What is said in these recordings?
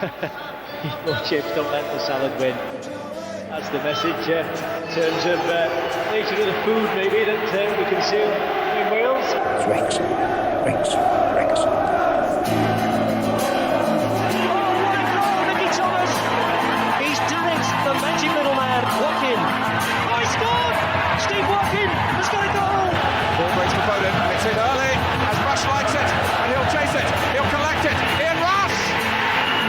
No chips, don't let the salad win. That's the message in terms of nature of the food, maybe, that we consume in Wales. It's Wrexham. He's done it, the magic little man, Watkin. Oh, he scored! Steve Watkin has got a goal! Ball breaks for Foden, it's in early, as Rush likes it, and he'll chase it, he'll collect it, Ian Rush!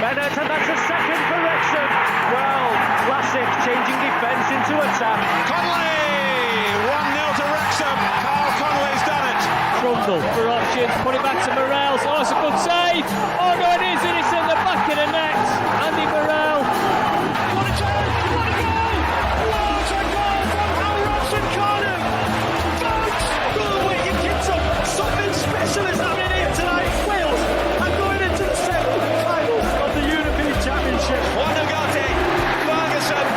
Bennett, and that's a second for Wrexham. Well, classic, changing defence into attack. Conley! 1-0 to Wrexham, Carl Conley's done it! Trundle for options, put it back to Morels. Oh, it's a good save! Oh no, it is, and it's in the back of the net. Andy Morel. What a chance! What a goal! What a goal from Al Robson Carnham! Folks, good wicket kids up. Something special is happening here tonight. Wales are going into the semi-finals of the European Championship. Wanagate, Ferguson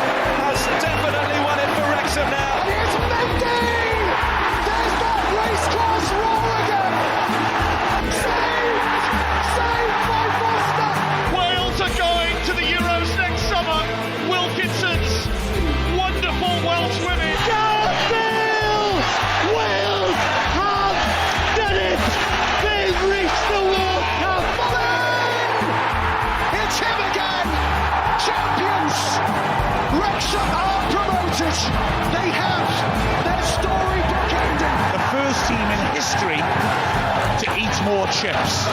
has definitely won it for Wrexham now. And here's Mendy! There's that race-class roar again! Saved by Foster! Wales are going to the Euros next summer. Wilkinson's wonderful Welsh women. Wales! Wales have done it! They've reached the World Cup! It's him again! Champions! Wrexham are promoted! They have their storybook ending! The first team in history to eat more chips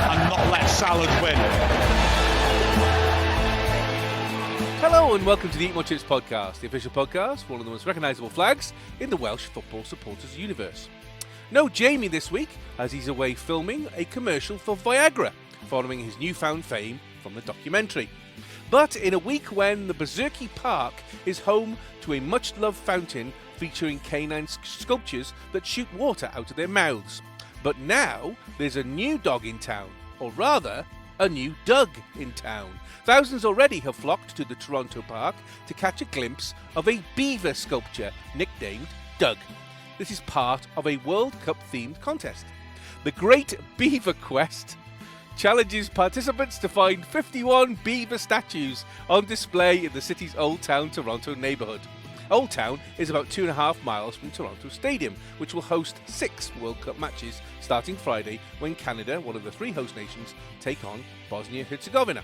and not let salad win. Hello and welcome to the Eat More Chips podcast, the official podcast for one of the most recognisable flags in the Welsh football supporters universe. No Jamie this week, as he's away filming a commercial for Viagra, following his newfound fame from the documentary. But in a week when the Berserky Park is home to a much-loved fountain featuring canine sculptures that shoot water out of their mouths. But now there's a new dog in town, or rather, a new Doug in town. Thousands already have flocked to the Toronto Park to catch a glimpse of a beaver sculpture nicknamed Doug. This is part of a World Cup themed contest. The Great Beaver Quest challenges participants to find 51 beaver statues on display in the city's Old Town Toronto neighbourhood. Old Town is about 2.5 miles from Toronto Stadium, which will host 6 World Cup matches starting Friday when Canada, one of the 3 host nations, take on Bosnia-Herzegovina.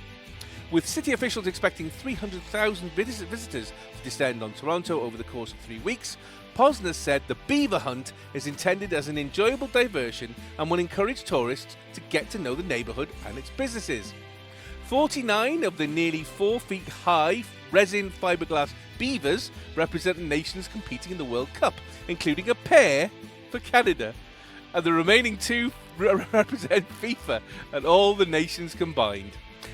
With city officials expecting 300,000 visitors to descend on Toronto over the course of 3 weeks, Posner said the beaver hunt is intended as an enjoyable diversion and will encourage tourists to get to know the neighbourhood and its businesses. 49 of the nearly 4 feet high resin fiberglass beavers represent the nations competing in the World Cup, including a pair for Canada, and the remaining 2 represent FIFA and all the nations combined.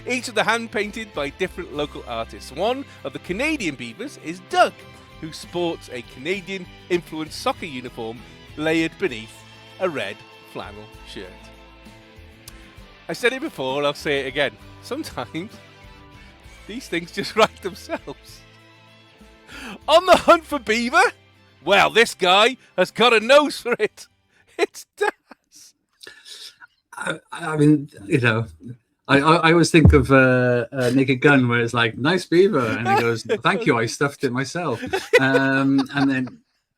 Each of them hand-painted by different local artists. One of the Canadian beavers is Doug, who sports a Canadian-influenced soccer uniform layered beneath a red flannel shirt. I said it before, I'll say it again. Sometimes these things just write themselves. On the hunt for beaver? Well, this guy has got a nose for it. It's Daz. I mean, you know, I always think of Naked Gun, where it's like, nice beaver, and he goes, thank you, I stuffed it myself.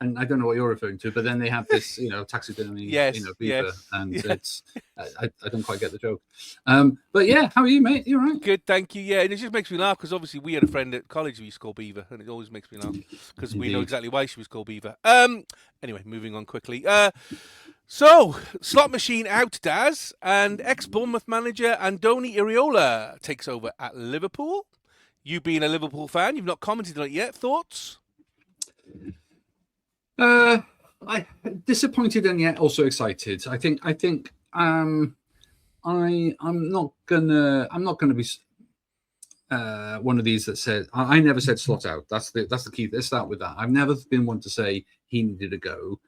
And I don't know what you're referring to, but then they have this, you know, taxidermy, beaver, and it's I don't quite get the joke. But yeah, how are you, mate? You all right? Good, thank you. Yeah, and it just makes me laugh because obviously we had a friend at college who used to call Beaver, and it always makes me laugh because we know exactly why she was called Beaver. Anyway, moving on quickly. So, slot machine out, Daz, and ex-Bournemouth manager Andoni Iraola takes over at Liverpool. You being a Liverpool fan, you've not commented on it yet. Thoughts? I disappointed and yet also excited. I think I'm not gonna be one of these that said I never said slot out. That's the key. Let's start with that. I've never been one to say he needed a go.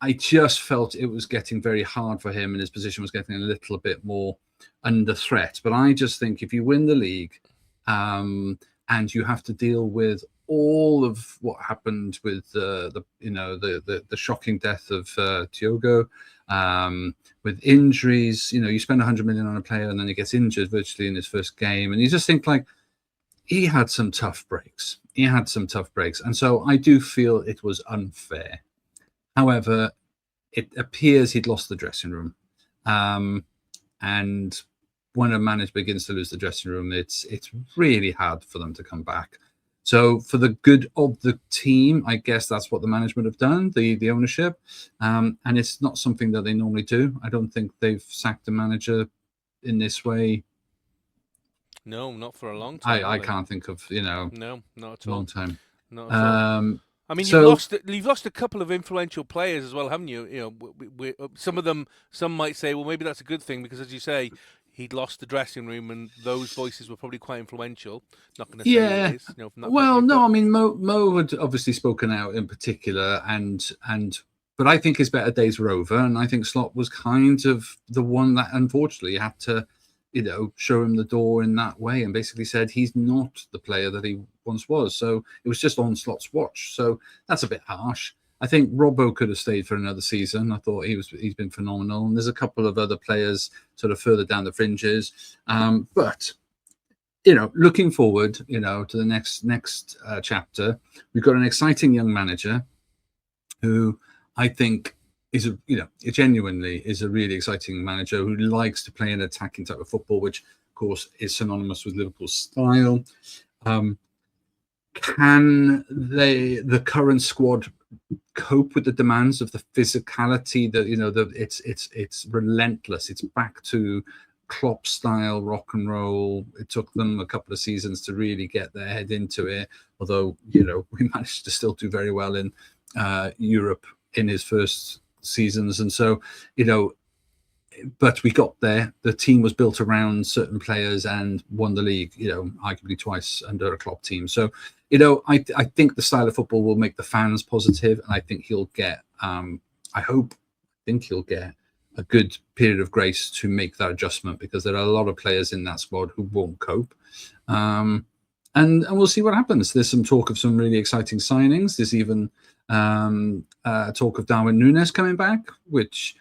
I just felt it was getting very hard for him and his position was getting a little bit more under threat. But I just think if you win the league and you have to deal with all of what happened with the shocking death of Thiago, with injuries. You spend 100 million on a player and then he gets injured virtually in his first game, and you just think like he had some tough breaks. And so I do feel it was unfair. However, it appears he'd lost the dressing room, and when a manager begins to lose the dressing room, it's really hard for them to come back. So for the good of the team, I guess that's what the management have done, the ownership, and it's not something that they normally do. I don't think they've sacked a manager in this way. No, not for a long time. I can't think of No, not at all. Long time. Not at all. I mean, you've lost a couple of influential players as well, haven't you? Some of them. Some might say, well, maybe that's a good thing because, as you say, he'd lost the dressing room, and those voices were probably quite influential. Not going to say it is. I mean, Mo had obviously spoken out in particular, but I think his better days were over, and I think Slot was kind of the one that unfortunately had to, show him the door in that way, and basically said he's not the player that he once was. So it was just on Slot's watch. So that's a bit harsh. I think Robbo could have stayed for another season. I thought he's been phenomenal, and there's a couple of other players sort of further down the fringes. But looking forward, to the next chapter, we've got an exciting young manager who I think is genuinely is a really exciting manager who likes to play an attacking type of football, which of course is synonymous with Liverpool's style. Can the current squad cope with the demands of the physicality that it's relentless? It's back to Klopp style rock and roll. It took them a couple of seasons to really get their head into it, although we managed to still do very well in Europe in his first seasons, and so but we got there. The team was built around certain players and won the league, arguably twice under a Klopp team. So, I think the style of football will make the fans positive, and I think he'll get, he'll get a good period of grace to make that adjustment, because there are a lot of players in that squad who won't cope. And we'll see what happens. There's some talk of some really exciting signings. There's even talk of Darwin Núñez coming back, which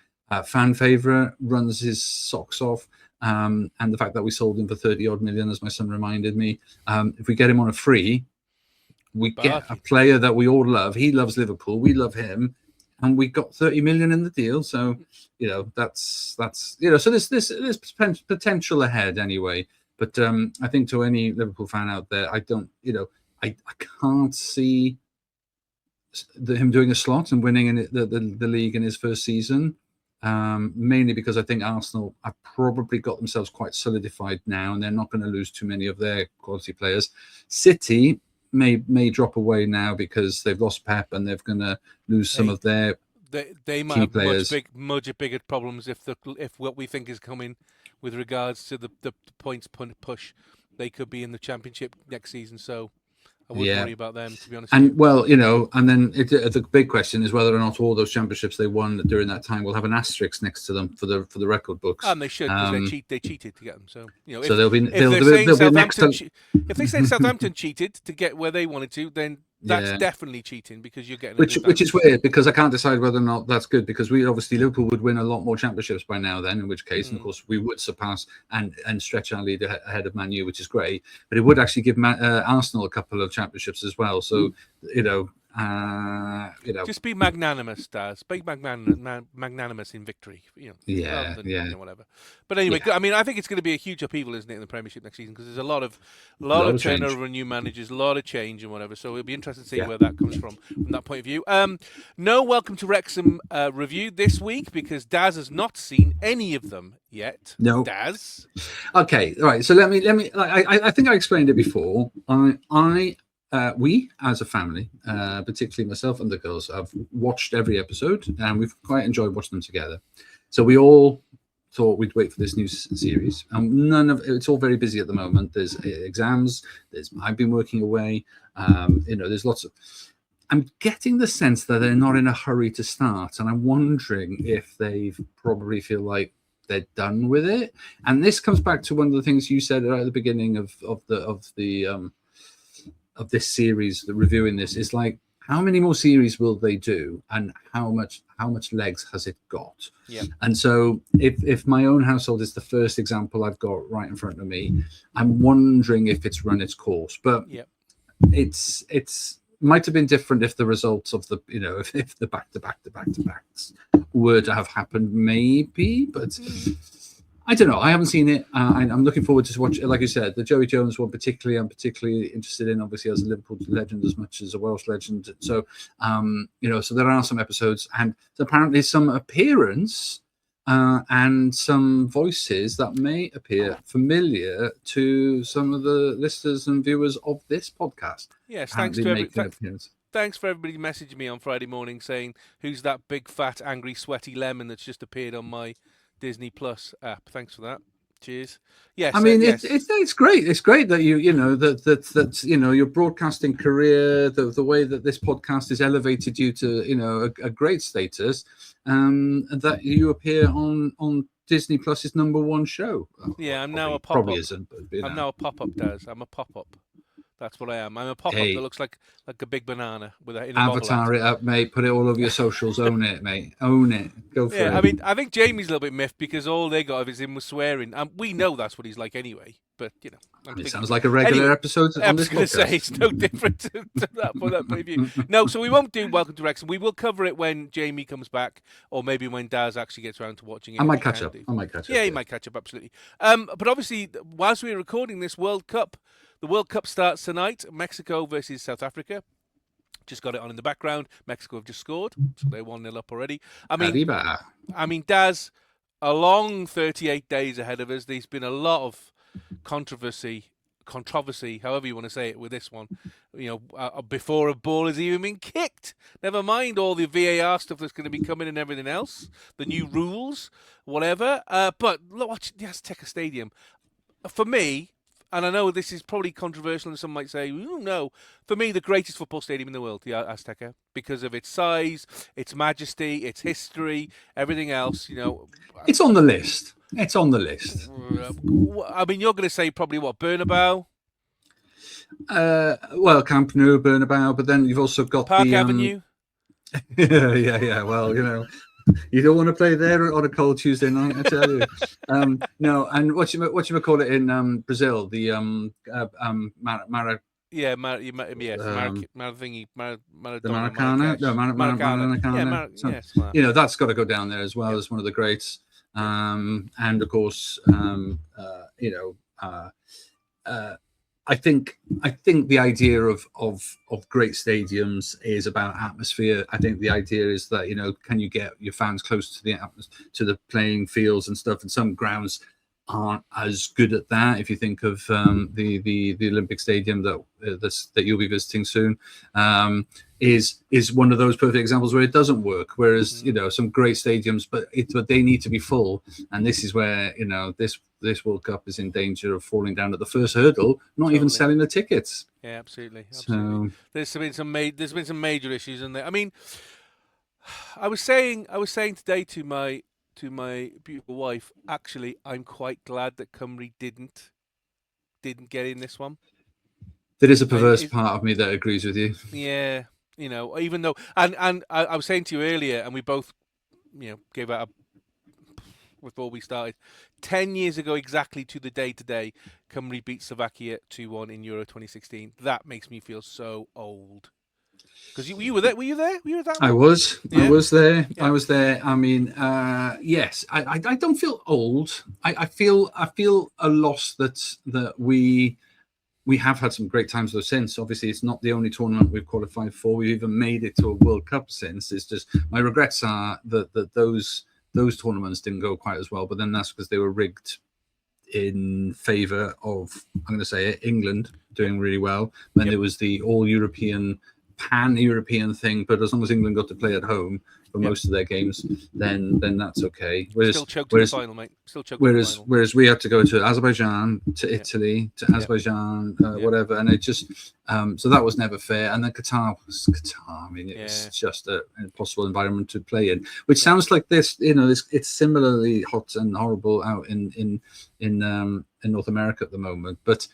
fan favorite, runs his socks off. And the fact that we sold him for 30-odd million, as my son reminded me, if we get him on a free, we get a player that we all love. He loves Liverpool. We love him. And we got 30 million in the deal. So, that's so there's potential ahead anyway. But I think to any Liverpool fan out there, I don't, I can't see him doing a slot and winning in the league in his first season. Mainly because I think Arsenal have probably got themselves quite solidified now, and they're not going to lose too many of their quality players. City may drop away now because they've lost Pep, and they're going to lose some of their they might have players. much bigger problems if what we think is coming with regards to the points push. They could be in the Championship next season, so I wouldn't worry about them, to be honest. And and then the big question is whether or not all those championships they won during that time will have an asterisk next to them for the record books. And they should, because they cheated to get them. So so they'll be next. If they say Southampton cheated to get where they wanted to, then that's definitely cheating, because you're getting which is weird, because I can't decide whether or not that's good, because Liverpool would win a lot more championships by now then, in which case and of course we would surpass and stretch our lead ahead of Man U, which is great, but it would actually give Arsenal a couple of championships as well. So just be magnanimous, Daz. Be magnanimous in victory. Whatever. But anyway, I mean, I think it's going to be a huge upheaval, isn't it, in the Premiership next season? Because there's a lot of turnover and new managers, a lot of change and whatever. So it'll be interesting to see where that comes from that point of view. Welcome to Wrexham review this week, because Daz has not seen any of them yet. No, Daz. Okay, all right. So let me. I think I explained it before. We, as a family, particularly myself and the girls, have watched every episode, and we've quite enjoyed watching them together. So we all thought we'd wait for this new series, and it's all very busy at the moment. There's exams. I've been working away. There's lots of. I'm getting the sense that they're not in a hurry to start, and I'm wondering if they probably feel like they're done with it. And this comes back to one of the things you said right at the beginning of this series, the reviewing this, is like, how many more series will they do, and how much legs has it got? Yeah. And so if my own household is the first example I've got right in front of me, I'm wondering if it's run its course. But it's might have been different if the results of the if the back-to-backs were to have happened, maybe. But I don't know. I haven't seen it. I'm looking forward to watch. Like you said, the Joey Jones one particularly. I'm particularly interested in, obviously, as a Liverpool legend as much as a Welsh legend. So, so there are some episodes, and apparently some appearance and some voices that may appear familiar to some of the listeners and viewers of this podcast. Yes, thanks for everybody messaging me on Friday morning saying, "Who's that big, fat, angry, sweaty lemon that's just appeared on my Disney Plus app?" Thanks for that. Cheers. Yes, I mean, yes. It's great. It's great that your broadcasting career, the way that this podcast has elevated you to a great status, and that you appear on Disney Plus's #1 show. Yeah, I'm now a pop-up. Probably isn't, but I'm now a pop-up, Daz. I'm a pop-up. That's what I am. I'm a pop-up that looks like a big banana with a avatar it up, mate. Put it all over your socials. Own it, mate. Own it. Go for it. I mean, I think Jamie's a little bit miffed because all they got of is him was swearing. We know that's what he's like anyway. But it sounds like a regular episode. I was going to say it's no different to that point of view. No, so we won't do Welcome to Wrexham. We will cover it when Jamie comes back, or maybe when Daz actually gets around to watching it. I might catch up. Yeah, he might catch up, absolutely. But obviously, whilst we're recording this World Cup, the World Cup starts tonight. Mexico versus South Africa. Just got it on in the background. Mexico have just scored, so they're 1-0 up already. I mean, Daz, a long 38 days ahead of us. There's been a lot of controversy, however you want to say it, with this one. Before a ball has even been kicked. Never mind all the VAR stuff that's going to be coming and everything else, the new rules, whatever. But watch the Azteca Stadium. For me, and I know this is probably controversial, and some might say, no. For me, the greatest football stadium in the world, the Azteca, because of its size, its majesty, its history, everything else. It's on the list. It's on the list. I mean, you're going to say probably what, Bernabeu? Well, Camp Nou, Bernabeu, but then you've also got Park Avenue. Yeah. Well, you don't want to play there on a cold Tuesday night, I tell you. No, and what you call it in Brazil, the Maracana. That's got to go down there as well as one of the greats. And of course, I think the idea of great stadiums is about atmosphere. I think the idea is that can you get your fans close to the playing fields and stuff, and some grounds aren't as good at that. If you think of the Olympic Stadium that you'll be visiting soon, is one of those perfect examples where it doesn't work. Whereas some great stadiums, but they need to be full, and this is where this World Cup is in danger of falling down at the first hurdle, not even selling the tickets. Yeah, absolutely. So there's been some major issues in there. I mean, I was saying today to my beautiful wife, actually, I'm quite glad that Cymru didn't get in this one. There is a perverse part of me that agrees with you. Yeah, even though, and I was saying to you earlier, and we both, gave out before we started, 10 years ago exactly to the day today, Cymru beat Slovakia 2-1 in Euro 2016. That makes me feel so old. Because you were there. Were you there? Were you at that one? I was. Yeah. I was there. Yeah. I was there. I mean, yes. I don't feel old. I feel a loss that we have had some great times though since. Obviously, it's not the only tournament we've qualified for. We've even made it to a World Cup since. It's just my regrets are that those tournaments didn't go quite as well. But then that's because they were rigged in favour of, I'm going to say it, England doing really well. When there was the all-European, pan-European thing, but as long as England got to play at home for most of their games, then that's okay. Still choked in the final, mate. Still choked in the final. Whereas we had to go to Azerbaijan, to Italy, to Azerbaijan, whatever, and it just so that was never fair. And then Qatar was Qatar. I mean, it's just an impossible environment to play in. Which sounds like this, it's similarly hot and horrible out in North America at the moment, but.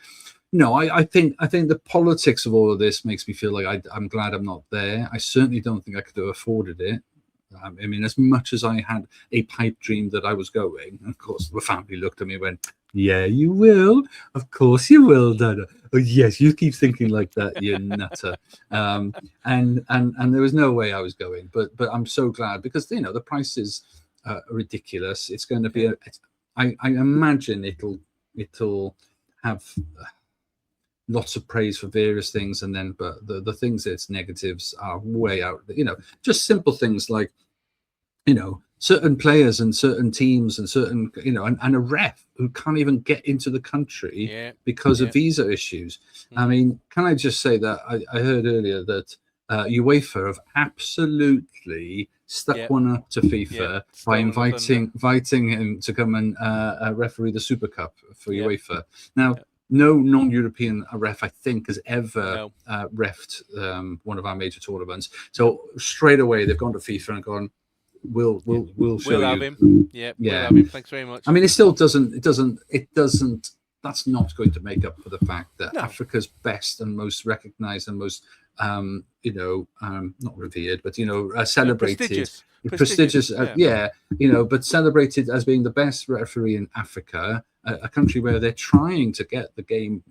No, I think the politics of all of this makes me feel like I'm glad I'm not there. I certainly don't think I could have afforded it. I mean, as much as I had a pipe dream that I was going, and of course, the family looked at me and went, "Yeah, you will. Of course you will, Dada. Oh, yes, you keep thinking like that, you nutter." And there was no way I was going. But I'm so glad because the prices are ridiculous. It's going to be I imagine it'll have lots of praise for various things, and then but the things its negatives are way out. Just simple things like certain players and certain teams and certain and a ref who can't even get into the country because of visa issues. I mean, can I just say that I heard earlier that UEFA have absolutely stuck one up to FIFA by inviting him to come and referee the Super Cup for UEFA. Now, no non-European ref, I think, has ever refed one of our major tournaments. So straight away they've gone to FIFA and gone, we'll show have you. him. We'll have him. Thanks very much. I mean, it still doesn't. That's not going to make up for the fact that Africa's best and most recognized and most not revered, but celebrated, prestigious, but celebrated as being the best referee in Africa, a country where they're trying to get the game,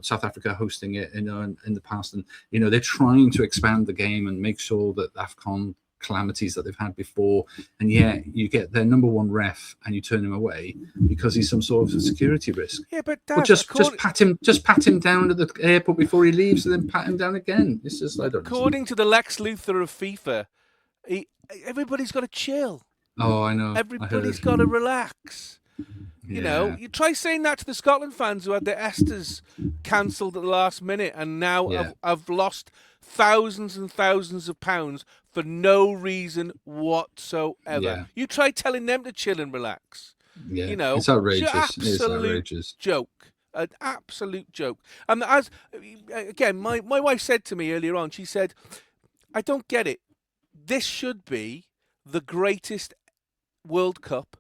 South Africa hosting it, in the past, and they're trying to expand the game and make sure that AFCON calamities that they've had before, and you get their number one ref and you turn him away because he's some sort of security risk. But just pat him down at the airport before he leaves, and then pat him down again. It's just according to the Lex Luthor of FIFA, everybody's got to chill. Oh, I know. Everybody's got to relax. You try saying that to the Scotland fans who had their Esters cancelled at the last minute and now have lost thousands and thousands of pounds for no reason whatsoever. Yeah. You try telling them to chill and relax. Yeah, it's outrageous. It's an outrageous joke. An absolute joke. And as again, my wife said to me earlier on, she said, "I don't get it. This should be the greatest World Cup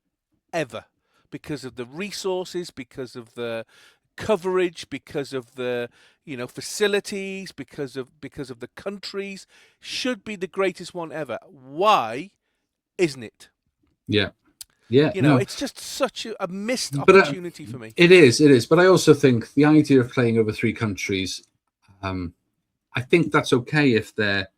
ever." Because of the resources, because of the coverage, because of the facilities, because of the countries, should be the greatest one ever. Why isn't it? Yeah. It's just such a missed opportunity for me. It is. But I also think the idea of playing over three countries, I think that's okay if they're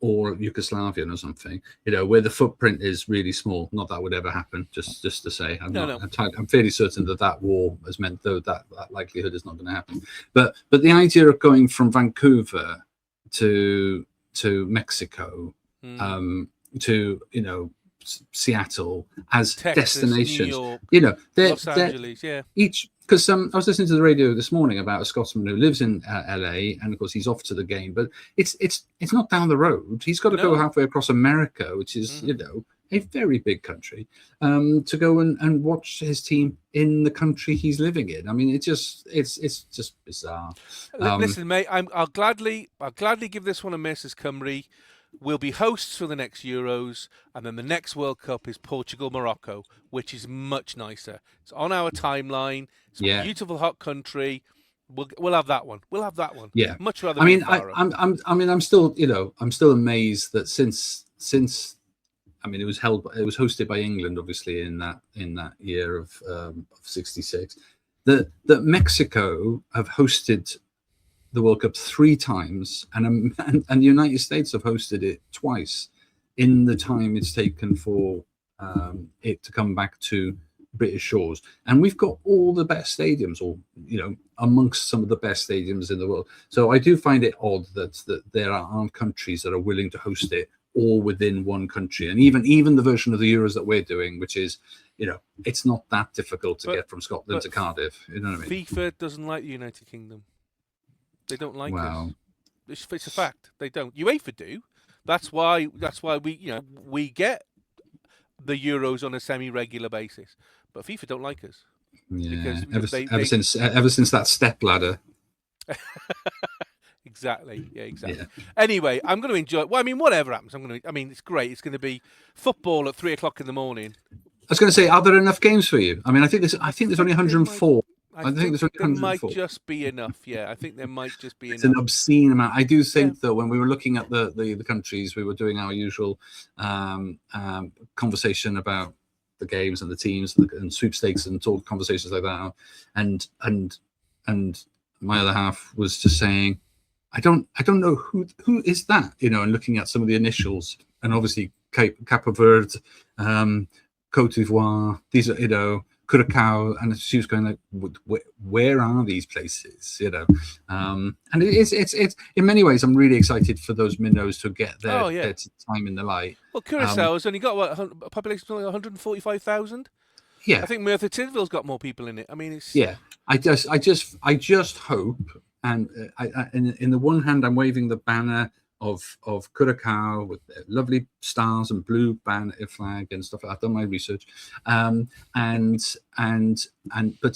or Yugoslavian or something, where the footprint is really small. Not that would ever happen, just to say. I'm fairly certain that war has meant, though, that likelihood is not going to happen. But the idea of going from Vancouver to Mexico, to Seattle as Texas, destinations, New York, Los Angeles, each. Because I was listening to the radio this morning about a Scotsman who lives in LA, and of course he's off to the game. But it's not down the road. He's got to go halfway across America, which is a very big country, to go and watch his team in the country he's living in. I mean, it's just bizarre. Listen, mate, I'll gladly give this one a miss as Cymru. We'll be hosts for the next Euros, and then the next World Cup is Portugal-Morocco, which is much nicer. It's on our timeline. It's a beautiful, hot country. We'll have that one. Yeah, much rather. I mean, I'm still amazed that since it was hosted by England, obviously in that year of '66, that Mexico have hosted the World Cup 3 times, and the United States have hosted it twice in the time it's taken for it to come back to British shores. And we've got all the best stadiums, or amongst some of the best stadiums in the world. So I do find it odd that there aren't countries that are willing to host it all within one country. And even the version of the Euros that we're doing, which is it's not that difficult to get from Scotland to Cardiff. You know what I mean? FIFA doesn't like the United Kingdom. They don't like us. It's a fact. They don't. UEFA do. That's why we get the Euros on a semi-regular basis. But FIFA don't like us. Yeah. Ever since that step ladder. Exactly. Yeah, exactly. Yeah. Anyway, I'm going to enjoy. Well, I mean, whatever happens, it's great. It's going to be football at 3:00 in the morning. I was going to say, are there enough games for you? I mean, I think there's only 104. I think there's only there might 104. just be enough. Yeah, I think there might just be It's an enough. obscene amount. I do think, though, when we were looking at the countries, we were doing our usual conversation about the games and the teams and sweepstakes and all conversations like that. And my other half was just saying, I don't know who is that, and looking at some of the initials, and obviously Cape Verde, Cote d'Ivoire, these are, Curacao, and she was going like, where are these places, and it's in many ways I'm really excited for those minnows to get their time in the light. Well, Curacao has only got a population of 145,000. Yeah, I think Merthyr Tydfil's got more people in it. I mean, it's I just hope, and in the one hand I'm waving the banner of Curacao with lovely stars and blue banner flag and stuff. I've done my research, but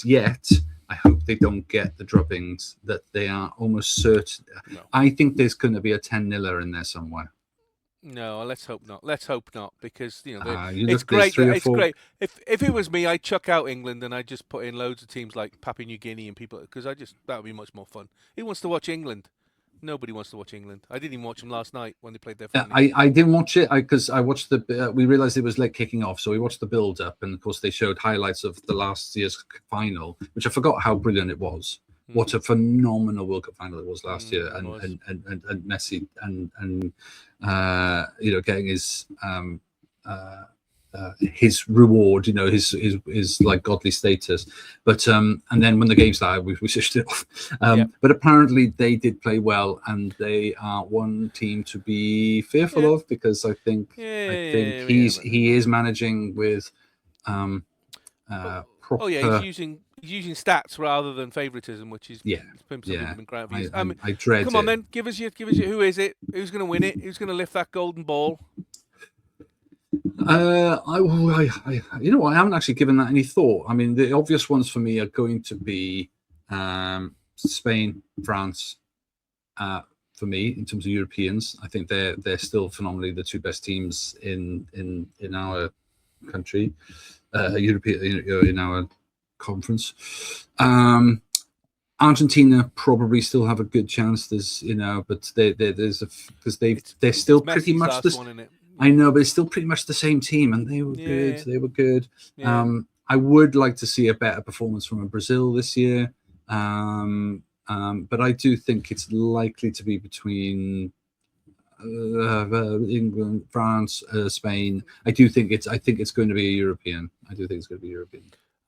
yet I hope they don't get the droppings that they are almost certain. No. I think there's going to be a 10-0 in there somewhere. No, let's hope not. Let's hope not, because it's great. It's great. If it was me, I'd chuck out England and I'd just put in loads of teams like Papua New Guinea and people, because that would be much more fun. Who wants to watch England? Nobody wants to watch England. I didn't even watch them last night when they played their friendly. I didn't watch it because I watched we realized it was late kicking off, so we watched the build up, and of course they showed highlights of the last year's final, which I forgot how brilliant it was. What a phenomenal World Cup final it was last year, and Messi and getting his reward, his like godly status. But and then when the game started, we switched it off. But apparently they did play well, and they are one team to be fearful of, because I think he is managing with proper. He's using stats rather than favoritism, which is been great. I dread. Come on, then, give us your. Who is it? Who's going to win it? Who's going to lift that golden ball? I haven't actually given that any thought. I mean, the obvious ones for me are going to be Spain, France. For me, in terms of Europeans, I think they're still phenomenally the two best teams in our country, in our conference. Argentina probably still have a good chance. But they're still pretty much the. I know, but it's still pretty much the same team, and they were good. They were good. Yeah. I would like to see a better performance from Brazil this year, but I do think it's likely to be between England, France, Spain. I think it's going to be a European.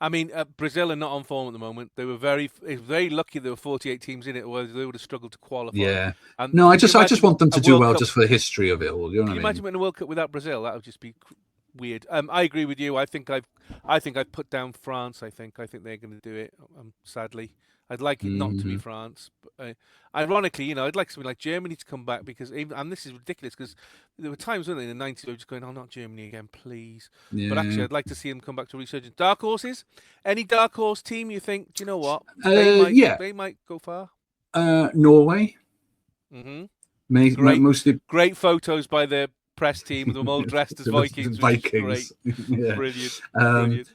I mean, Brazil are not on form at the moment. They were very lucky there were 48 teams in it, or they would have struggled to qualify. Yeah. And no, I just want them to do well, just for the history of it all. Can you imagine winning a World Cup without Brazil? That would just be weird. I agree with you. I think I've put down France. I think they're going to do it. Sadly, I'd like it not to be France. But, ironically, I'd like something like Germany to come back, because and this is ridiculous, because there were times, weren't there, in the 90s where we were just going, oh, not Germany again, please. Yeah. But actually, I'd like to see them come back to resurgence. Dark horses? Any dark horse team you think, do you know what? They might go far? Norway. Mm-hmm. Mostly great photos by the press team with them all dressed as Vikings. Vikings. Yeah. Brilliant.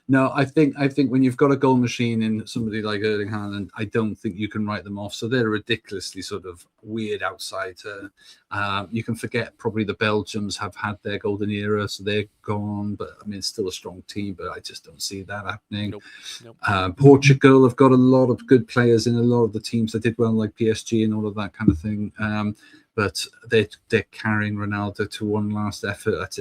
No, I think when you've got a goal machine in somebody like Erling Haaland, I don't think you can write them off. So they're a ridiculously sort of weird outsider. You can forget probably the Belgians have had their golden era, so they're gone. But I mean, it's still a strong team, but I just don't see that happening. Nope. Portugal have got a lot of good players in a lot of the teams that did well, like PSG and all of that kind of thing. But they're carrying Ronaldo to one last effort.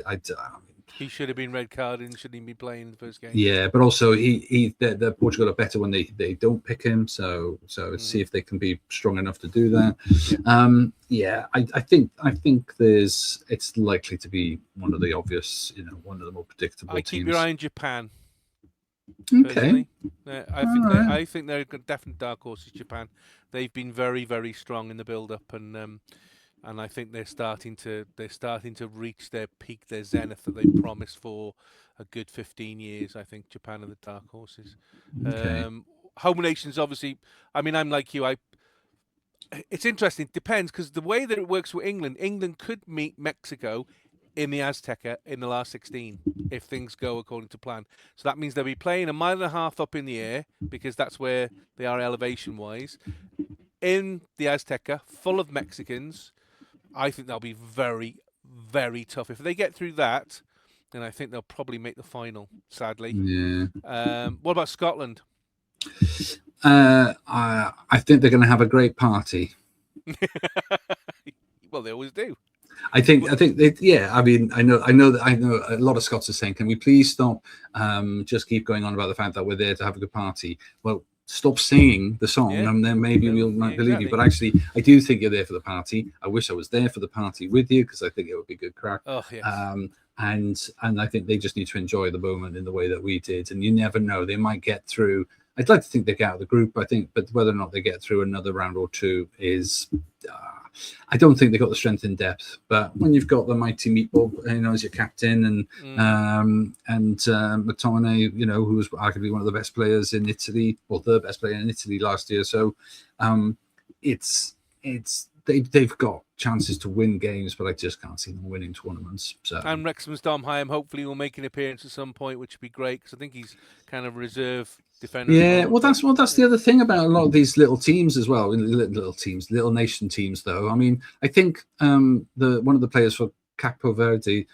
He should have been red carded and shouldn't even be playing in the first game. Yeah, but also the Portugal are better when they don't pick him. So see if they can be strong enough to do that. I think it's likely to be one of the obvious, one of the more predictable teams. Keep your eye on Japan. Okay. I think they're a definite dark horses. Japan. They've been very, very strong in the build-up, and I think they're starting to reach their peak, their zenith that they promised for a good 15 years. I think Japan are the dark horses. Okay. Home nations, obviously. I mean, I'm like you. It's interesting. It depends, because the way that it works with England could meet Mexico in the Azteca in the last 16 if things go according to plan. So that means they'll be playing 1.5 miles up in the air because that's where they are elevation-wise. In the Azteca, full of Mexicans, I think they'll be very, very tough. If they get through that, then I think they'll probably make the final, sadly. Yeah. What about Scotland? I think they're going to have a great party. Well, they always do. I think yeah. I mean, I know a lot of Scots are saying, "Can we please stop? Just keep going on about the fact that we're there to have a good party." Well, stop singing the song, and then maybe we'll believe you. But actually, I do think you're there for the party. I wish I was there for the party with you because I think it would be good crack. Oh yes. And I think they just need to enjoy the moment in the way that we did. And you never know; they might get through. I'd like to think they get out of the group. I think, but whether or not they get through another round or two is. I don't think they've got the strength in depth, but when you've got the mighty Meatball, as your captain, and McTominay, who was arguably one of the best players in Italy, or the best player in Italy last year. So they've got chances to win games, but I just can't see them winning tournaments. So. And Wrexham's Dom Hyam hopefully will make an appearance at some point, which would be great because I think he's kind of reserve defender. Yeah, that's the other thing about a lot of these little teams as well. Little nation teams, though. I mean, I think one of the players for Capo Verde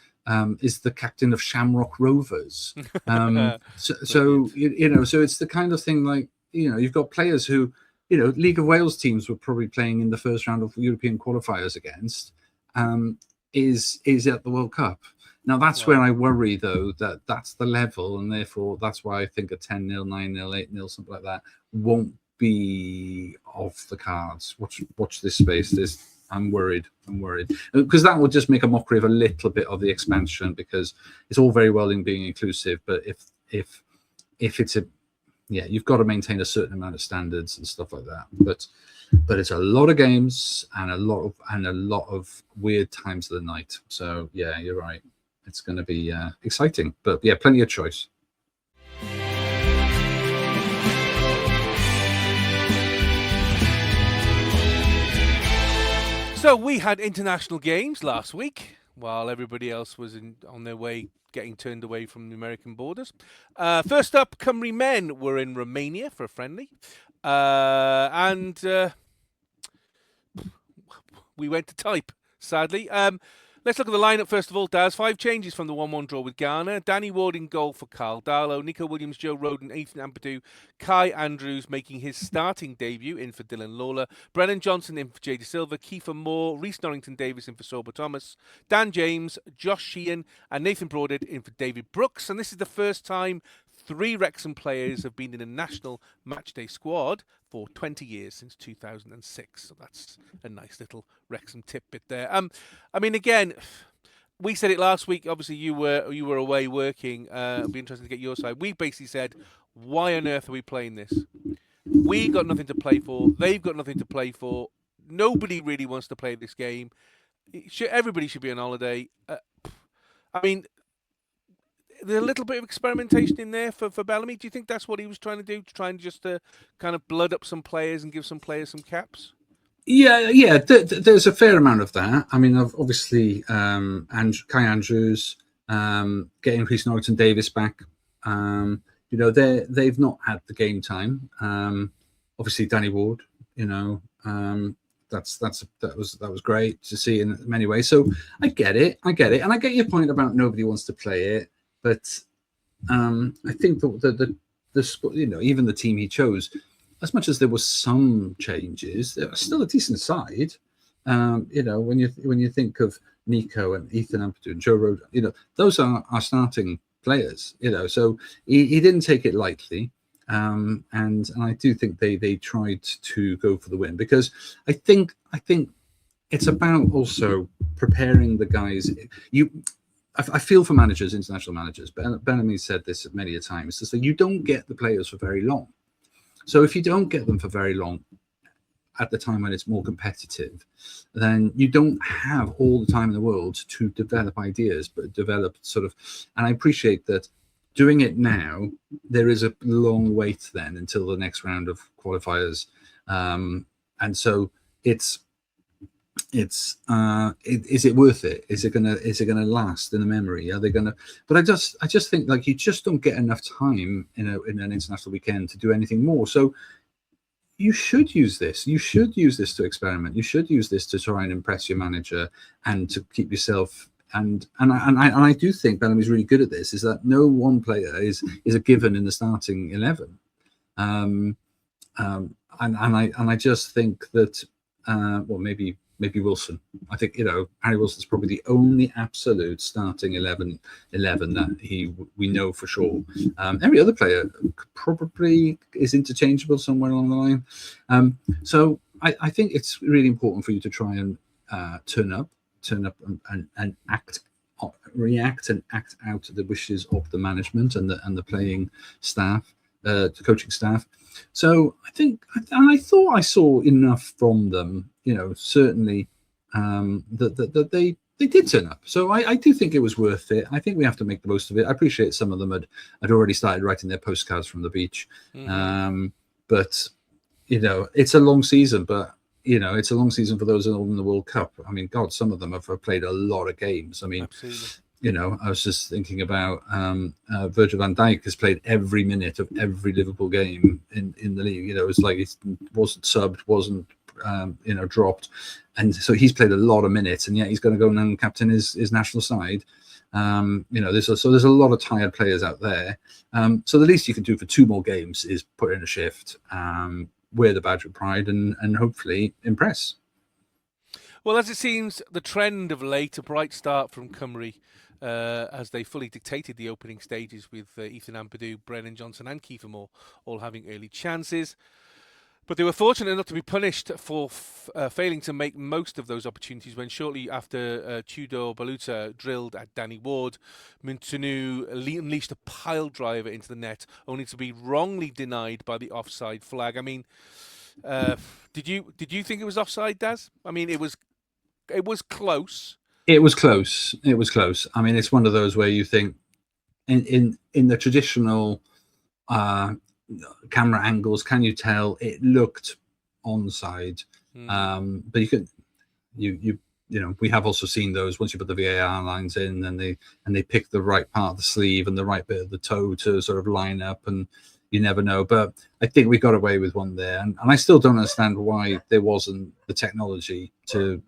is the captain of Shamrock Rovers. So it's the kind of thing like you've got players who. League of Wales teams were probably playing in the first round of European qualifiers against is at the World Cup. Now, that's where I worry, though, that's the level, and therefore that's why I think a 10-0, 9-0, 8-0, something like that won't be off the cards. Watch this space. I'm worried because that would just make a mockery of a little bit of the expansion because it's all very well in being inclusive, but if it's you've got to maintain a certain amount of standards and stuff like that. But it's a lot of games and a lot of weird times of the night. So yeah, you're right. It's going to be exciting. But yeah, plenty of choice. So we had international games last week while everybody else was on their way getting turned away from the American borders. First up, Cymru men were in Romania for a friendly. And we went to type, sadly. Let's look at the lineup first of all, Daz. 5 changes from the 1-1 draw with Ghana. Danny Ward in goal for Carl Darlow. Nico Williams, Joe Roden, Ethan Ampadu. Kai Andrews making his starting debut in for Dylan Lawler. Brennan Johnson in for Jay De Silva. Kiefer Moore, Rhys Norrington-Davis in for Sober Thomas. Dan James, Josh Sheehan and Nathan Broadhead in for David Brooks. And this is the first time 3 Wrexham players have been in a national matchday squad for 20 years, since 2006. So that's a nice little Wrexham tidbit there. I mean, again, we said it last week. Obviously, you were away working. It'll be interesting to get your side. We basically said, why on earth are we playing this? We got nothing to play for. They've got nothing to play for. Nobody really wants to play this game. Everybody should be on holiday. I mean, there's a little bit of experimentation in there for Bellamy. Do you think that's what he was trying to do? To try and just kind of blood up some players and give some players some caps? Yeah. There's a fair amount of that. I mean, obviously, Kai Andrews, getting Rhys Norrington-Davis back. They've not had the game time. Obviously, Danny Ward. That was great to see in many ways. So I get it, and I get your point about nobody wants to play it. But I think the even the team he chose, as much as there was some changes, there was still a decent side. When you think of Nico and Ethan Ampadu and Joe Roden, those are our starting players. So he didn't take it lightly, and I do think they tried to go for the win because I think it's about also preparing the guys. I feel for managers, international managers. Bellamy said this many a time. It's just that you don't get the players for very long. So if you don't get them for very long at the time when it's more competitive, then you don't have all the time in the world to develop ideas, but develop sort of. And I appreciate that doing it now, there is a long wait then until the next round of qualifiers. And so it's it's is it worth it? Is it gonna last in the memory? Are they gonna? But I just think like you just don't get enough time in an international weekend to do anything more. So you should use this. You should use this to experiment. You should use this to try and impress your manager and to keep yourself. And I do think Bellamy's really good at this. Is that no one player is a given in the starting 11. And I just think that well maybe Wilson. I think Harry Wilson's probably the only absolute starting 11 that we know for sure. Every other player probably is interchangeable somewhere along the line. So I think it's really important for you to try and turn up and react and act out the wishes of the management and the playing staff, the coaching staff. So I thought I saw enough from them, certainly that they did turn up. So I do think it was worth it. I think we have to make the most of it. I appreciate some of them had already started writing their postcards from the beach. But it's a long season, but it's a long season for those in the World Cup. I mean, God, some of them have played a lot of games. I mean, absolutely. I was just thinking about Virgil van Dijk has played every minute of every Liverpool game in the league. It's like he wasn't subbed, wasn't dropped, and so he's played a lot of minutes, and yet he's going to go and captain his national side. There's a lot of tired players out there. So the least you can do for 2 more games is put in a shift, wear the badge of pride, and hopefully impress. Well, as it seems, the trend of late, a bright start from Cymru, as they fully dictated the opening stages with Ethan Ampadu, Brennan Johnson and Kiefer Moore all having early chances. But they were fortunate not to be punished for failing to make most of those opportunities when shortly after Tudor Baluta drilled at Danny Ward, Muntunu unleashed a pile driver into the net, only to be wrongly denied by the offside flag. I mean, did you think it was offside, Daz? I mean, it was close. It was close. I mean, it's one of those where you think in the traditional camera angles, can you tell it looked onside? But we have also seen those once you put the VAR lines in and they pick the right part of the sleeve and the right bit of the toe to sort of line up, and you never know. But I think we got away with one there, and I still don't understand why there wasn't the technology to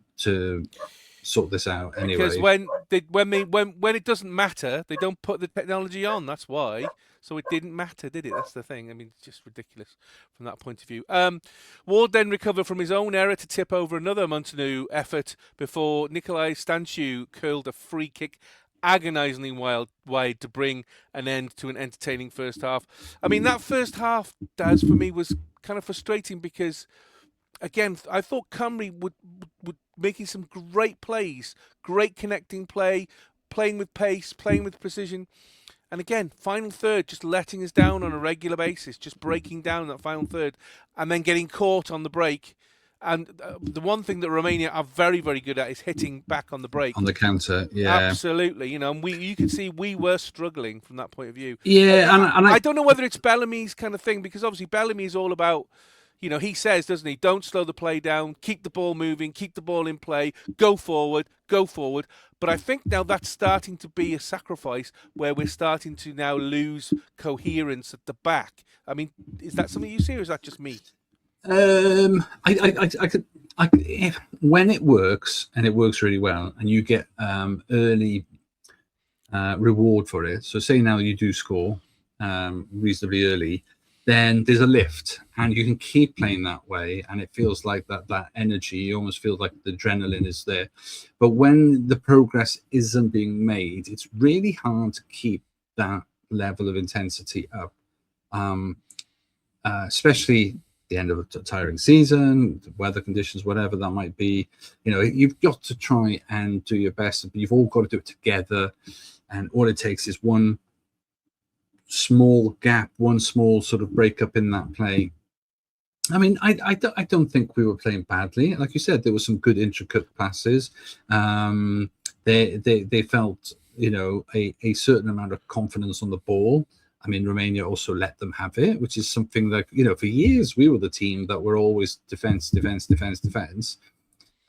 sort this out anyway. Because when it doesn't matter, they don't put the technology on. That's why. So it didn't matter, did it? That's the thing. I mean, it's just ridiculous from that point of view. Ward then recovered from his own error to tip over another Montenegro effort before Nikolai Stanciu curled a free kick agonisingly wide to bring an end to an entertaining first half. I mean, that first half, Daz, for me was kind of frustrating because, again, I thought Cymru would making some great plays, great connecting play, playing with pace, playing with precision. And again, final third, just letting us down on a regular basis, just breaking down that final third and then getting caught on the break. And the one thing that Romania are very, very good at is hitting back on the break. On the counter, yeah. Absolutely. And you can see we were struggling from that point of view. Yeah, and I don't know whether it's Bellamy's kind of thing, because obviously Bellamy is all about, he says, doesn't he, don't slow the play down, keep the ball moving, keep the ball in play, go forward. But I think now that's starting to be a sacrifice where we're starting to now lose coherence at the back. I mean, is that something you see, or is that just me? I could, when it works, and it works really well, and you get early reward for it. So say now you do score reasonably early, then there's a lift, and you can keep playing that way, and it feels like that energy, you almost feel like the adrenaline is there. But when the progress isn't being made, it's really hard to keep that level of intensity up, especially the end of a tiring season, weather conditions, whatever that might be. You've got to try and do your best, but you've all got to do it together, and all it takes is one small gap, one small sort of breakup in that play. I mean, I don't think we were playing badly. Like you said, there were some good intricate passes. They felt, a certain amount of confidence on the ball. I mean, Romania also let them have it, which is something that, for years we were the team that were always defense.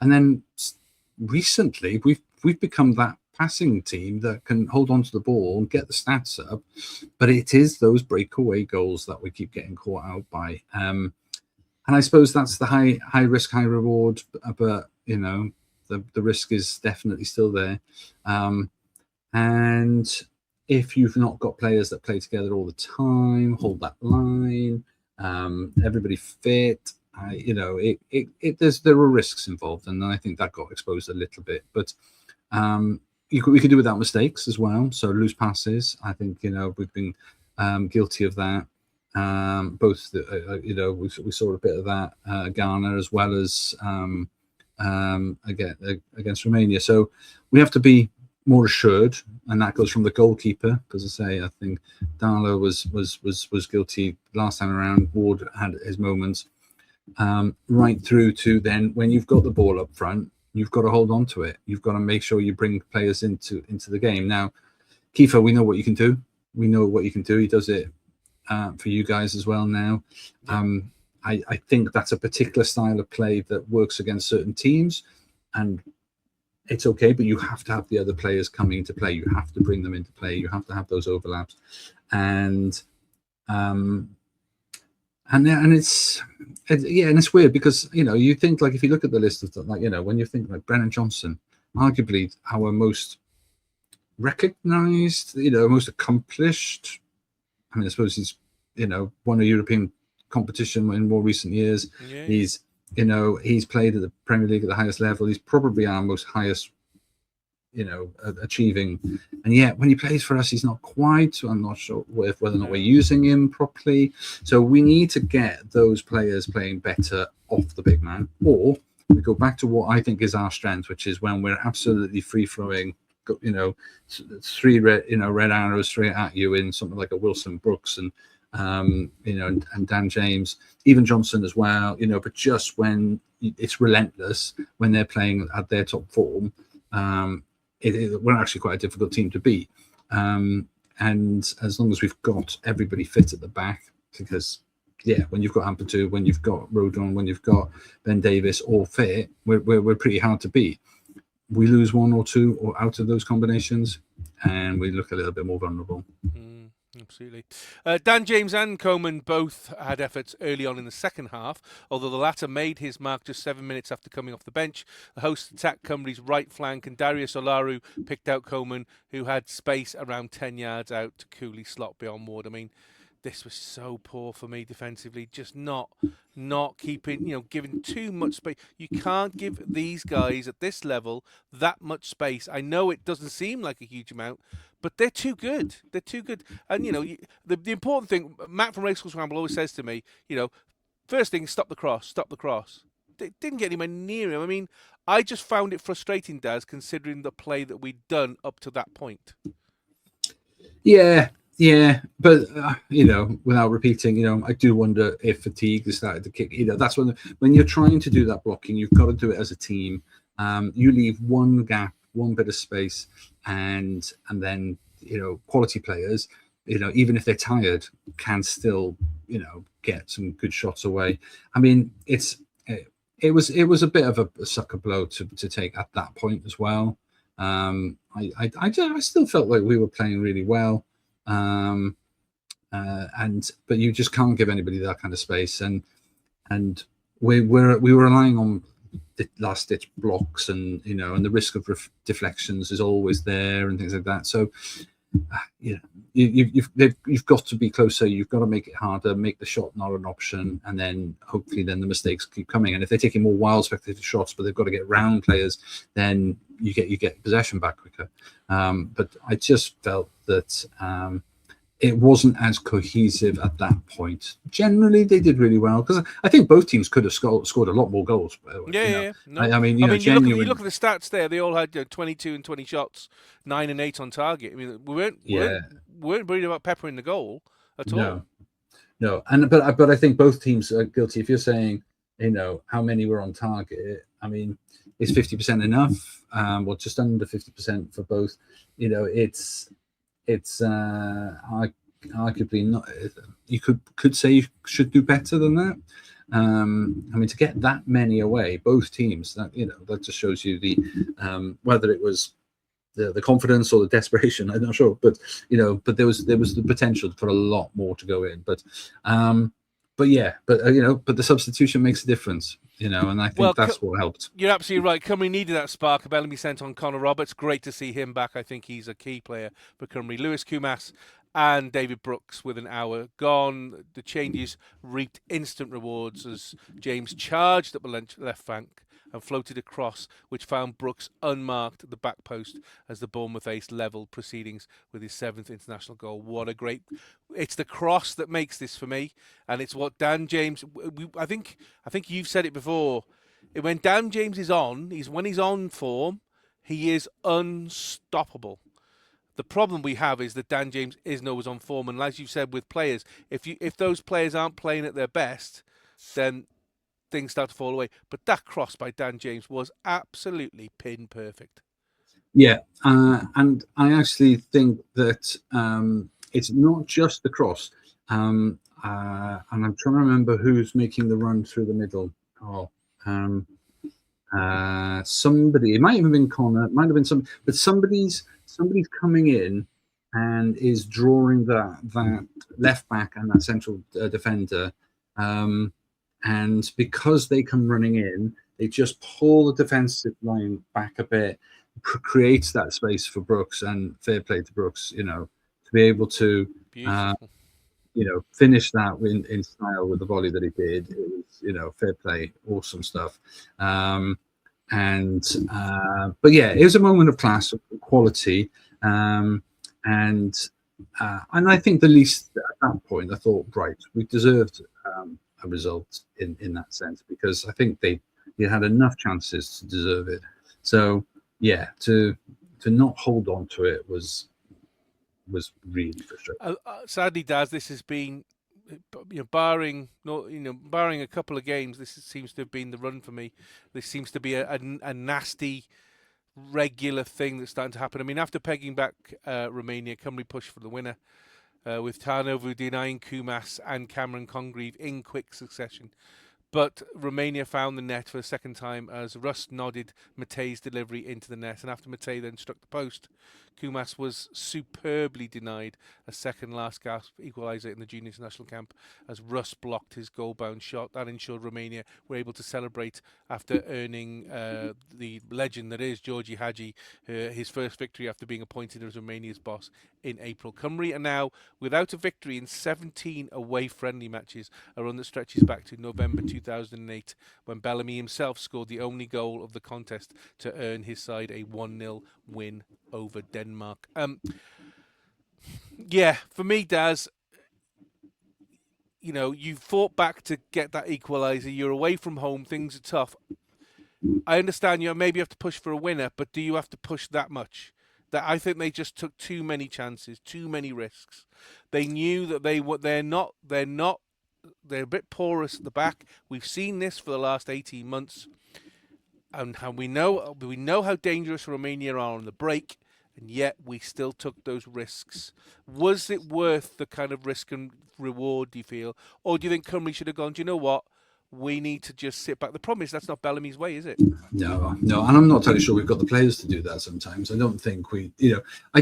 And then recently, we've become that passing team that can hold on to the ball and get the stats up, but it is those breakaway goals that we keep getting caught out by. And I suppose that's the high risk, high reward, but the risk is definitely still there. And if you've not got players that play together all the time, hold that line, everybody fit, there are risks involved, and I think that got exposed a little bit. But we could do without mistakes as well. So loose passes, I think we've been guilty of that. Both we saw a bit of that Ghana as well as against Romania. So we have to be more assured, and that goes from the goalkeeper, because I think Darlow was guilty last time around. Ward had his moments, right through to then when you've got the ball up front, you've got to hold on to it. You've got to make sure you bring players into the game. Now, Kiefer, we know what you can do. We know what you can do. He does it for you guys as well now. I think that's a particular style of play that works against certain teams, and it's okay, but you have to have the other players coming into play. You have to bring them into play. You have to have those overlaps, and it's weird because you think, like, if you look at the list of them, like when you think like Brennan Johnson, arguably our most recognised, most accomplished. I mean, I suppose he's won a European competition in more recent years. Yeah. He's played at the Premier League at the highest level. He's probably our most highest, achieving. And yet, when he plays for us, he's not quite. So I'm not sure whether or not we're using him properly. So we need to get those players playing better off the big man. Or we go back to what I think is our strength, which is when we're absolutely free-flowing, 3 red arrows straight at you in something like a Wilson Brooks and and Dan James, even Johnson as well, but just when it's relentless, when they're playing at their top form, we're actually quite a difficult team to beat. And as long as we've got everybody fit at the back, because when you've got Ampadu, when you've got Rodon, when you've got Ben Davis all fit, we're pretty hard to beat. We lose 1 or 2 or out of those combinations, and we look a little bit more vulnerable. Absolutely. Dan James and Coman both had efforts early on in the second half, although the latter made his mark just 7 minutes after coming off the bench. The hosts attacked Cymru's right flank, and Darius Olaru picked out Coman, who had space around 10 yards out to coolly slot beyond Ward. I mean, this was so poor for me defensively, just not keeping, giving too much space. You can't give these guys at this level that much space. I know it doesn't seem like a huge amount, but they're too good. They're too good. And, the important thing, Matt from Racehorse Scramble always says to me, first thing, stop the cross. They didn't get anywhere near him. I mean, I just found it frustrating, Daz, considering the play that we'd done up to that point. Yeah, but without repeating, I do wonder if fatigue has started to kick. That's when you're trying to do that blocking, you've got to do it as a team. You leave one gap, one bit of space, and then quality players, even if they're tired, can still get some good shots away. I mean, it was a bit of a sucker blow to take at that point as well. I still felt like we were playing really well. But you just can't give anybody that kind of space, and we were relying on the last ditch blocks, and and the risk of deflections is always there and things like that. So you've got to be closer. You've got to make it harder, make the shot not an option, and then hopefully the mistakes keep coming. And if they're taking more wild speculative shots, but they've got to get round players, then you get possession back quicker. But I just felt that it wasn't as cohesive at that point. Generally, they did really well, because I think both teams could have scored a lot more goals. Yeah. No. I mean, you look at the stats there. They all had 22 and 20 shots, 9 and 8 on target. I mean, we weren't worried about peppering the goal at all. No, but I think both teams are guilty. If you're saying, how many were on target, I mean, is 50% enough? Well, just under 50% for both. It's arguably not. You could say you should do better than that. To get that many away, both teams, that just shows you the whether it was the confidence or the desperation, I'm not sure, but there was the potential for a lot more to go in, but the substitution makes a difference, and I think that's what helped. You're absolutely right. Cymru needed that spark. Bellamy sent on Connor Roberts. Great to see him back. I think he's a key player for Cymru. Lewis Kumas and David Brooks with an hour gone. The changes reaped instant rewards as James charged up the left flank and floated across, which found Brooks unmarked at the back post as the Bournemouth ace levelled proceedings with his 7th international goal. What a great... It's the cross that makes this for me, and it's what Dan James... I think you've said it before. When Dan James is on, when he's on form, he is unstoppable. The problem we have is that Dan James isn't always on form, and as you've said with players, if those players aren't playing at their best, then things start to fall away. But that cross by Dan James was absolutely pin perfect. Yeah, and I actually think that it's not just the cross. And I'm trying to remember who's making the run through the middle. Somebody. It might have been Connor. It might have been some. But somebody's coming in and is drawing that left back and that central defender. And because they come running in, they just pull the defensive line back a bit, creates that space for Brooks, and fair play to Brooks, to be able to, finish that in style with the volley that he did. It was, fair play, awesome stuff. But yeah, it was a moment of class, of quality, and I think the least at that point, I thought, right, we deserved a result in that sense, because I think they had enough chances to deserve it. So yeah, to not hold on to it was really frustrating. Sadly, Daz, this has been, barring a couple of games, this seems to have been the run for me. This seems to be a nasty regular thing that's starting to happen. I mean, after pegging back Romania, Cymru pushed for the winner. With Tarnovo denying Kumas and Cameron Congreve in quick succession. But Romania found the net for a second time as Rust nodded Matej's delivery into the net, and after Matej then struck the post, Kumas was superbly denied a second last gasp equaliser in the junior international camp as Rust blocked his goal-bound shot. That ensured Romania were able to celebrate after earning the legend that is Georgi Hagi his first victory after being appointed as Romania's boss in April. Cymru are now without a victory in 17 away friendly matches, a run that stretches back to November 2008 when Bellamy himself scored the only goal of the contest to earn his side a 1-0 win over Denmark. Yeah, for me, Daz, you fought back to get that equaliser. You're away from home. Things are tough. I understand you maybe have to push for a winner, but do you have to push that much? That I think they just took too many chances, too many risks. They knew that they're a bit porous at the back. We've seen this for the last 18 months. And we know how dangerous Romania are on the break, and yet we still took those risks. Was it worth the kind of risk and reward, do you feel? Or do you think Cymru should have gone, do you know what? We need to just sit back. The problem is that's not Bellamy's way, is it? No, and I'm not totally sure we've got the players to do that sometimes. I don't think I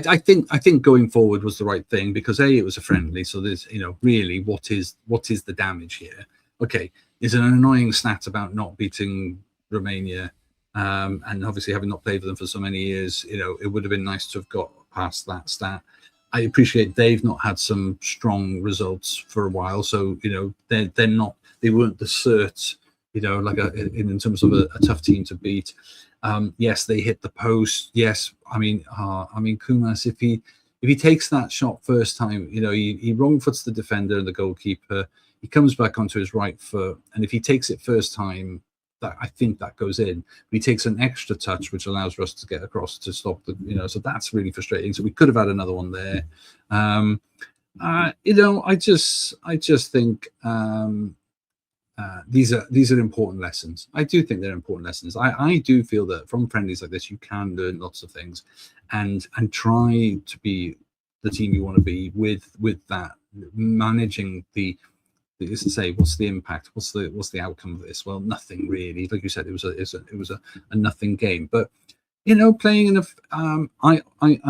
think going forward was the right thing, because it was a friendly, so there's, really what is the damage here? Okay, there's an annoying stat about not beating Romania, and obviously having not played for them for so many years, it would have been nice to have got past that stat. I appreciate they've not had some strong results for a while, so they weren't the cert, like in terms of a tough team to beat. Yes, they hit the post. Yes, I mean Kumas, if he takes that shot first time, he wrong foots the defender and the goalkeeper. He comes back onto his right foot, and if he takes it first time, I think that goes in. But he takes an extra touch, which allows Russ to get across to stop the, so that's really frustrating. So we could have had another one there. I just think these are important lessons. I do think they're important lessons. I do feel that from friendlies like this, you can learn lots of things, and try to be the team you want to be with that, managing the as to say, what's the impact? What's the outcome of this? Well, nothing really. Like you said, it was a nothing game. But playing in I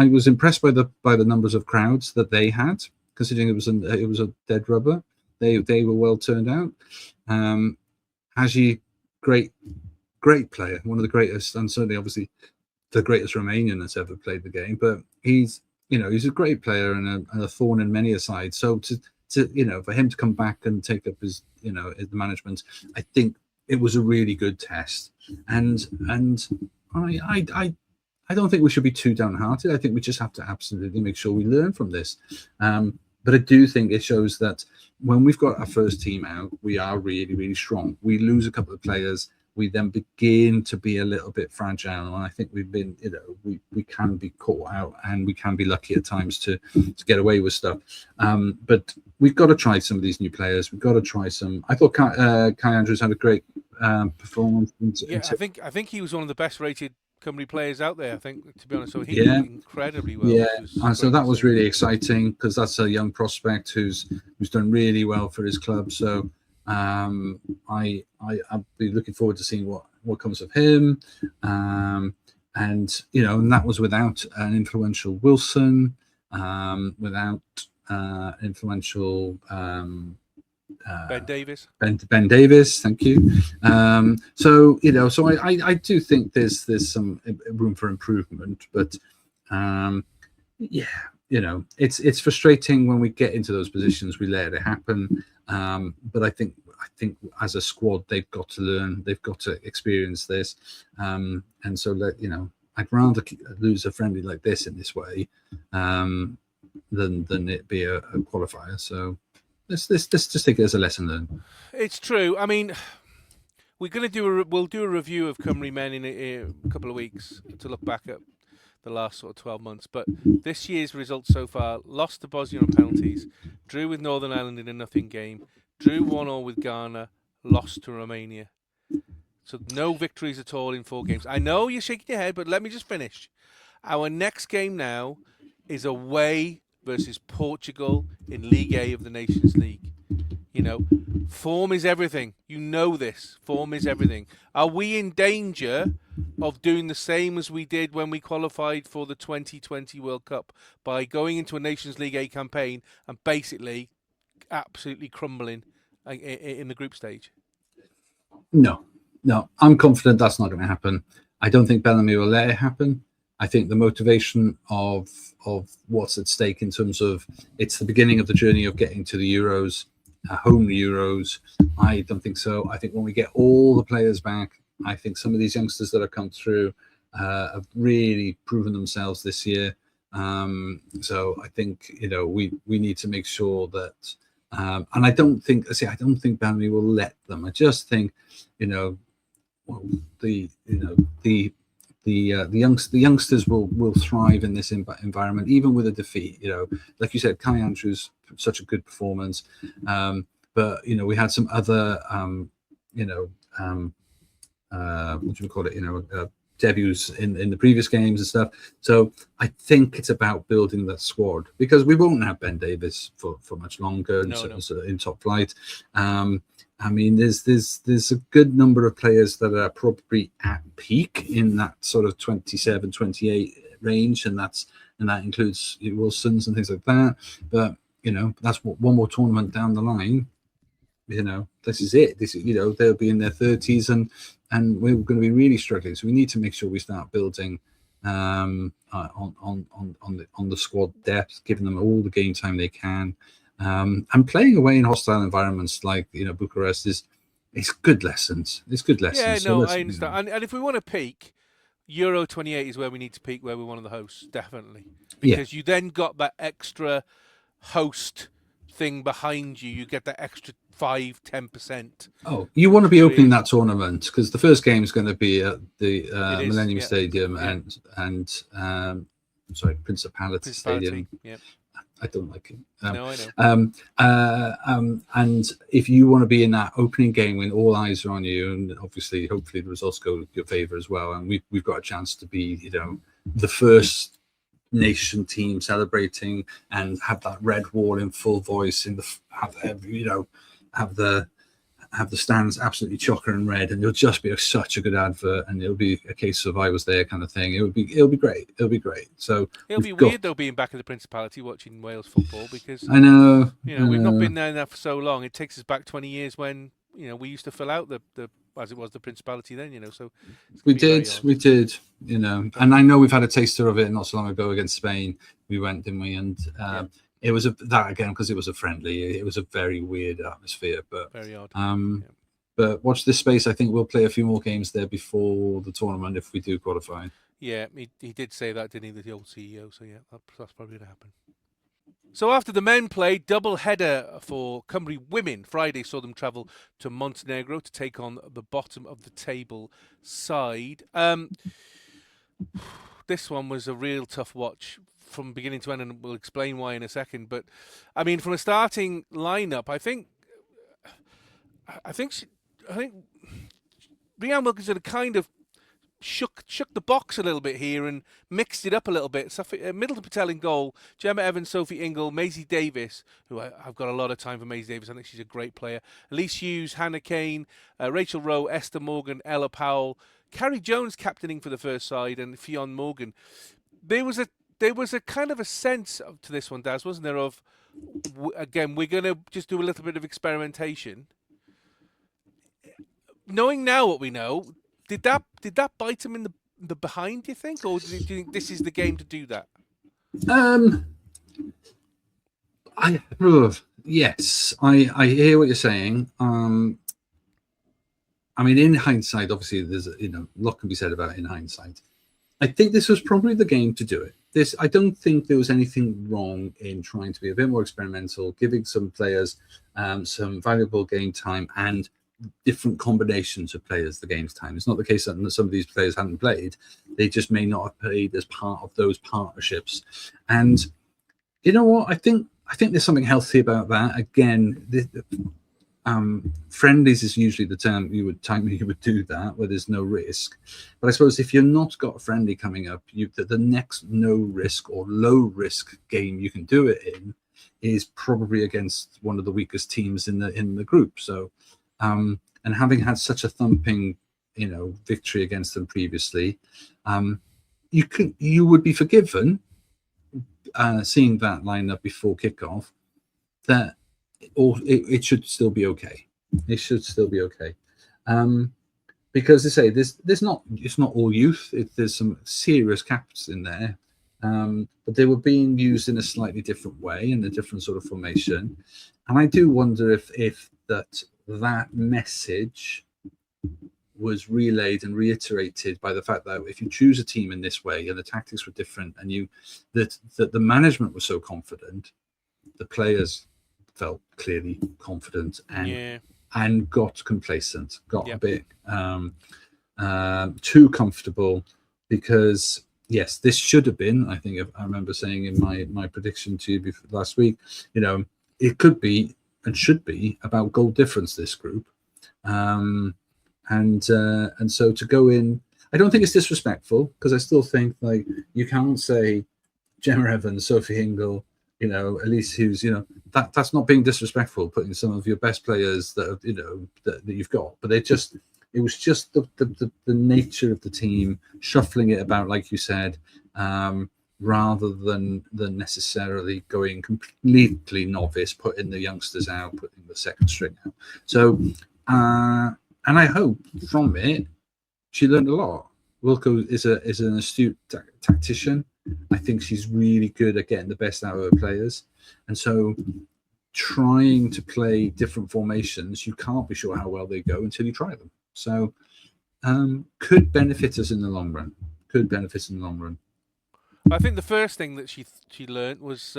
was impressed by the numbers of crowds that they had, considering it was a dead rubber. They were well turned out. Haji, great player, one of the greatest, and certainly obviously the greatest Romanian that's ever played the game. But he's a great player and a thorn in many a side. So to for him to come back and take up his the management, I think it was a really good test. And I don't think we should be too downhearted. I think we just have to absolutely make sure we learn from this. But I do think it shows that when we've got our first team out, we are really, really strong. We lose a couple of players, we then begin to be a little bit fragile. And I think we've been, we can be caught out, and we can be lucky at times to get away with stuff. But we've got to try some of these new players. We've got to try some. I thought Kai Andrews had a great performance. I think he was one of the best rated Cymru players out there, I think, to be honest. So he did incredibly well. Yeah, and so that was really exciting, because that's a young prospect who's done really well for his club. So I'll be looking forward to seeing what comes of him. And that was without an influential Wilson, without influential Ben Davis. Ben Davis, thank you. So I do think there's some room for improvement, but it's frustrating when we get into those positions, we let it happen. But I think as a squad, they've got to learn, they've got to experience this, and so I'd rather lose a friendly like this in this way than it be a qualifier. So let's just take it as a lesson learned. It's true. I mean, we'll do a review of Cymru men in a couple of weeks to look back at the last sort of 12 months. But this year's results so far: lost to Bosnia on penalties, drew with Northern Ireland in a nothing game, drew 1-1 with Ghana, lost to Romania. So no victories at all in 4 games. I know you're shaking your head, but let me just finish. Our next game now is away versus Portugal in League A of the Nations League. Form is everything. You know this. Form is everything. Are we in danger of doing the same as we did when we qualified for the 2020 World Cup, by going into a Nations League A campaign and basically absolutely crumbling in the group stage? No, I'm confident that's not going to happen. I don't think Bellamy will let it happen. I think the motivation of what's at stake in terms of it's the beginning of the journey of getting to the Euros, home Euros. I don't think so. I think when we get all the players back, I think some of these youngsters that have come through have really proven themselves this year. So I think we need to make sure that, and I don't think Bellamy will let them. I just think the youngsters will thrive in this environment, even with a defeat. Like you said, Kai Andrews, such a good performance, but we had some other what do you call it? Debuts in the previous games and stuff. So I think it's about building that squad, because we won't have Ben Davis for much longer in top flight. I mean, there's a good number of players that are probably at peak in that sort of 27, 28 range, and that includes Wilsons and things like that. But that's one more tournament down the line. This is it. They'll be in their 30s, and we're going to be really struggling. So we need to make sure we start building on the squad depth, giving them all the game time they can. And playing away in hostile environments like Bucharest is good lessons. It's good lessons. Yeah, no, I understand. And if we want to peak, Euro 28 is where we need to peak, where we're one of the hosts, definitely. Because you then got that extra host thing behind you. You get that extra 5-10%. Oh, you want to be opening that tournament, because the first game is going to be at the Millennium Stadium and Principality Stadium. Yeah. I don't like it. No, I know. And if you want to be in that opening game when all eyes are on you, and hopefully the results go in your favour as well, and we've got a chance to be, the first nation team celebrating and have that red wall in full voice have the stands absolutely chocker and red, and it'll just be such a good advert, and it'll be a case of I was there kind of thing. It'll be great. It'll be great. So it'll be weird though being back in the Principality watching Wales football, because I know we've not been there now for so long. It takes us back 20 years when we used to fill out the as it was the Principality then. So we did, and I know we've had a taster of it not so long ago against Spain. We went, didn't we? And it was that again because it was a friendly. It was a very weird atmosphere, but very odd. But watch this space. I think we'll play a few more games there before the tournament if we do qualify. Yeah, he did say that, didn't he, the old CEO? So yeah, that's probably going to happen. So after the men played, double header for Cymru Women. Friday saw them travel to Montenegro to take on the bottom of the table side. This one was a real tough watch from beginning to end, and we'll explain why in a second. But I mean, from a starting lineup, I think Rhian Wilkinson kind of shook the box a little bit here and mixed it up a little bit. So Middleton Patel in goal, Gemma Evans, Sophie Ingle, Maisie Davis, who I've got a lot of time for Maisie Davis. I think she's a great player. Elise Hughes, Hannah Kane, Rachel Rowe, Esther Morgan, Ella Powell, Carrie Jones captaining for the first side, and Fionn Morgan. There was a kind of a sense to this one, Daz, wasn't there? Of again, we're going to just do a little bit of experimentation. Knowing now what we know, did that bite him in the behind? Do you think, or do you think this is the game to do that? Yes, I hear what you're saying. I mean, in hindsight, obviously, there's a lot can be said about it in hindsight. I think this was probably the game to do it. I don't think there was anything wrong in trying to be a bit more experimental, giving some players some valuable game time and different combinations of players the game's time. It's not the case that some of these players haven't played. They just may not have played as part of those partnerships. And you know what? I think there's something healthy about that. Again, friendlies is usually the time you would do that, where there's no risk. But I suppose if you're not got a friendly coming up, the next no risk or low risk game you can do it in is probably against one of the weakest teams in the group. So and having had such a thumping victory against them previously, you would be forgiven seeing that lineup before kickoff. That it should still be okay. It should still be okay, because they say it's not all youth. There's some serious caps in there, but they were being used in a slightly different way, in a different sort of formation. And I do wonder if that message was relayed and reiterated by the fact that if you choose a team in this way and the tactics were different, and that the management was so confident, the players felt clearly confident and got complacent, got a bit too comfortable, because yes, this should have been, I think I remember saying in my prediction to you last week, it could be and should be about goal difference, this group. And so to go in, I don't think it's disrespectful, because I still think you can't say Gemma Evans, Sophie Ingle, Elise Hughes, that's not being disrespectful, putting some of your best players that you've got. But it was just the nature of the team, shuffling it about, like you said, rather than necessarily going completely novice, putting the youngsters out, putting the second string out. So, and I hope from it she learned a lot. Wilco is an astute tactician. I think she's really good at getting the best out of her players, and so trying to play different formations, you can't be sure how well they go until you try them. So could benefit us in the long run. I think the first thing that she learnt was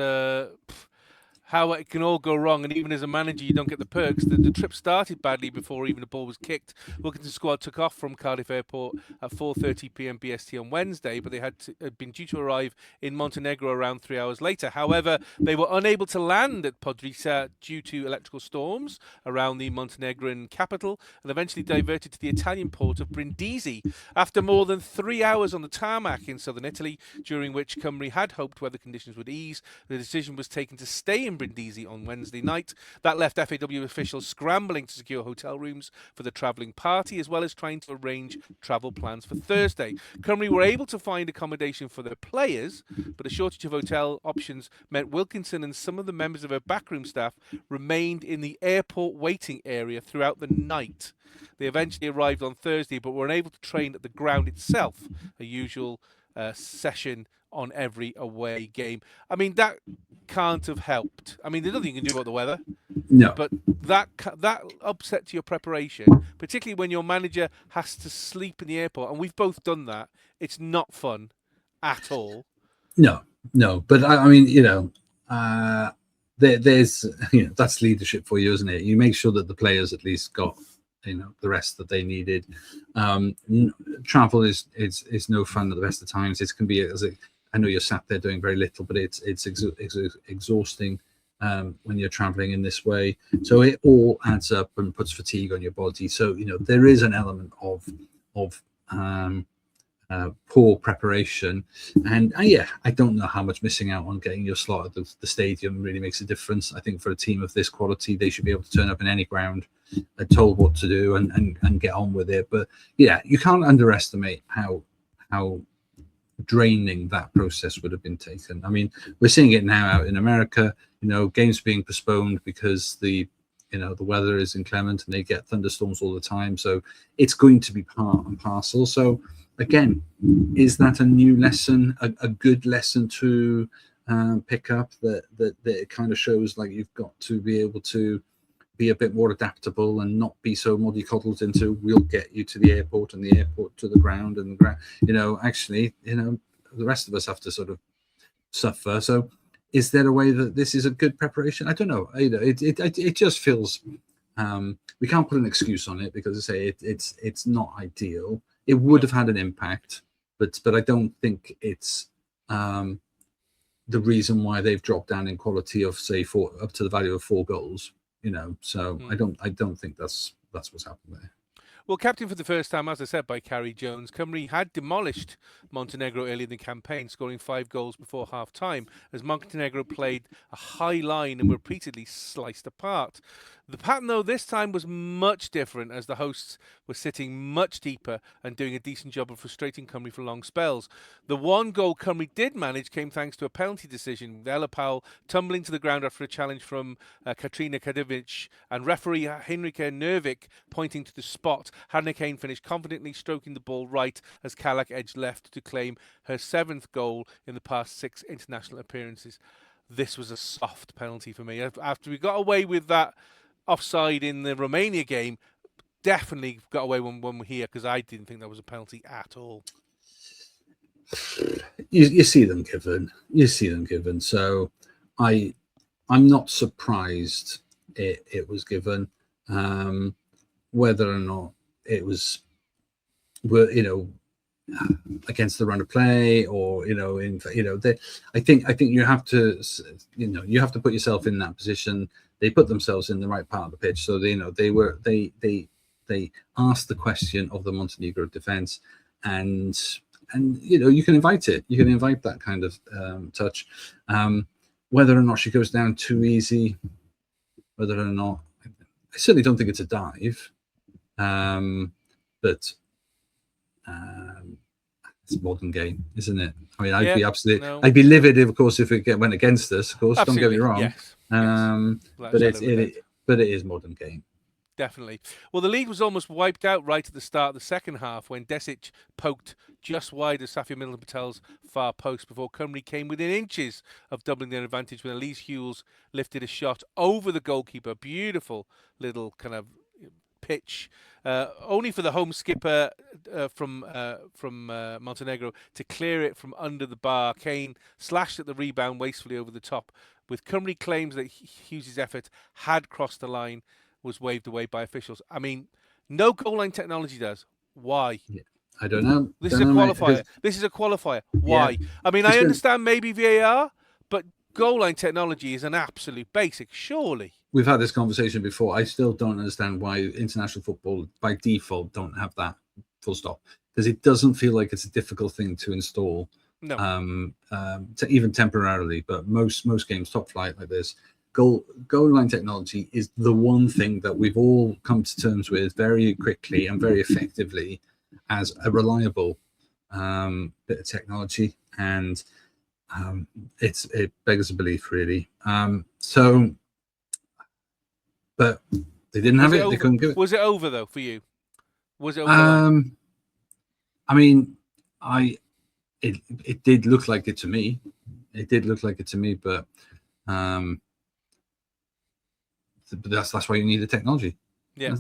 how it can all go wrong, and even as a manager, you don't get the perks. The trip started badly before even the ball was kicked. Wilkinson's squad took off from Cardiff Airport at 4:30 p.m. BST on Wednesday, but they had been due to arrive in Montenegro around 3 hours later. However, they were unable to land at Podgorica due to electrical storms around the Montenegrin capital, and eventually diverted to the Italian port of Brindisi. After more than 3 hours on the tarmac in southern Italy, during which Cymru had hoped weather conditions would ease, the decision was taken to stay in Brindisi on Wednesday night. That left FAW officials scrambling to secure hotel rooms for the travelling party, as well as trying to arrange travel plans for Thursday. Cymru were able to find accommodation for their players, but a shortage of hotel options meant Wilkinson and some of the members of her backroom staff remained in the airport waiting area throughout the night. They eventually arrived on Thursday, but were unable to train at the ground itself, a usual session on every away game. I mean, that can't have helped. I mean, there's nothing you can do about the weather. No. But that upsets your preparation, particularly when your manager has to sleep in the airport. And we've both done that. It's not fun at all. No. But I mean, there's that's leadership for you, isn't it? You make sure that the players at least got the rest that they needed. Travel is no fun at the best of times. It can be, I know you're sat there doing very little, but it's exhausting when you're traveling in this way. So it all adds up and puts fatigue on your body. So there is an element of poor preparation, and I don't know how much missing out on getting your slot at the stadium really makes a difference. I think for a team of this quality, they should be able to turn up in any ground and told what to do and get on with it. But you can't underestimate how draining that process would have been taken. I mean, we're seeing it now out in America, games being postponed because the weather is inclement and they get thunderstorms all the time. So it's going to be part and parcel. So again, is that a new lesson, a good lesson to pick up that it kind of shows like you've got to be able to be a bit more adaptable and not be so mollycoddled into we'll get you to the airport and the airport to the ground and the ground, the rest of us have to sort of suffer. So is there a way that this is a good preparation? I don't know. It just feels we can't put an excuse on it because I say it's not ideal. It would have had an impact, but I don't think it's the reason why they've dropped down in quality of say up to the value of 4 goals. So I don't think that's what's happened there. Well, captain for the first time, as I said, by Carrie Jones, Cymru had demolished Montenegro early in the campaign, scoring 5 goals before half-time, as Montenegro played a high line and were repeatedly sliced apart. The pattern, though, this time was much different, as the hosts were sitting much deeper and doing a decent job of frustrating Cymru for long spells. The 1 goal Cymru did manage came thanks to a penalty decision, with Ella Powell tumbling to the ground after a challenge from Katrina Kadovic, and referee Henrika Nervik pointing to the spot. Hannah Kane finished confidently stroking the ball right as Kalak edged left to claim her 7th goal in the past 6 international appearances. This was a soft penalty for me. After we got away with that offside in the Romania game, definitely got away when we're here, because I didn't think that was a penalty at all. You see them given. So I'm not surprised it was given. Whether or not it was, against the run of play or I think you have to put yourself in that position. They put themselves in the right part of the pitch, so they asked the question of the Montenegro defense, and you can invite it. You can invite that kind of touch. Whether or not she goes down too easy, whether or not, I certainly don't think it's a dive. But it's a modern game, isn't it? I mean, I'd be livid, of course, if it went against us. Of course, absolutely. Don't get me wrong. Yes. But it is modern game. Definitely. Well, the league was almost wiped out right at the start of the second half when Desic poked just wide of Safia Middleton Patel's far post before Cymru came within inches of doubling their advantage when Elise Hughes lifted a shot over the goalkeeper. Beautiful little kind of pitch, only for the home skipper from Montenegro to clear it from under the bar. Kane slashed at the rebound wastefully over the top, with Cymru claims that Hughes' effort had crossed the line was waved away by officials. I mean, no goal line technology does. Why? Yeah, I don't know. This is a qualifier. This is a qualifier. Why? Yeah. I mean, I understand maybe VAR, but goal line technology is an absolute basic, surely. We've had this conversation before. I still don't understand why international football, by default, don't have that full stop. Because it doesn't feel like it's a difficult thing to install. No. Even temporarily. But most games, top flight like this, goal line technology is the one thing that we've all come to terms with very quickly and very effectively as a reliable bit of technology, and it beggars a belief, really. But they didn't have it. They couldn't give it. Was it over though for you? Was it over? I mean, it did look like it to me. It did look like it to me, but that's why you need the technology. Yeah,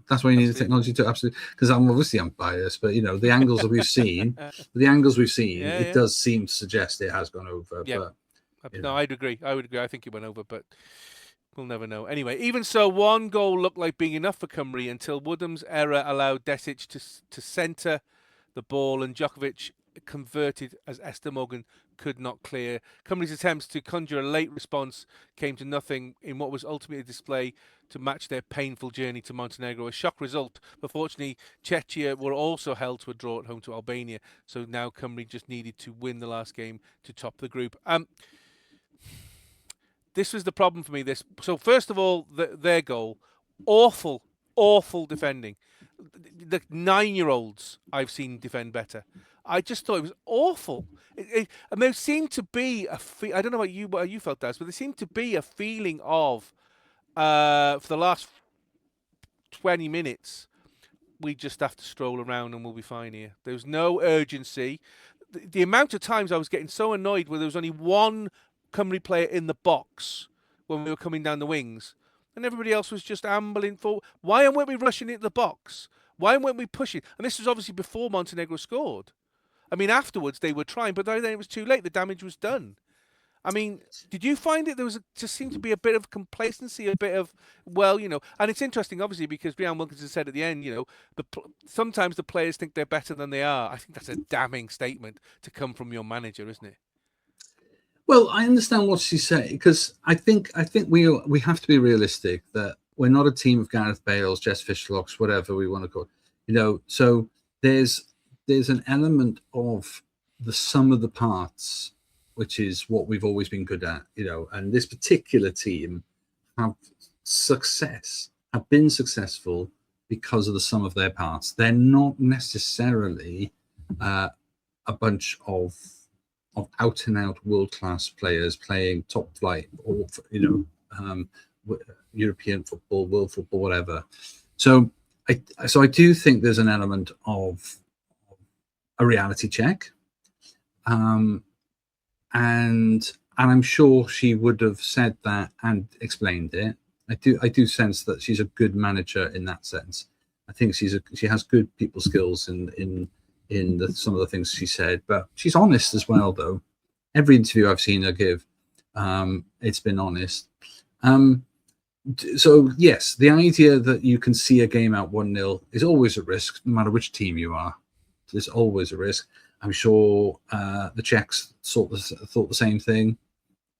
that's why you need the technology to absolutely. Because I'm biased, but the angles that we've seen, it does seem to suggest it has gone over. Yeah. But no, I'd agree. I think it went over, but we'll never know. Anyway, even so, one goal looked like being enough for Cymru until Woodham's error allowed Desic to centre the ball, and Djokovic converted as Esther Morgan could not clear. Cymru's attempts to conjure a late response came to nothing in what was ultimately a display to match their painful journey to Montenegro. A shock result, but fortunately Czechia were also held to a draw at home to Albania, so now Cymru just needed to win the last game to top the group. This was the problem for me. So first of all, their goal, awful defending. The 9-year-olds I've seen defend better. I just thought it was awful. And there seemed to be I don't know about you, what you felt, Daz, but there seemed to be a feeling of, for the last 20 minutes, we just have to stroll around and we'll be fine here. There was no urgency. The amount of times I was getting so annoyed where there was only one Cymru player in the box when we were coming down the wings, and everybody else was just ambling forward. Why weren't we rushing into the box? Why weren't we pushing? And this was obviously before Montenegro scored. I mean, afterwards they were trying, but then it was too late. The damage was done. I mean, did you find it? There just seemed to be a bit of complacency, a bit of, and it's interesting, obviously, because Brian Wilkinson said at the end, sometimes the players think they're better than they are. I think that's a damning statement to come from your manager, isn't it? Well, I understand what she's saying, because I think we have to be realistic that we're not a team of Gareth Bales, Jess Fishlocks, whatever we want to call it. So there's an element of the sum of the parts, which is what we've always been good at, and this particular team have been successful because of the sum of their parts. They're not necessarily a bunch of out and out world class players playing top flight or European football, world football, whatever. So I do think there's an element of a reality check, and I'm sure she would have said that and explained it. I do sense that she's a good manager in that sense. I think she has good people skills in some of the things she said, but she's honest as well, though. Every interview I've seen her give, it's been honest. So yes, the idea that you can see a game out 1-0 is always a risk, no matter which team you are. There's always a risk. I'm sure the Czechs thought the same thing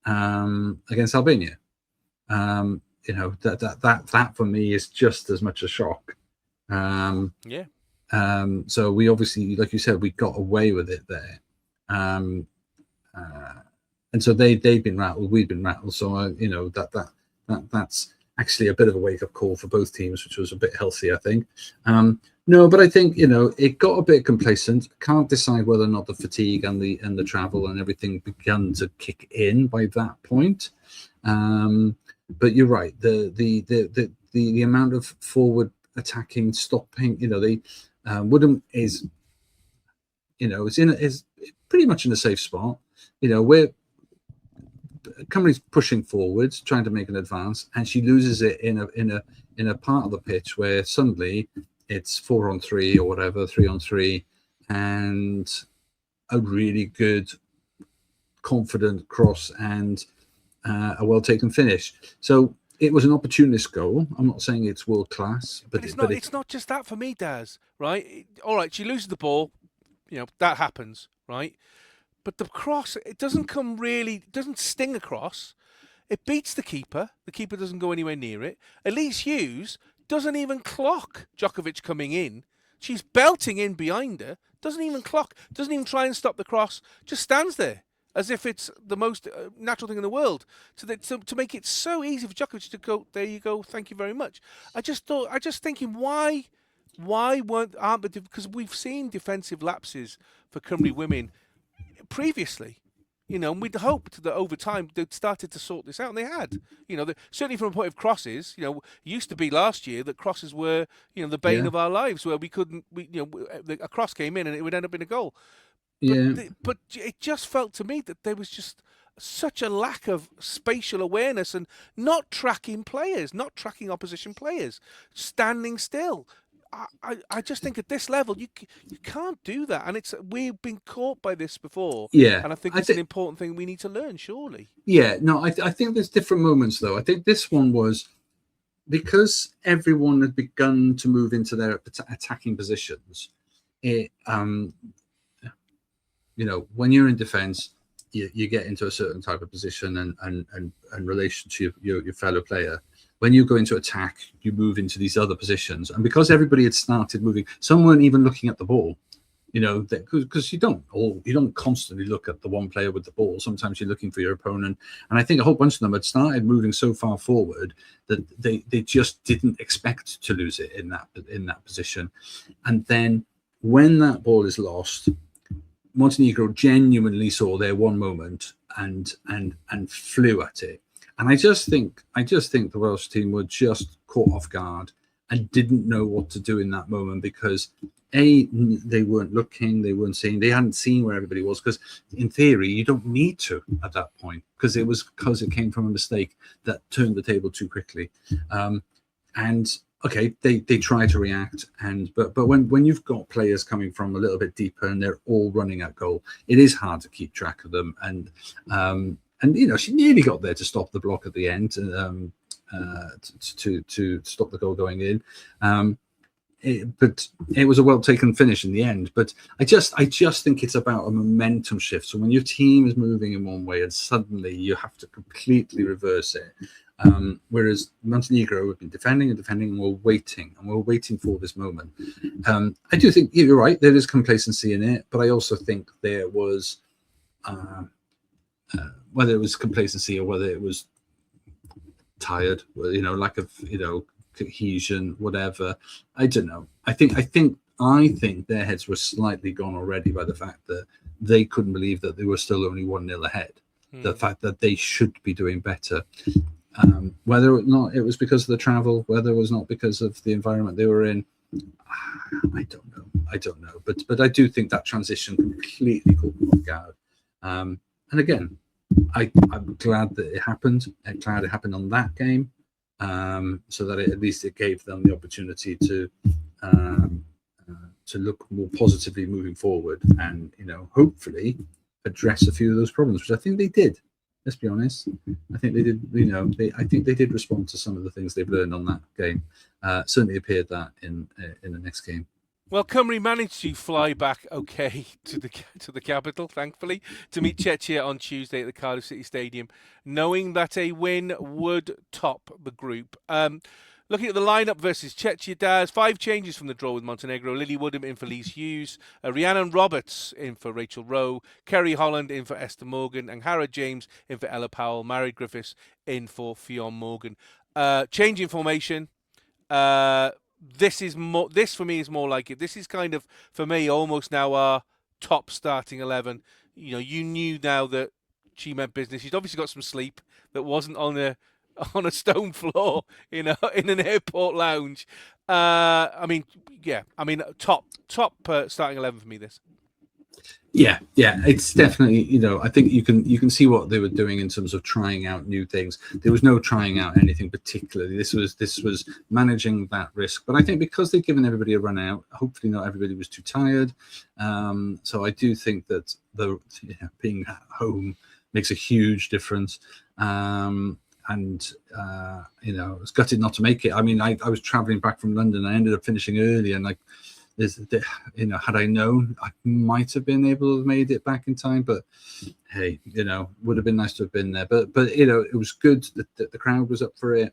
against Albania. That for me is just as much a shock. So we obviously, like you said, we got away with it there, and so they've been rattled, we've been rattled. So that's actually a bit of a wake up call for both teams, which was a bit healthy, I think. No, but I think it got a bit complacent. Can't decide whether or not the fatigue and the travel and everything began to kick in by that point. But you're right. The amount of forward attacking, stopping, Woodham is pretty much in a safe spot. Where Cymru's pushing forwards, trying to make an advance, and she loses it in a part of the pitch where suddenly it's 4-on-3 or whatever, 3-on-3, and a really good, confident cross and a well taken finish. So it was an opportunist goal. I'm not saying it's world class, but it's not just that for me, Daz. Right? All right, she loses the ball. That happens, right? But the cross, it doesn't sting across. It beats the keeper. The keeper doesn't go anywhere near it. Elise Hughes doesn't even clock Djokovic coming in. She's belting in behind her. Doesn't even clock. Doesn't even try and stop the cross. Just stands there. as if it's the most natural thing in the world, to make it so easy for Djokovic to go, there you go, thank you very much. I just thinking, why aren't the, because we've seen defensive lapses for Cymru women previously. And we'd hoped that over time they'd started to sort this out, and they had. Certainly from a point of crosses, it used to be last year that crosses were, the bane of our lives, where we couldn't, a cross came in and it would end up in a goal. But it just felt to me that there was just such a lack of spatial awareness and not tracking players, not tracking opposition players, standing still. I just think at this level you can't do that, and we've been caught by this before. Yeah, and I think it's an important thing we need to learn. Surely. Yeah, no, I think there's different moments though. I think this one was because everyone had begun to move into their attacking positions. It when you're in defence, you get into a certain type of position and relation to your fellow player. When you go into attack, you move into these other positions, and because everybody had started moving, some weren't even looking at the ball, because you don't constantly look at the one player with the ball. Sometimes you're looking for your opponent, and I think a whole bunch of them had started moving so far forward that they just didn't expect to lose it in that position. And then when that ball is lost, Montenegro genuinely saw their one moment and flew at it. And I just think the Welsh team were just caught off guard and didn't know what to do in that moment, because they weren't looking, they weren't seeing, they hadn't seen where everybody was, because in theory you don't need to at that point, because it came from a mistake that turned the table too quickly. And okay, they try to react, but when you've got players coming from a little bit deeper and they're all running at goal, it is hard to keep track of them. And she nearly got there to stop the block at the end, to stop the goal going in. But it was a well taken finish in the end. But I just think it's about a momentum shift. So when your team is moving in one way and suddenly you have to completely reverse it. Whereas Montenegro have been defending and we're waiting for this moment. I do think you're right, there is complacency in it, but I also think there was whether it was complacency or whether it was tired, lack of cohesion, whatever, I don't know. I think their heads were slightly gone already by the fact that they couldn't believe that they were still only 1-0 ahead. The fact that they should be doing better. Whether or not it was because of the travel, whether it was not because of the environment they were in, I don't know. But I do think that transition completely caught them off guard. And again, I'm glad that it happened. I'm glad it happened on that game, so that at least it gave them the opportunity to look more positively moving forward, and hopefully address a few of those problems, which I think they did. Let's be honest. I think they did. I think they did respond to some of the things they've learned on that game. Certainly appeared that in the next game. Well, Cymru managed to fly back okay to the capital, thankfully, to meet Czechia on Tuesday at the Cardiff City Stadium, knowing that a win would top the group. Looking at the lineup versus Czechia, Daz, 5 changes from the draw with Montenegro. Lily Woodham in for Lise Hughes, Rhiannon Roberts in for Rachel Rowe, Kerry Holland in for Esther Morgan, and Hara James in for Ella Powell, Mary Griffiths in for Fionn Morgan. Change in formation. This for me is more like it. This is kind of, for me, almost now our top starting 11. You knew now that she meant business. She's obviously got some sleep that wasn't on a stone floor in an airport lounge. Top starting 11 for me. This. Yeah, it's definitely, I think you can see what they were doing in terms of trying out new things. There was no trying out anything particularly. This was managing that risk. But I think because they've given everybody a run out, hopefully not everybody was too tired. So I do think that being at home makes a huge difference. I was gutted not to make it. I mean, I was traveling back from London. I ended up finishing early, and had I known, I might have been able to have made it back in time. But hey, would have been nice to have been there. But it was good that the crowd was up for it.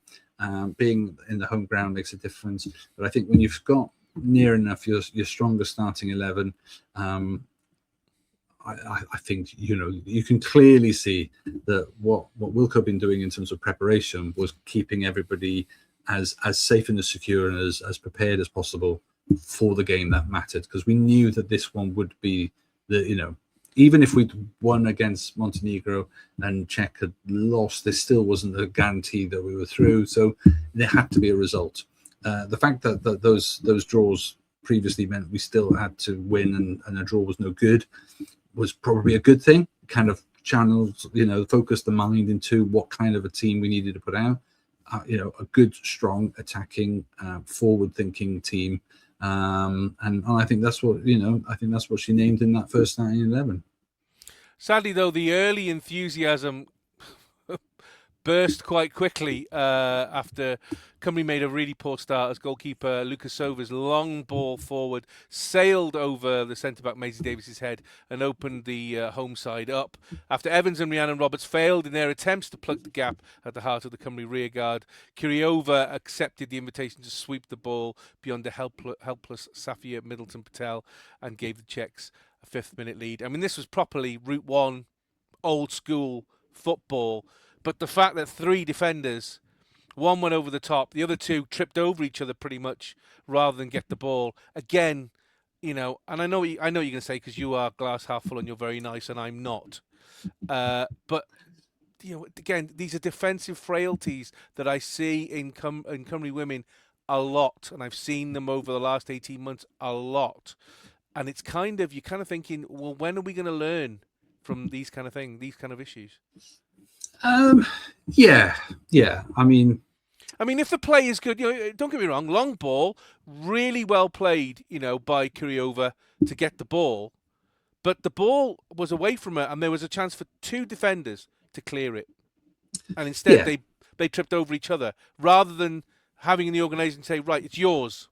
Being in the home ground makes a difference. But I think when you've got near enough your stronger starting 11, I think you can clearly see that what Wilco have been doing in terms of preparation was keeping everybody as safe and as secure and as prepared as possible for the game that mattered, because we knew that this one would be even if we'd won against Montenegro and Czech had lost, there still wasn't a guarantee that we were through. So there had to be a result. The fact that those draws previously meant we still had to win and a draw was no good was probably a good thing. Kind of channeled, focused the mind into what kind of a team we needed to put out. A good, strong, attacking, forward-thinking team. And I think that's what she named in that first starting 11. Sadly, though, the early enthusiasm burst quite quickly after Cymru made a really poor start as goalkeeper Lukasova's long ball forward sailed over the centre-back Maisie Davis's head and opened the home side up. After Evans and Rhiannon Roberts failed in their attempts to plug the gap at the heart of the Cymru rearguard, Kyriova accepted the invitation to sweep the ball beyond the helpless Safia Middleton Patel and gave the Czechs a 5th-minute lead. I mean, this was properly Route 1, old-school football. But the fact that 3 defenders, one went over the top, the other 2 tripped over each other pretty much rather than get the ball. Again, and I know you're going to say, because you are glass half full and you're very nice and I'm not. But, again, these are defensive frailties that I see in Cymru Women a lot. And I've seen them over the last 18 months a lot. And it's you're kind of thinking, well, when are we going to learn from these kind of things, these kind of issues? Yeah. I mean, if the play is good, don't get me wrong, long ball, really well played, by Kyriova to get the ball, but the ball was away from her and there was a chance for 2 defenders to clear it. And instead they tripped over each other rather than having the organisation say, right, it's yours.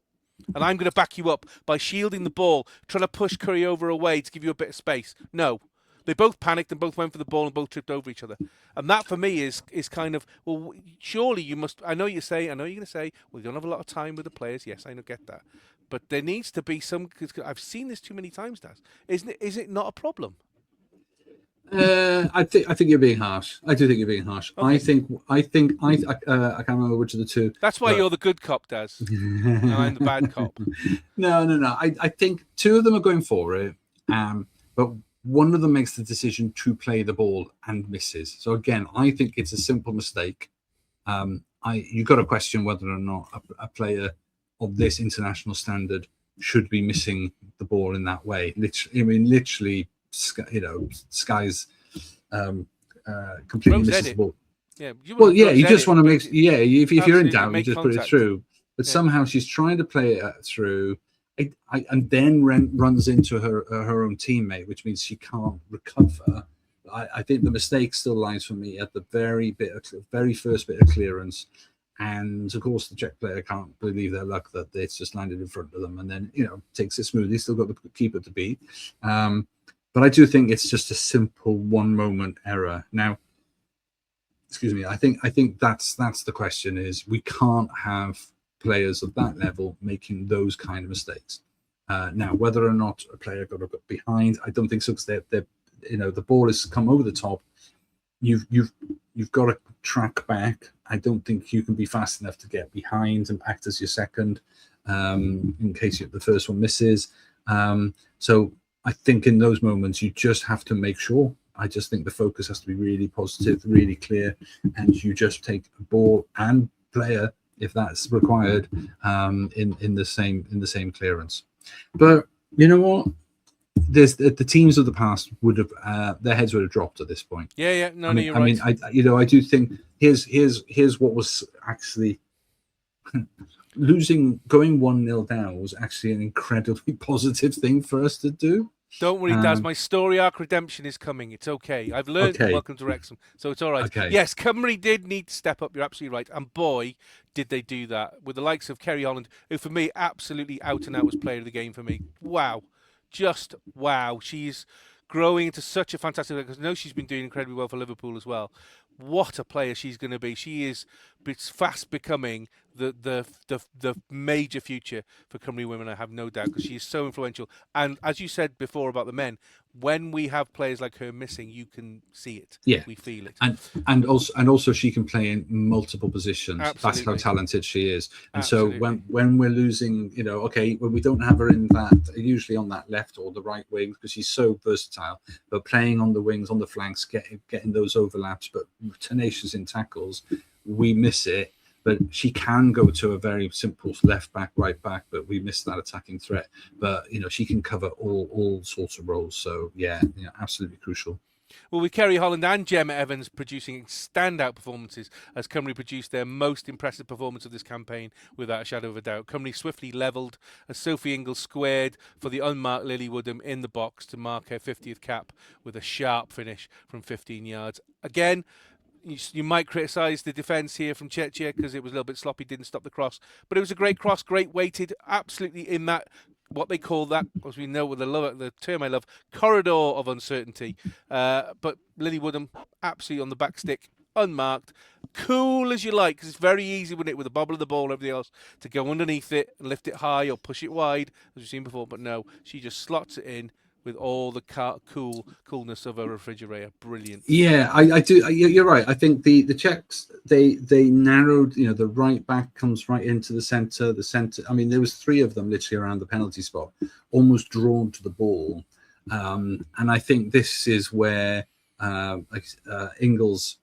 And I'm going to back you up by shielding the ball, trying to push Kyriova away to give you a bit of space. No. They both panicked and both went for the ball and both tripped over each other. And that for me is kind of, well, surely you must, I know you're going to say, well, you don't have a lot of time with the players. Yes, I get that. But there needs to be some, because I've seen this too many times, Daz. Is it not a problem? I think you're being harsh. I do think you're being harsh. Okay. I can't remember which of the 2. That's why you're the good cop, Daz. And I'm the bad cop. No. I think 2 of them are going for it. But one of them makes the decision to play the ball and misses. So again, I think it's a simple mistake. You've got to question whether or not a player of this international standard should be missing the ball in that way. Literally, skies completely misses the ball. Yeah. You just want to make. Yeah, if you're in doubt, you just put it through. But somehow she's trying to play it through. And then runs into her own teammate, which means she can't recover. I think the mistake still lies for me at the very first bit of clearance, and of course the Czech player can't believe their luck that it's just landed in front of them, and then takes it smoothly. Still got the keeper to beat, but I do think it's just a simple one moment error. Now, excuse me, I think that's the question: is we can't have players of that level making those kind of mistakes. Now, whether or not a player got behind, I don't think so, because they're the ball has come over the top. You've got to track back. I don't think you can be fast enough to get behind and act as your second in case the first one misses. So I think in those moments you just have to make sure. I just think the focus has to be really positive, really clear, and you just take the ball and player, if that's required, in the same clearance. But you know what? There's the teams of the past would have their heads would have dropped at this point. Yeah. No, you're right. I do think here's what was actually going 1-0 down was actually an incredibly positive thing for us to do. Don't worry, Daz. My story arc redemption is coming. It's okay. I've learned. Okay. Welcome to Wrexham, so it's all right. Okay. Yes, Cymru did need to step up. You're absolutely right. And boy, did they do that with the likes of Kerry Holland, who for me absolutely out and out was player of the game for me. Wow, just wow. She's growing into such a fantastic. Because I know she's been doing incredibly well for Liverpool as well. what a player she's going to be. She is fast becoming the major future for Cymru Women, I have no doubt, because she is so influential. And as you said before about the men, when we have players like her missing, you can see it. Yeah, we feel it. And also she can play in multiple positions. Absolutely. That's how talented she is. And Absolutely. so when we're losing, when we don't have her in that, usually on that left or the right wing, because she's so versatile, but playing on the wings, on the flanks, getting those overlaps, but tenacious in tackles, we miss it. But she can go to a very simple left back, right back, but we miss that attacking threat. But she can cover all sorts of roles. So absolutely crucial. Well, with Kerry Holland and Gemma Evans producing standout performances as Cymru produced their most impressive performance of this campaign, without a shadow of a doubt. Cymru swiftly levelled as Sophie Ingalls squared for the unmarked Lily Woodham in the box to mark her 50th cap with a sharp finish from 15 yards. Again, you might criticise the defence here from Czechia because it was a little bit sloppy, didn't stop the cross. But it was a great cross, great weighted, absolutely in that, what they call that, as we know with the term I love, corridor of uncertainty. But Lily Woodham, absolutely on the back stick, unmarked, cool as you like, because it's very easy with the bobble of the ball and everything else to go underneath it and lift it high or push it wide, as we've seen before. But no, she just slots it in with all the coolness of a refrigerator. Brilliant. Yeah, I do. You're right. I think the Czechs, they narrowed. The right back comes right into the centre. The centre. I mean, there was 3 of them literally around the penalty spot, almost drawn to the ball. And I think this is where Ingalls'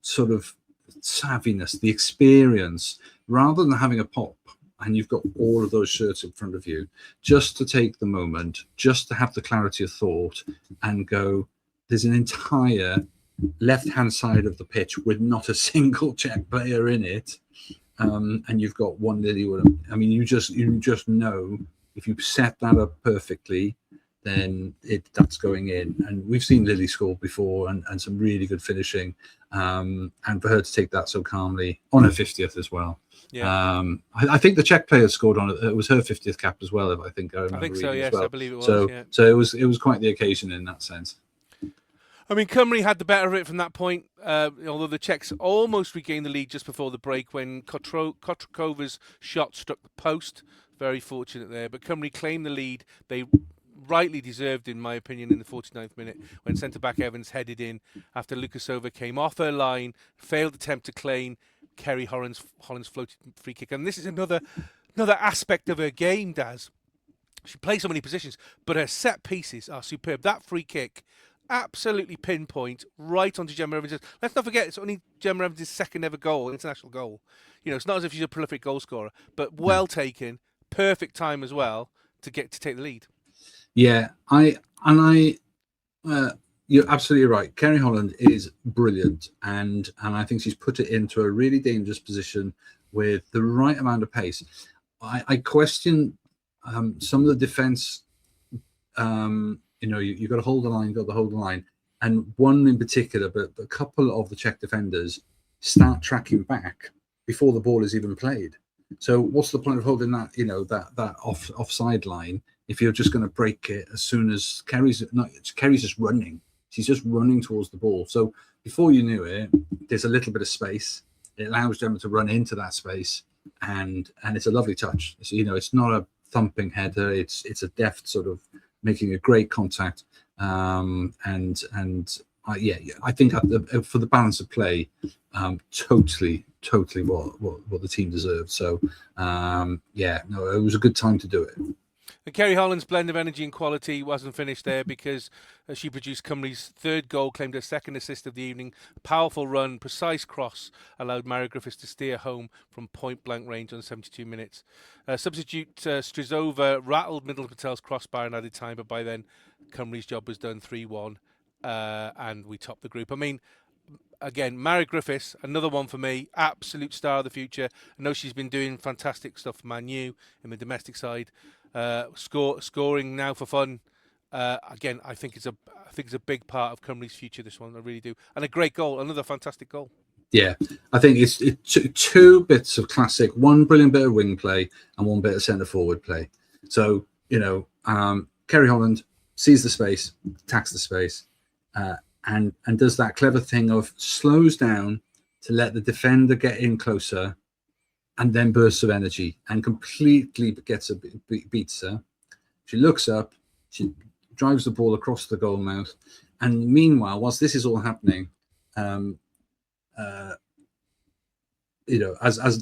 sort of savviness, the experience, rather than having a pop. And you've got all of those shirts in front of you, just to take the moment, just to have the clarity of thought and go, there's an entire left-hand side of the pitch with not a single Czech player in it. And you've got one Lily Woodham. I mean, you just know if you set that up perfectly, then that's going in. And we've seen Lily score before and some really good finishing. And for her to take that so calmly on her 50th as well. Yeah. I think the Czech player scored on it. It was her 50th cap as well. I think so. Yes, well. I believe it was. So it was quite the occasion in that sense. I mean, Cymru had the better of it from that point, although the Czechs almost regained the lead just before the break when Kotrikova's shot struck the post. Very fortunate there. But Cymru claimed the lead. They rightly deserved, in my opinion, in the 49th minute when centre-back Evans headed in after Lukasova came off her line, failed attempt to claim Kerry Holland's floated free kick. And this is another aspect of her game, Daz. She plays so many positions, but her set pieces are superb. That free kick, absolutely pinpoint, right onto Gemma Evans. Let's not forget, it's only Gemma Evans' second ever goal, international goal. It's not as if she's a prolific goal scorer, but well taken, perfect time as well to take the lead. Yeah, you're absolutely right. Kerry Holland is brilliant, and I think she's put it into a really dangerous position with the right amount of pace. I question some of the defence. You've got to hold the line, and one in particular, but a couple of the Czech defenders start tracking back before the ball is even played. So what's the point of holding that, that offside line if you're just going to break it as soon as Kerry's just running. She's just running towards the ball. So before you knew it, there's a little bit of space. It allows Gemma to run into that space, and it's a lovely touch. It's not a thumping header. It's a deft sort of making a great contact. I think for the balance of play, totally what the team deserved. So it was a good time to do it. And Kerry Holland's blend of energy and quality wasn't finished there because she produced Cymru's 3rd goal, claimed her 2nd assist of the evening. Powerful run, precise cross allowed Mary Griffiths to steer home from point-blank range on 72 minutes. Substitute Strizova rattled Middle Patel's crossbar in added time, but by then Cymru's job was done 3-1 and we topped the group. I mean, again, Mary Griffiths, another one for me, absolute star of the future. I know she's been doing fantastic stuff for Man U in the domestic side. Scoring now for fun. Again, I think it's a big part of Cymru's future. This one, I really do, and a great goal, another fantastic goal. Yeah, I think it's 2 bits of classic, one brilliant bit of wing play and one bit of centre forward play. So Kerry Holland sees the space, attacks the space, and does that clever thing of slows down to let the defender get in closer, and then bursts of energy and completely beats her. She looks up, she drives the ball across the goal mouth, and meanwhile, whilst this is all happening, as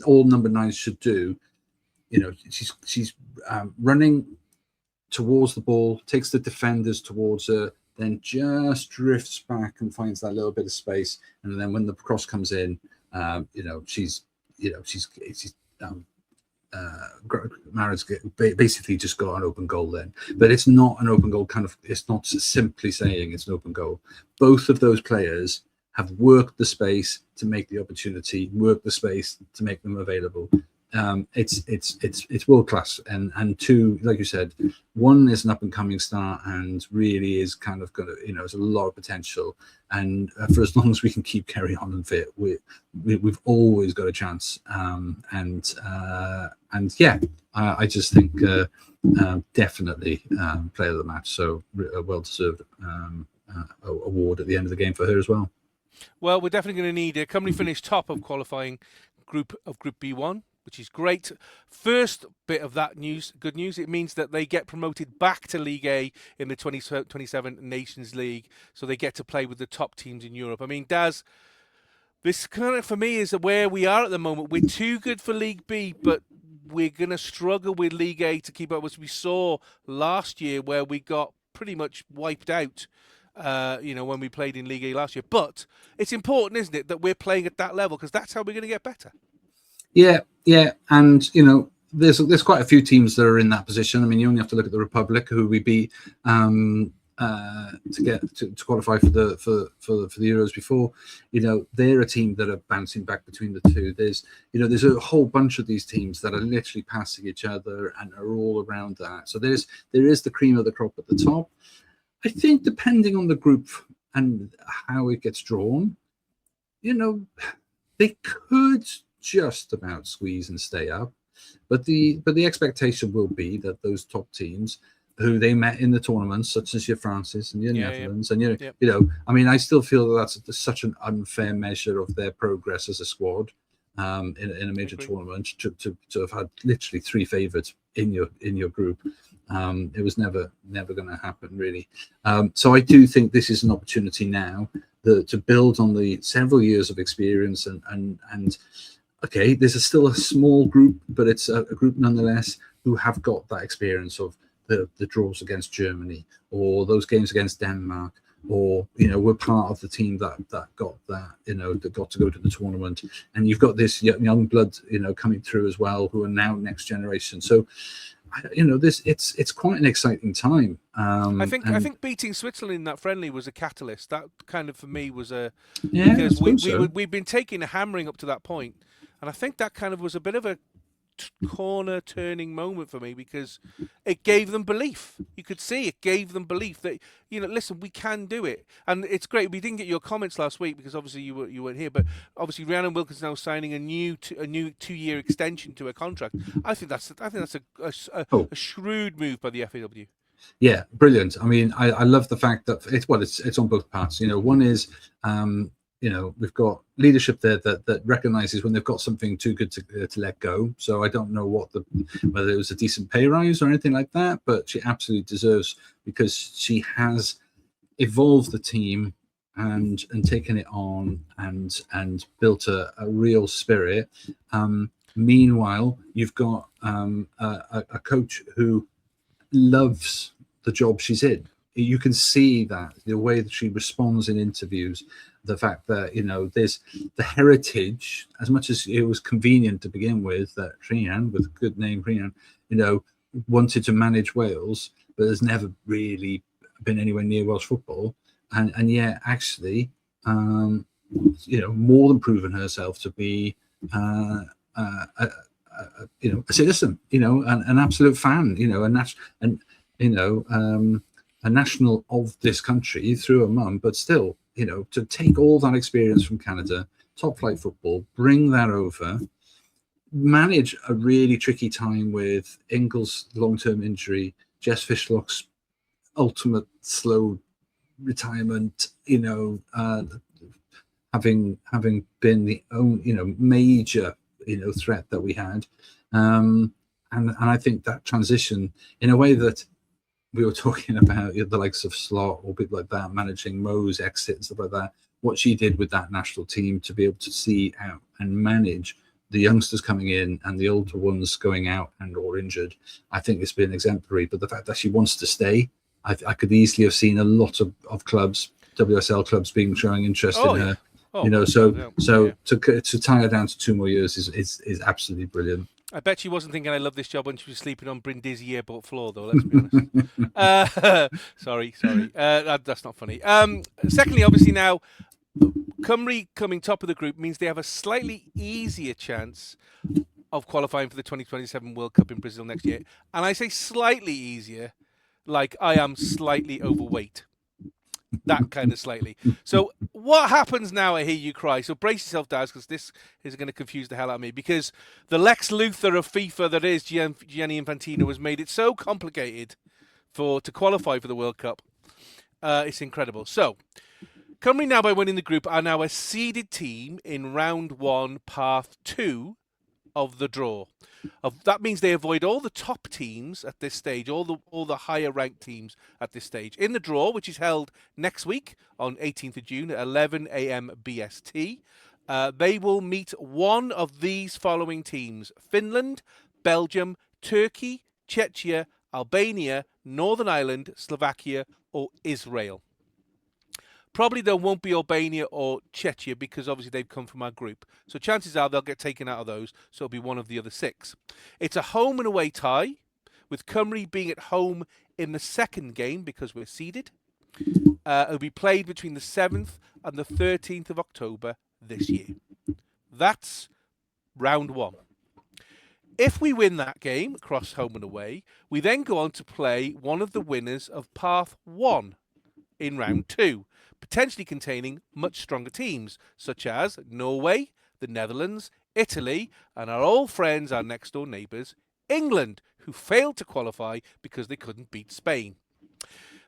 all number 9s should do, she's running towards the ball, takes the defenders towards her, then just drifts back and finds that little bit of space, and then when the cross comes in, Mara's basically just got an open goal then. But it's not an open goal it's not simply saying it's an open goal. Both of those players have worked the space to make the opportunity, worked the space to make them available. It's world class, and two, like you said, one is an up and coming star and really is kind of gonna, there's a lot of potential, and for as long as we can keep Kerry on and fit, we've always got a chance. I just think definitely player of the match, so a well deserved award at the end of the game for her as well. Well, we're definitely going to need a Cymru finished top of qualifying Group B1, which is great. First bit of that news, good news, it means that they get promoted back to League A in the 2027 Nations League, so they get to play with the top teams in Europe. I mean, Daz, this kind of, for me, is where we are at the moment. We're too good for League B, but we're going to struggle with League A to keep up, as we saw last year, where we got pretty much wiped out. When we played in League A last year. But it's important, isn't it, that we're playing at that level, because that's how we're going to get better. Yeah, and there's quite a few teams that are in that position. I mean, you only have to look at the Republic, who we beat to get to qualify for the Euros before. They're a team that are bouncing back between the two. There's a whole bunch of these teams that are literally passing each other and are all around that. So there is the cream of the crop at the top. I think depending on the group and how it gets drawn, they could just about squeeze and stay up, but the expectation will be that those top teams who they met in the tournaments, such as your France's and your Netherlands, and I mean, I still feel that that's such an unfair measure of their progress as a squad in a major tournament to have had literally 3 favourites in your group. It was never going to happen, really. So I do think this is an opportunity now to build on the several years of experience and okay, there's still a small group, but it's a group nonetheless who have got that experience of the draws against Germany or those games against Denmark, or we're part of the team that got that, that got to go to the tournament, and you've got this young blood coming through as well, who are now next generation. So it's quite an exciting time. I think beating Switzerland in that friendly was a catalyst. That kind of, for me, was because we've been taking a hammering up to that point, and I think that kind of was a bit of a corner turning moment for me, because it gave them belief. You could see it gave them belief that listen, we can do it. And it's great. We didn't get your comments last week because obviously you weren't here, but obviously Rhiannon Wilkins now signing a new 2-year extension to her contract. I think that's a shrewd move by the FAW. Yeah, brilliant. I mean, I love the fact that it's on both parts. One is we've got leadership there that recognises when they've got something too good to let go. So I don't know whether it was a decent pay rise or anything like that, but she absolutely deserves, because she has evolved the team and taken it on and built a real spirit. Meanwhile, you've got a coach who loves the job she's in. You can see that the way that she responds in interviews, the fact that there's the heritage, as much as it was convenient to begin with that Rhiannon, with a good name Rhiannon, wanted to manage Wales, but has never really been anywhere near Welsh football, and yet actually more than proven herself to be a citizen, an absolute fan, a national of this country through her mum, but still, to take all that experience from Canada, top flight football, bring that over, manage a really tricky time with Ingles' long-term injury, Jess Fishlock's ultimate slow retirement, having been the only, major, threat that we had. And I think that transition, in a way that we were talking about, the likes of Slot or people like that, managing Mo's exit and stuff like that, what she did with that national team to be able to see out and manage the youngsters coming in and the older ones going out and or injured, I think it's been exemplary. But the fact that she wants to stay, I could easily have seen a lot of clubs, WSL clubs, showing interest in her. To tie her down to 2 more years is absolutely brilliant. I bet she wasn't thinking I love this job when she was sleeping on Brindisi airport floor, though, let's be honest. Sorry. That's not funny. Secondly, obviously now, Cymru coming top of the group means they have a slightly easier chance of qualifying for the 2027 World Cup in Brazil next year. And I say slightly easier, like I am slightly overweight. That kind of slightly. So what happens now? I hear you cry. So brace yourself, Daz, because this is going to confuse the hell out of me. Because the Lex Luthor of FIFA that is Gianni Infantino has made it so complicated to qualify for the World Cup. It's incredible. So Cymru now, by winning the group, are now a seeded team in round 1, path 2 of the draw. That means they avoid all the top teams at this stage, all the higher ranked teams at this stage. In the draw, which is held next week on 18th of June at 11 a.m. BST, they will meet one of these following teams: Finland, Belgium, Turkey, Czechia, Albania, Northern Ireland, Slovakia, or Israel. Probably there won't be Albania or Czechia because obviously they've come from our group. So chances are they'll get taken out of those. So it'll be one of the other 6. It's a home and away tie, with Cymru being at home in the second game because we're seeded. It'll be played between the 7th and the 13th of October this year. That's round 1. If we win that game across home and away, we then go on to play one of the winners of path 1 in round 2. Potentially containing much stronger teams, such as Norway, the Netherlands, Italy, and our old friends, our next-door neighbours, England, who failed to qualify because they couldn't beat Spain.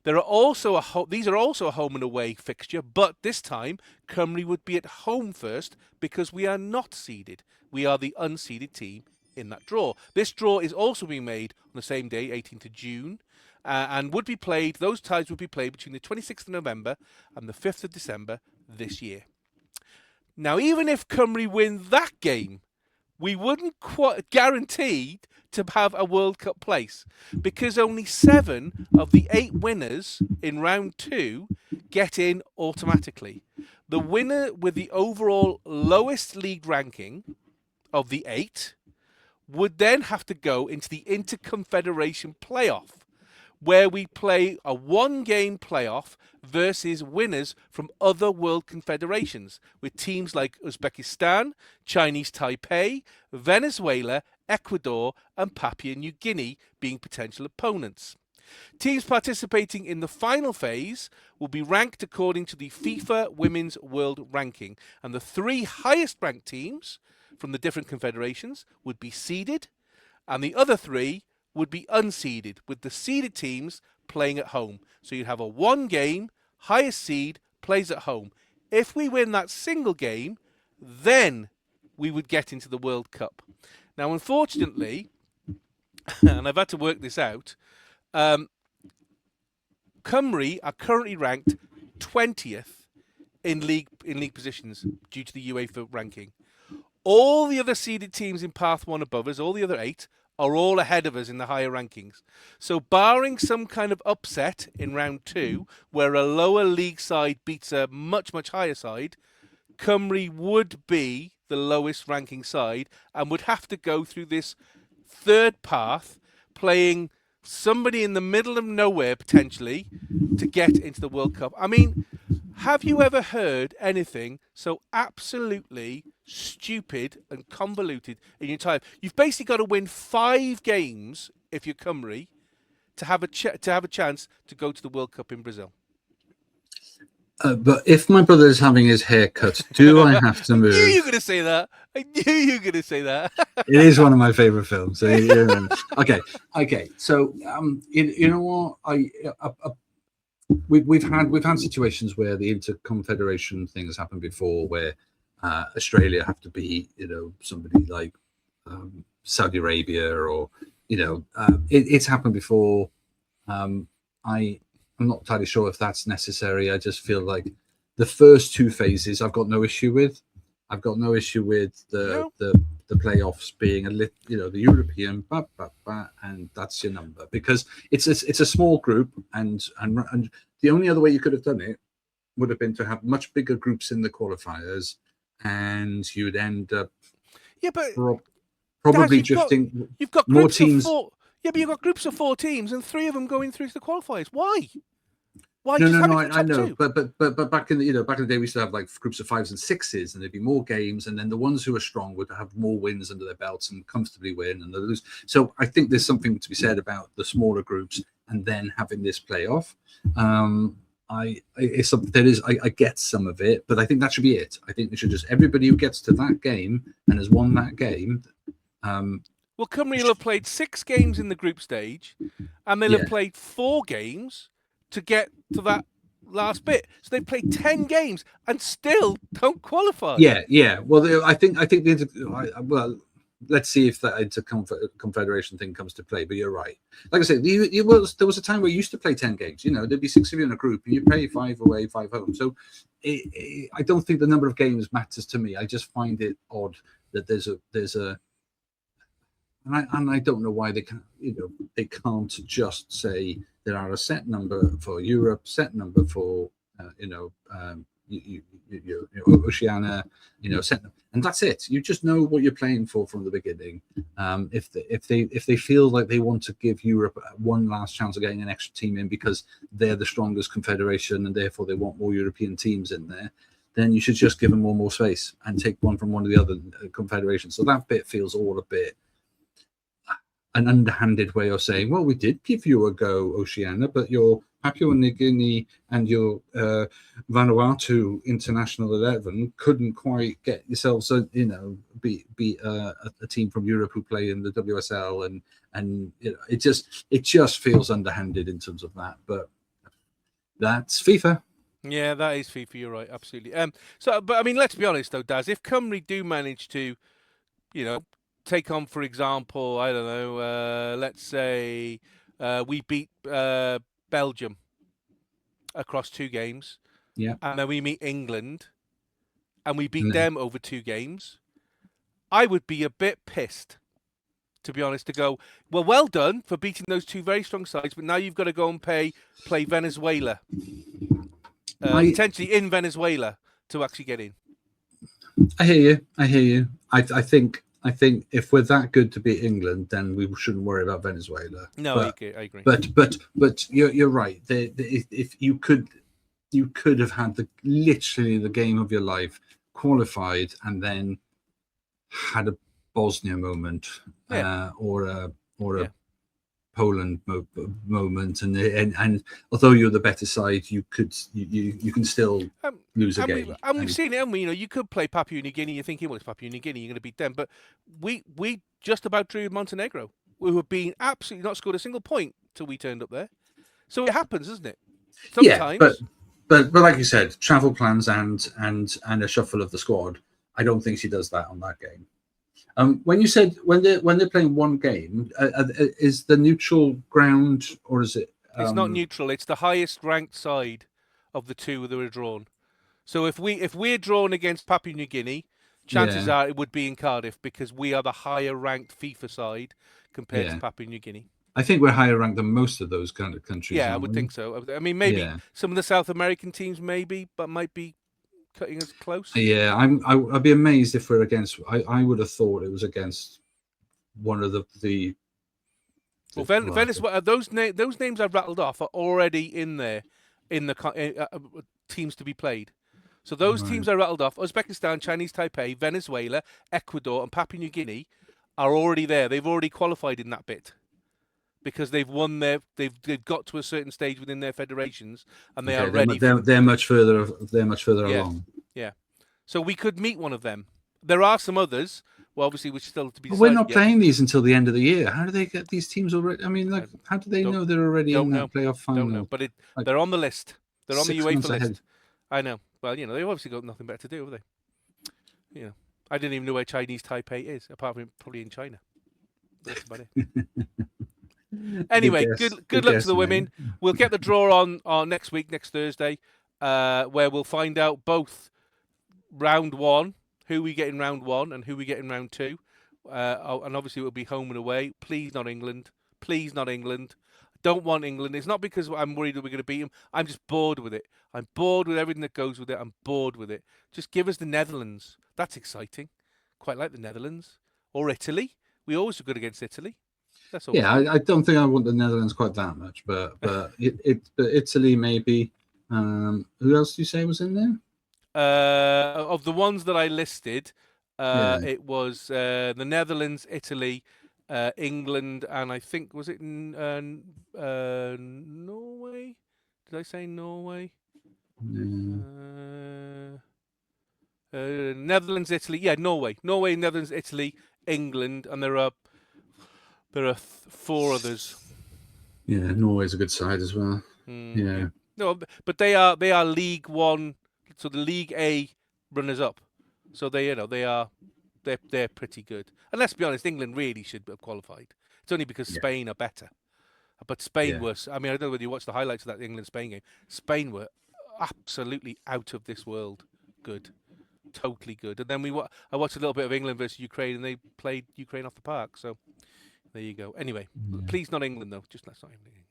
These are also a home and away fixture, but this time Cymru would be at home first because we are not seeded. We are the unseeded team in that draw. This draw is also being made on the same day, 18th of June. And those ties would be played between the 26th of November and the 5th of December this year. Now, even if Cymru win that game, we wouldn't guaranteed to have a World Cup place because only 7 of the 8 winners in round 2 get in automatically. The winner with the overall lowest league ranking of the 8 would then have to go into the Interconfederation playoff, where we play a 1-game playoff versus winners from other world confederations, with teams like Uzbekistan, Chinese Taipei, Venezuela, Ecuador, and Papua New Guinea being potential opponents. Teams participating in the final phase will be ranked according to the FIFA Women's World Ranking, and the 3 highest ranked teams from the different confederations would be seeded, and the other 3 would be unseeded, with the seeded teams playing at home. So you'd have a 1-game, highest seed plays at home. If we win that single game, then we would get into the World Cup. Now, unfortunately, and I've had to work this out, Cymru are currently ranked 20th in league positions due to the UEFA ranking. All the other seeded teams in Path 1 above us, all the other 8, are all ahead of us in the higher rankings. So barring some kind of upset in round 2, where a lower league side beats a much, much higher side, Cymru would be the lowest ranking side and would have to go through this third path, playing somebody in the middle of nowhere, potentially, to get into the World Cup. I mean, have you ever heard anything so absolutely stupid and convoluted in your time? You've basically got to win 5 games if you're Cymru to have a chance to go to the World Cup in Brazil. But if my brother is having his hair cut, do I have to move? I knew you were going to say that. It is one of my favorite films. So, okay. So you know what? we've had situations where the interconfederation thing has happened before, where Australia have to be, somebody like Saudi Arabia, or it's happened before. I'm not entirely sure if that's necessary. I just feel like the first two phases I've got no issue with. I've got no issue with the playoffs being the European, and that's your number, because it's a small group, and the only other way you could have done it would have been to have much bigger groups in the qualifiers, and you'd end up probably drifting. You've got more groups teams. Of 4. Yeah, but you've got groups of 4 teams, and 3 of them going through to the qualifiers. Why? No, I know, but back in the back in the day, we used to have like groups of 5s and 6s, and there'd be more games, and then the ones who are strong would have more wins under their belts and comfortably win, and they lose. So I think there's something to be said about the smaller groups and then having this playoff. I get some of it, but I think that should be it. I think they should just, everybody who gets to that game and has won that game. Well, Cymru will have played 6 games in the group stage, and they'll have played 4 games to get to that last bit. So they played 10 games and still don't qualify. Yeah. Well, I think let's see if that interconfederation thing comes to play. But you're right. Like I said, there was a time where you used to play 10 games. There'd be 6 of you in a group, and you play 5 away, 5 home. So I don't think the number of games matters to me. I just find it odd that there's a and I don't know why they can't just say there are a set number for Europe, set number for Oceania, set, and that's it. You just know what you're playing for from the beginning. If they feel like they want to give Europe one last chance of getting an extra team in because they're the strongest confederation and therefore they want more European teams in there, then you should just give them more space and take one from one of the other confederations. So that bit feels all a bit an underhanded way of saying, well, we did give you a go, Oceania, but your Papua New Guinea and your Vanuatu International 11 couldn't quite get yourselves beat a team from Europe who play in the WSL, and it just feels underhanded in terms of that. But that's FIFA. Yeah, that is FIFA. You're right, absolutely. But I mean, let's be honest though, Daz. If Cymru do manage to, take on, for example, I don't know, let's say we beat Belgium across 2 games, and then we meet England, and we beat them over 2 games, I would be a bit pissed, to be honest, to go, well done for beating those 2 very strong sides, but now you've got to go and play Venezuela, potentially in Venezuela, to actually get in. I hear you. I think if we're that good to beat England, then we shouldn't worry about Venezuela. No, I agree. But you're right. If you could have had literally the game of your life, qualified, and then had a Bosnia moment, or a Poland moment, and although you're the better side, you can still lose a game. And we've seen it, haven't we? You could play Papua New Guinea. You're thinking, well, it's Papua New Guinea. You're going to beat them, but we just about drew with Montenegro, who have been absolutely not scored a single point till we turned up there. So it happens, doesn't it? Sometimes. Yeah, but like you said, travel plans and a shuffle of the squad. I don't think she does that on that game. When you said when they're playing one game, is the neutral ground, or is it? It's not neutral. It's the highest ranked side of the 2 that are drawn. So if we're drawn against Papua New Guinea, chances are it would be in Cardiff because we are the higher ranked FIFA side compared to Papua New Guinea. I think we're higher ranked than most of those kind of countries. Yeah, I would think so. I mean, maybe some of the South American teams, but might be cutting us close. Yeah, I'd be amazed if we're against. I would have thought it was against one of the. Well, Venezuela. Those names I've rattled off are already in there, in the teams to be played. So those teams I rattled off: Uzbekistan, Chinese Taipei, Venezuela, Ecuador, and Papua New Guinea are already there. They've already qualified in that bit because they've won they've got to a certain stage within their federations and they are ready. They're much further. They're much further along. Yeah. So we could meet one of them. There are some others Well, obviously, we're still to be. But we're not yet. playing these until the end of the year. How do they get these teams already? I mean, like, how do they know they're already in that playoff final? Don't know, but they're on the list. They're on the UEFA list. Ahead. I know. Well, they've obviously got nothing better to do, have they? I didn't even know where Chinese Taipei is, apart from probably in China. That's about it. Anyway, good luck to the women. We'll get the draw on next week, next Thursday, where we'll find out both round one, who we get in round one and who we get in round two. And obviously it will be home and away. Please not England. Please not England. Don't want England. It's not because I'm worried that we're going to beat them. I'm just bored with it. I'm bored with everything that goes with it. I'm bored with it. Just give us the Netherlands. That's exciting. Quite like the Netherlands. Or Italy. We always are good against Italy. That's all. Yeah, I don't think I want the Netherlands quite that much, but Italy maybe. Who else do you say was in there? Of the ones that I listed, it was the Netherlands, Italy, England, and I think was it Norway? Did I say Norway? Netherlands, Italy, Norway, Netherlands, Italy, England, and there are four others. Yeah, Norway's a good side as well. Yeah. No, but they are League One. So the League A runners up, so they're pretty good. And let's be honest, England really should have qualified. It's only because Spain are better. But Spain was. I mean, I don't know whether you watched the highlights of that England-Spain game. Spain were absolutely out of this world good, totally good. And then I watched a little bit of England versus Ukraine, and they played Ukraine off the park. So there you go. Anyway, please not England though. Just let's not England.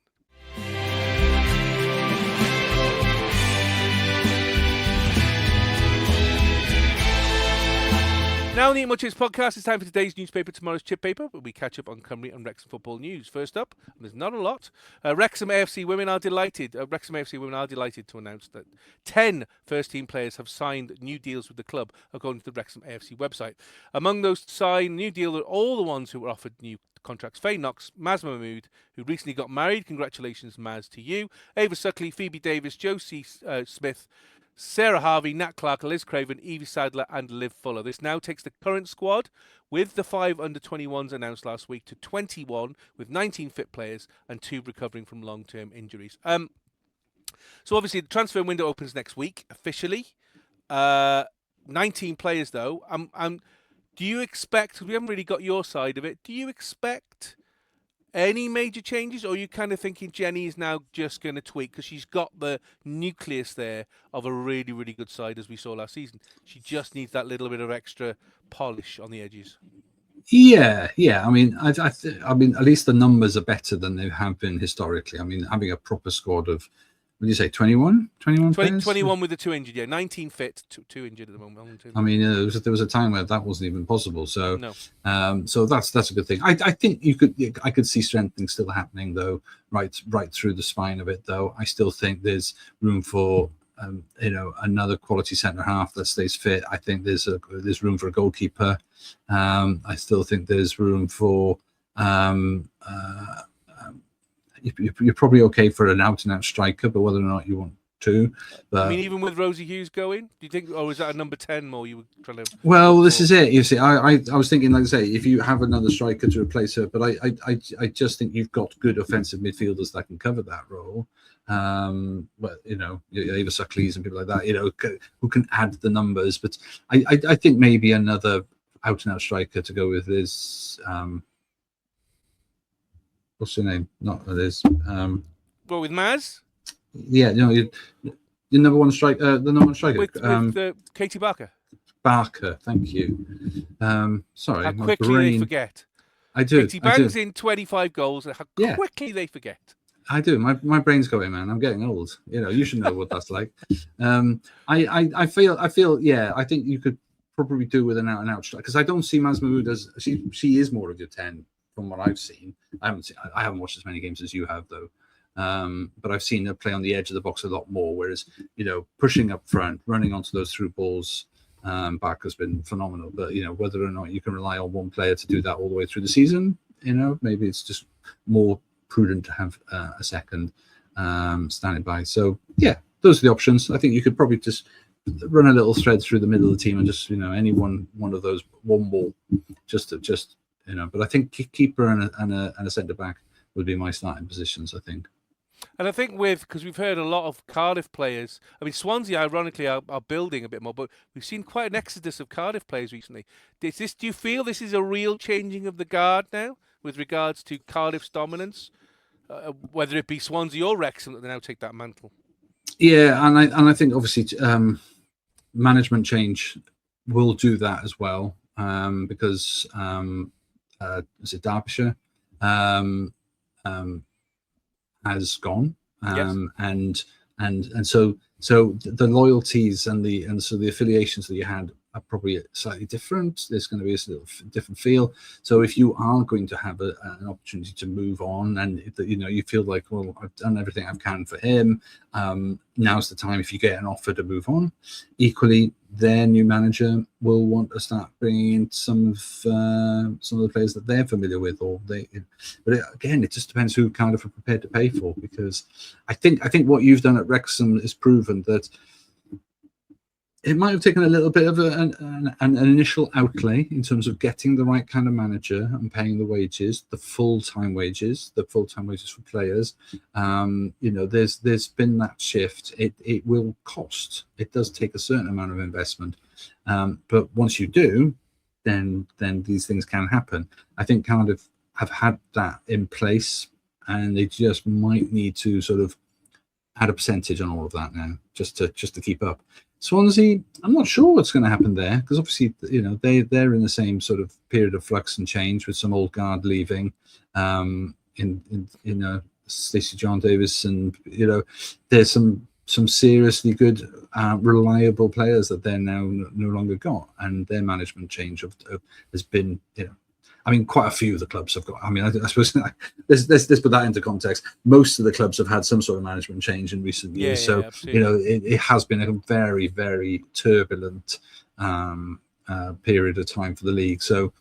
Now on the Eat Much Chips podcast, it's time for today's newspaper, tomorrow's chip paper, where we catch up on Cymru and Wrexham football news. First up, and there's not a lot, Wrexham AFC Women are delighted. Wrexham AFC Women are delighted to announce that 10 first-team players have signed new deals with the club, according to the Wrexham AFC website. Among those to sign new deal are all the ones who were offered new contracts: Faye Knox, Maz Mahmood, who recently got married. Congratulations, Maz, to you. Ava Suckley, Phoebe Davis, Josie Smith, Sarah Harvey, Nat Clark, Liz Craven, Evie Sadler, and Liv Fuller. This now takes the current squad, with the 5 under-21s announced last week, to 21, with 19 fit players and 2 recovering from long-term injuries. So obviously the transfer window opens next week officially. 19 players though. Do you expect? We haven't really got your side of it. Do you expect any major changes, or are you kind of thinking Jenny is now just going to tweak because she's got the nucleus there of a really, really good side as we saw last season? She just needs that little bit of extra polish on the edges. Yeah. I mean, I mean, at least the numbers are better than they have been historically. I mean, having a proper squad of, what do you say, 21 players? 21 with the 2 injured, 19 fit, 2 injured at the moment. I mean, there was a time where that wasn't even possible. So, no. So that's a good thing. I think I could see strengthening still happening though, right through the spine of it though. I still think there's room for another quality centre half that stays fit. I think there's room for a goalkeeper. I still think there's room for. You're probably okay for an out-and-out striker, but whether or not you want to. I mean, even with Rosie Hughes going, do you think, or is that a number 10 more you were trying to... Well, this is it. You see, I was thinking, like I say, if you have another striker to replace her, but I just think you've got good offensive midfielders that can cover that role. But, Ava Suckleys and people like that, who can add the numbers. But I think maybe another out-and-out striker to go with is... what's her name? Not Liz. Well, with Maz? Yeah, your number one striker. The number one striker. With Katie Barker. Barker, thank you. Sorry, how quickly they forget. I do. Katie bangs in 25 goals. And how quickly they forget. I do. My brain's going, man. I'm getting old. You should know what that's like. I feel. Yeah, I think you could probably do with an out-and-out striker, because I don't see Maz Mahmood as she is more of your 10. From what I've seen, I haven't watched as many games as you have though, but I've seen her play on the edge of the box a lot more. Whereas pushing up front, running onto those through balls, Barker's been phenomenal. But whether or not you can rely on one player to do that all the way through the season, maybe it's just more prudent to have a second standing by. So yeah, those are the options. I think you could probably just run a little thread through the middle of the team and just any one of those one ball, just But I think keeper and a centre back would be my starting positions, I think. And I think because we've heard a lot of Cardiff players. I mean, Swansea, ironically, are building a bit more, but we've seen quite an exodus of Cardiff players recently. Do you feel this is a real changing of the guard now with regards to Cardiff's dominance, whether it be Swansea or Wrexham that they now take that mantle? Yeah, and I think obviously management change will do that as well, because is it Derbyshire? Has gone, yes. and so the loyalties and the affiliations that you had are probably slightly different. There's going to be a little different feel. So if you are going to have an opportunity to move on, and you feel like, well, I've done everything I can for him, now's the time. If you get an offer to move on, equally their new manager will want to start bringing in some of the players that they're familiar with, but again, it just depends who Cardiff are prepared to pay for. Because I think what you've done at Wrexham is proven that it might have taken a little bit of an initial outlay in terms of getting the right kind of manager and paying the wages, the full-time wages for players. There's been that shift. It will cost. It does take a certain amount of investment, but once you do, then these things can happen. I think Cardiff have had that in place, and they just might need to sort of add a percentage on all of that now, just to keep up. Swansea, I'm not sure what's going to happen there, because obviously they're in the same sort of period of flux and change, with some old guard leaving, in Stacey John Davis, and there's some seriously good reliable players that they're now no longer got, and their management change has been I mean, quite a few of the clubs have got. I mean, I suppose let's put that into context. Most of the clubs have had some sort of management change in recent years, so it has been a very, very turbulent period of time for the league. So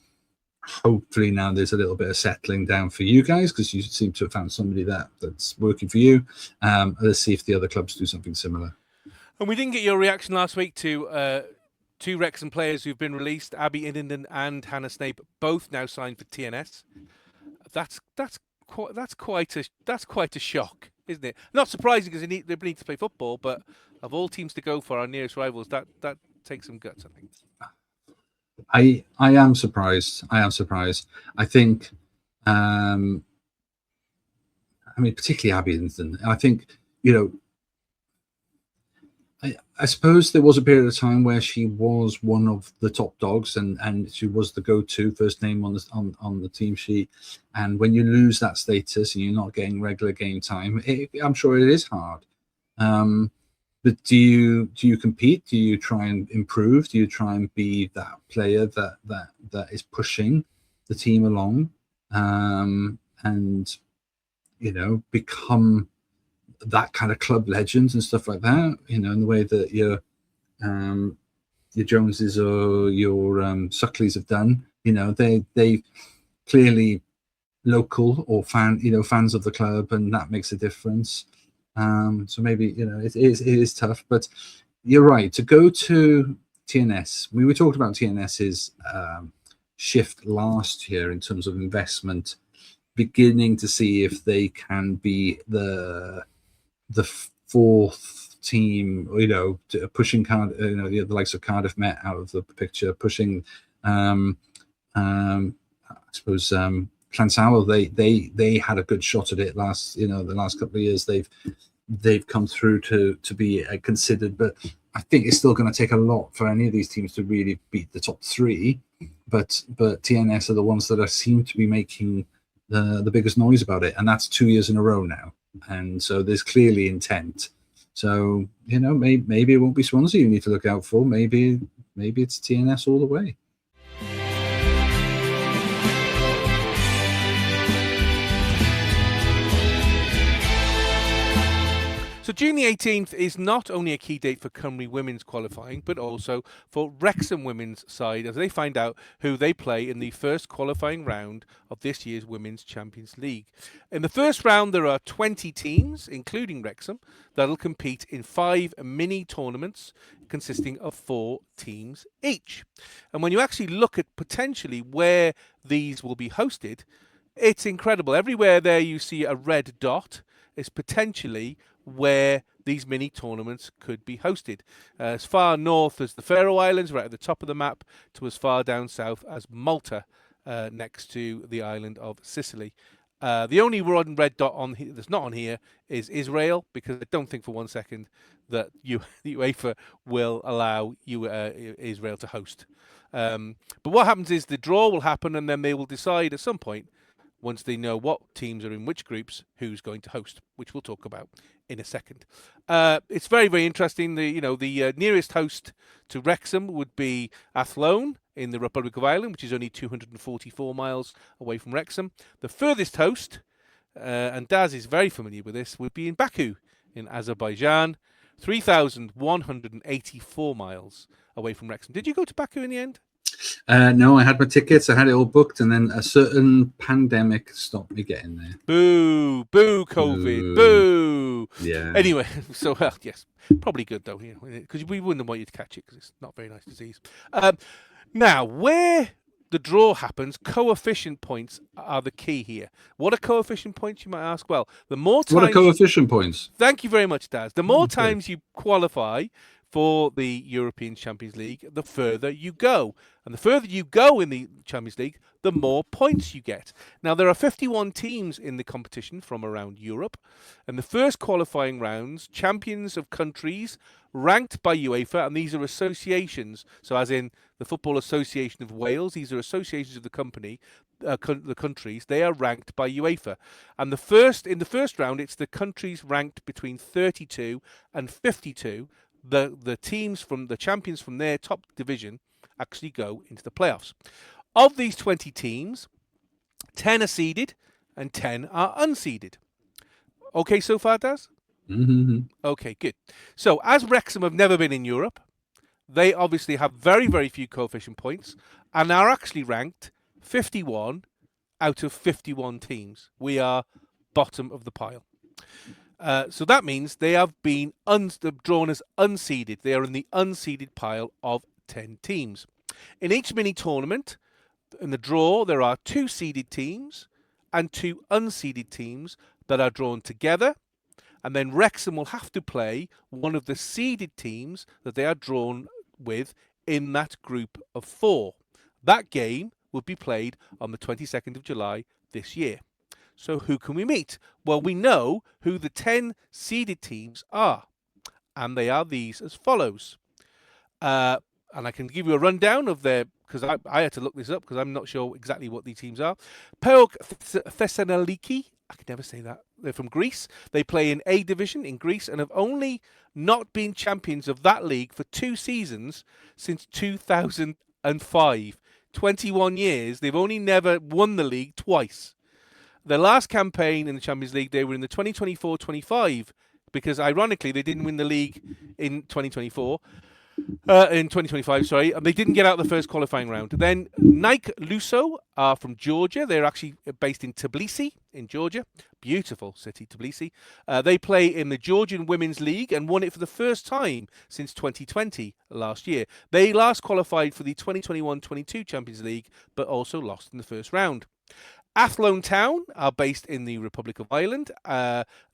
hopefully now there's a little bit of settling down for you guys, because you seem to have found somebody that's working for you. Let's see if the other clubs do something similar. And we didn't get your reaction last week to two Wrexham players who've been released, Abby Innenden and Hannah Snape, both now signed for TNS. That's quite a shock, isn't it? Not surprising, because they need to play football, but of all teams to go for, our nearest rivals, that takes some guts, I think. I am surprised. I think, I mean, particularly Abby Innenden. I think, I suppose there was a period of time where she was one of the top dogs, and she was the go-to first name on the team sheet. And when you lose that status and you're not getting regular game time, I'm sure it is hard. But do you compete? Do you try and improve? Do you try and be that player that is pushing the team along, and become that kind of club legends and stuff like that, in the way that your Joneses or your Suckleys have done. They clearly local or fans of the club, and that makes a difference. So maybe it is tough, but you're right to go to TNS. We talked about TNS's shift last year in terms of investment, beginning to see if they can be the fourth team, pushing the likes of Cardiff Met out of the picture, pushing I suppose Llansamble. They had a good shot at it the last couple of years. They've come through to be considered, but I think it's still going to take a lot for any of these teams to really beat the top three. But TNS are the ones that seem to be making the biggest noise about it, and that's 2 years in a row now. And so there's clearly intent. So maybe it won't be Swansea you need to look out for. Maybe it's TNS all the way. So June the 18th is not only a key date for Cymru Women's qualifying, but also for Wrexham Women's side as they find out who they play in the first qualifying round of this year's Women's Champions League. In the first round, there are 20 teams, including Wrexham, that'll compete in 5 mini tournaments consisting of 4 teams each. And when you actually look at potentially where these will be hosted, it's incredible. Everywhere there you see a red dot is potentially where these mini tournaments could be hosted. As far north as the Faroe Islands, right at the top of the map, to as far down south as Malta, next to the island of Sicily. The only red dot on here that's not on here is Israel, because I don't think for one second that the UEFA will allow Israel to host. But what happens is the draw will happen, and then they will decide at some point, once they know what teams are in which groups, who's going to host, which we'll talk about in a second. It's very, very interesting. The nearest host to Wrexham would be Athlone in the Republic of Ireland, which is only 244 miles away from Wrexham. The furthest host, and Daz is very familiar with this, would be in Baku in Azerbaijan, 3,184 miles away from Wrexham. Did you go to Baku in the end? No, I had my tickets. I had it all booked, and then a certain pandemic stopped me getting there. Boo, COVID, boo. Yeah. Anyway, so yes, probably good though, because we wouldn't want you to catch it because it's not a very nice disease. Now, where the draw happens, coefficient points are the key here. What are coefficient points, you might ask? Well, the more times... What are coefficient points? Thank you very much, Daz. The more times you qualify for the European Champions League, the further you go. And the further you go in the Champions League, the more points you get. Now, there are 51 teams in the competition from around Europe. And the first qualifying rounds, champions of countries ranked by UEFA, and these are associations, so as in the Football Association of Wales, these are associations of the countries, they are ranked by UEFA. And in the first round, it's the countries ranked between 32 and 52. The teams from the champions from their top division actually go into the playoffs. Of these 20 teams, 10 are seeded and 10 are unseeded. Okay so far, Daz? Mm-hmm. Okay, good. So as Wrexham have never been in Europe, they obviously have very, very few coefficient points and are actually ranked 51 out of 51 teams. We are bottom of the pile. So that means they have been drawn as unseeded. They are in the unseeded pile of 10 teams. In each mini tournament, in the draw, there are 2 seeded teams and 2 unseeded teams that are drawn together. And then Wrexham will have to play one of the seeded teams that they are drawn with in that group of 4. That game would be played on the 22nd of July this year. So who can we meet? Well, we know who the 10 seeded teams are. And they are these as follows. And I can give you a rundown of their, because I had to look this up because I'm not sure exactly what these teams are. PAOK Thessaloniki, I can never say that. They're from Greece. They play in A division in Greece and have only not been champions of that league for 2 seasons since 2005. 21 years. They've only never won the league twice. Their last campaign in the Champions League, they were in the 2024-25 because, ironically, they didn't win the league in 2025, sorry, and they didn't get out the first qualifying round. Then Nike Luso are from Georgia. They're actually based in Tbilisi in Georgia. Beautiful city, Tbilisi. They play in the Georgian Women's League and won it for the first time since 2020 last year. They last qualified for the 2021-22 Champions League, but also lost in the first round. Athlone Town are based in the Republic of Ireland.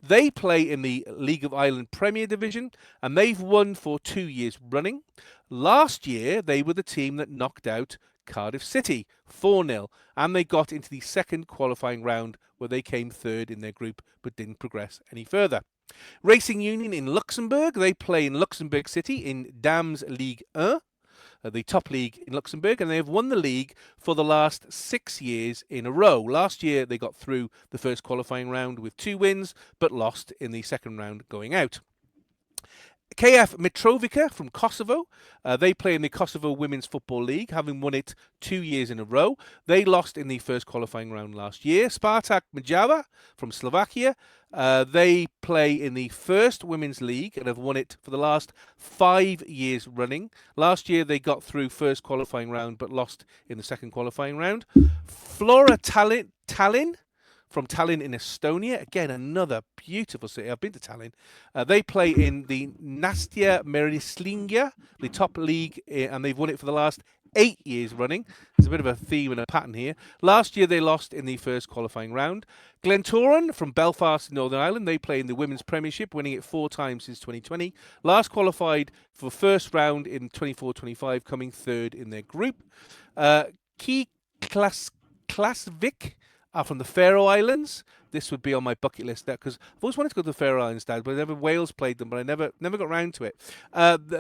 They play in the League of Ireland Premier Division, and they've won for 2 years running. Last year, they were the team that knocked out Cardiff City 4-0, and they got into the second qualifying round where they came third in their group but didn't progress any further. Racing Union in Luxembourg, they play in Luxembourg City in Dames Ligue 1. The top league in Luxembourg, and they have won the league for the last 6 years in a row. Last year, they got through the first qualifying round with 2 wins, but lost in the second round going out. KF Mitrovica from Kosovo. They play in the Kosovo Women's Football League, having won it 2 years in a row. They lost in the first qualifying round last year. Spartak Mijava from Slovakia. They play in the first Women's League and have won it for the last 5 years running. Last year they got through first qualifying round but lost in the second qualifying round. Flora Tallinn from Tallinn in Estonia. Again, another beautiful city. I've been to Tallinn. They play in the Nastia Merislinga, the top league, and they've won it for the last 8 years running. There's a bit of a theme and a pattern here. Last year they lost in the first qualifying round. Glentoran from Belfast in Northern Ireland. They play in the Women's Premiership, winning it 4 times since 2020. Last qualified for first round in 24-25, coming third in their group. Key Klasvik are from the Faroe Islands. This would be on my bucket list because I've always wanted to go to the Faroe Islands, Dad, but Wales played them, but I never got round to it.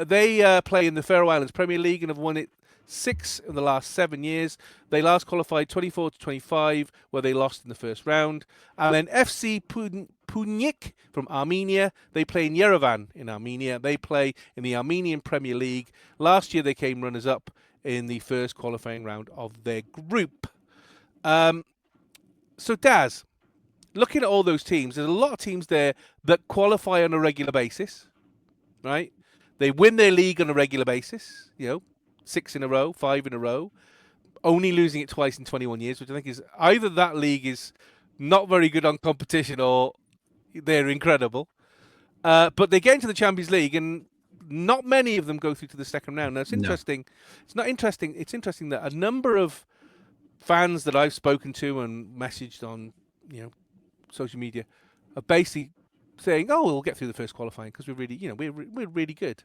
They play in the Faroe Islands Premier League and have won it 6 in the last 7 years. They last qualified 24-25, where they lost in the first round. And then FC Punik from Armenia. They play in Yerevan in Armenia. They play in the Armenian Premier League. Last year they came runners-up in the first qualifying round of their group. So, Daz, looking at all those teams, there's a lot of teams there that qualify on a regular basis, right? They win their league on a regular basis, 6 in a row, 5 in a row, only losing it twice in 21 years, which I think is either that league is not very good on competition or they're incredible. But they get into the Champions League and not many of them go through to the second round. Now, it's interesting. No. It's not interesting. It's interesting that a number of fans that I've spoken to and messaged on, social media, are basically saying, "Oh, we'll get through the first qualifying because we're really, we're really good."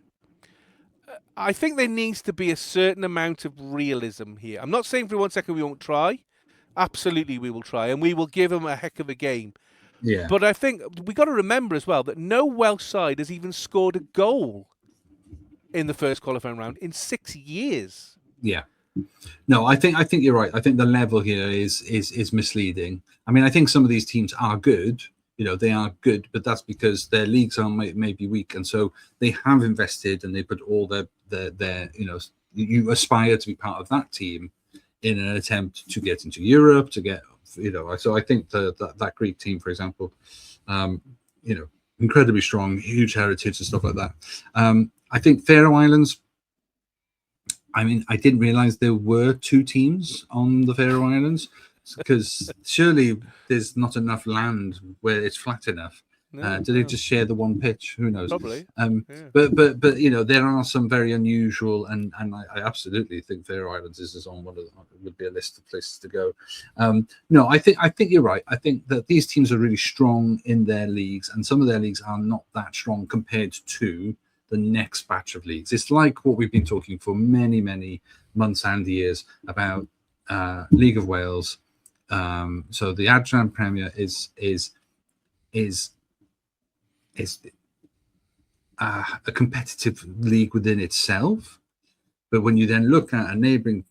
I think there needs to be a certain amount of realism here. I'm not saying for 1 second we won't try. Absolutely, we will try, and we will give them a heck of a game. Yeah. But I think we got to remember as well that no Welsh side has even scored a goal in the first qualifying round in 6 years. Yeah. No, I think you're right. I think the level here is misleading. I mean, I think some of these teams are good. They are good, but that's because their leagues are maybe weak, and so they have invested and they put all their you aspire to be part of that team in an attempt to get into Europe, to get So I think that Greek team, for example, incredibly strong, huge heritage and stuff like that. I think Faroe Islands. I mean, I didn't realize there were 2 teams on the Faroe Islands because surely there's not enough land where it's flat enough. Do they just share the one pitch? Who knows? Probably. Yeah. But there are some very unusual, and I absolutely think Faroe Islands is on one of would be a list of places to go. No, I think you're right. I think that these teams are really strong in their leagues, and some of their leagues are not that strong compared to the next batch of leagues. It's like what we've been talking for many, many months and years about League of Wales. So the Adran Premier is a competitive league within itself. But when you then look at a neighbouring,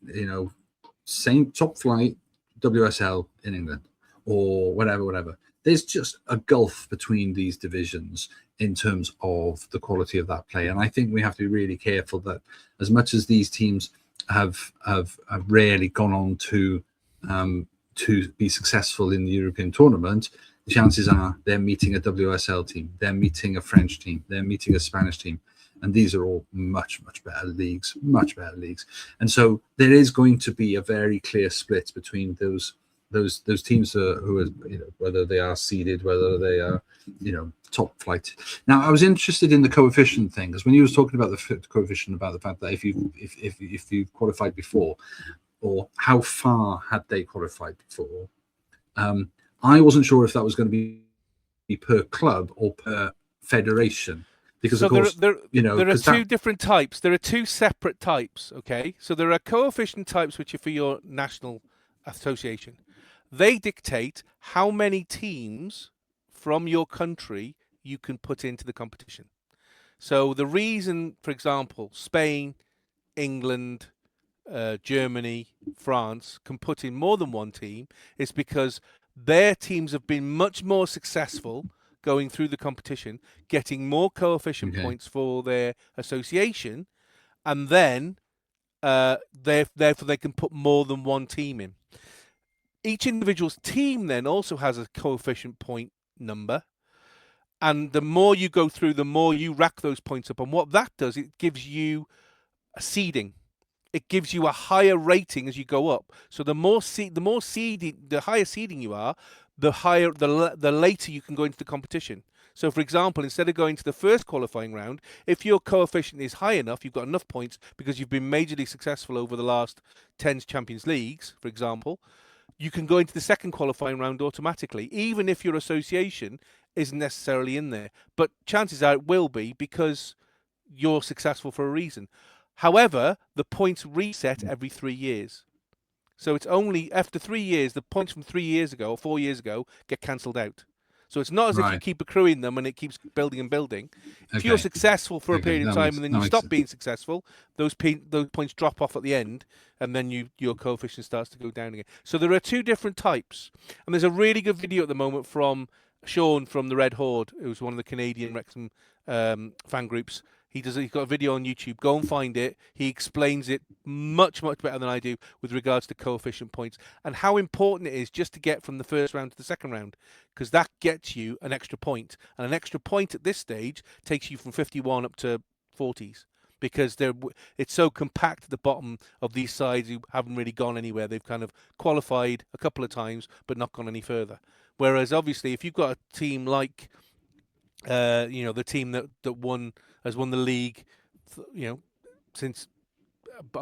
same top flight WSL in England or whatever, there's just a gulf between these divisions in terms of the quality of that play. And I think we have to be really careful that as much as these teams have rarely gone on to be successful in the European tournament, the chances are they're meeting a WSL team, they're meeting a French team, they're meeting a Spanish team. And these are all much better leagues. And so there is going to be a very clear split between those teams who are, whether they are seeded, whether they are, top flight. Now, I was interested in the coefficient thing, because when you was talking about the coefficient, about the fact that if you've qualified before, or how far had they qualified before, I wasn't sure if that was going to be per club or per federation. Because so of course, there are 2 different types. There are 2 separate types. Okay, so there are coefficient types which are for your national association. They dictate how many teams from your country you can put into the competition. So the reason, for example, Spain, England, Germany, France can put in more than one team is because their teams have been much more successful going through the competition, getting more coefficient points for their association, and then therefore they can put more than one team in. Each individual's team then also has a coefficient point number, and the more you go through, the more you rack those points up. And what that does, it gives you a seeding. It gives you a higher rating as you go up. So the higher seeding you are, the later you can go into the competition. So, for example, instead of going to the first qualifying round, if your coefficient is high enough, you've got enough points because you've been majorly successful over the last 10 Champions Leagues, for example, you can go into the second qualifying round automatically, even if your association isn't necessarily in there. But chances are it will be because you're successful for a reason. However, the points reset every 3 years. So it's only after 3 years, the points from 3 years ago or 4 years ago get cancelled out. So it's not as if you keep accruing them and it keeps building and building. If you're successful for a period of time and then you stop being successful, those points drop off at the end, and then your coefficient starts to go down again. So there are two different types. And there's a really good video at the moment from Sean from the Red Horde, who's one of the Canadian Wrexham fan groups. He's got a video on YouTube. Go and find it. He explains it much, much better than I do with regards to coefficient points and how important it is just to get from the first round to the second round, because that gets you an extra point. And an extra point at this stage takes you from 51 up to 40s, because it's so compact at the bottom of these sides who haven't really gone anywhere. They've kind of qualified a couple of times but not gone any further. Whereas, obviously, if you've got a team like the team that has won the league, since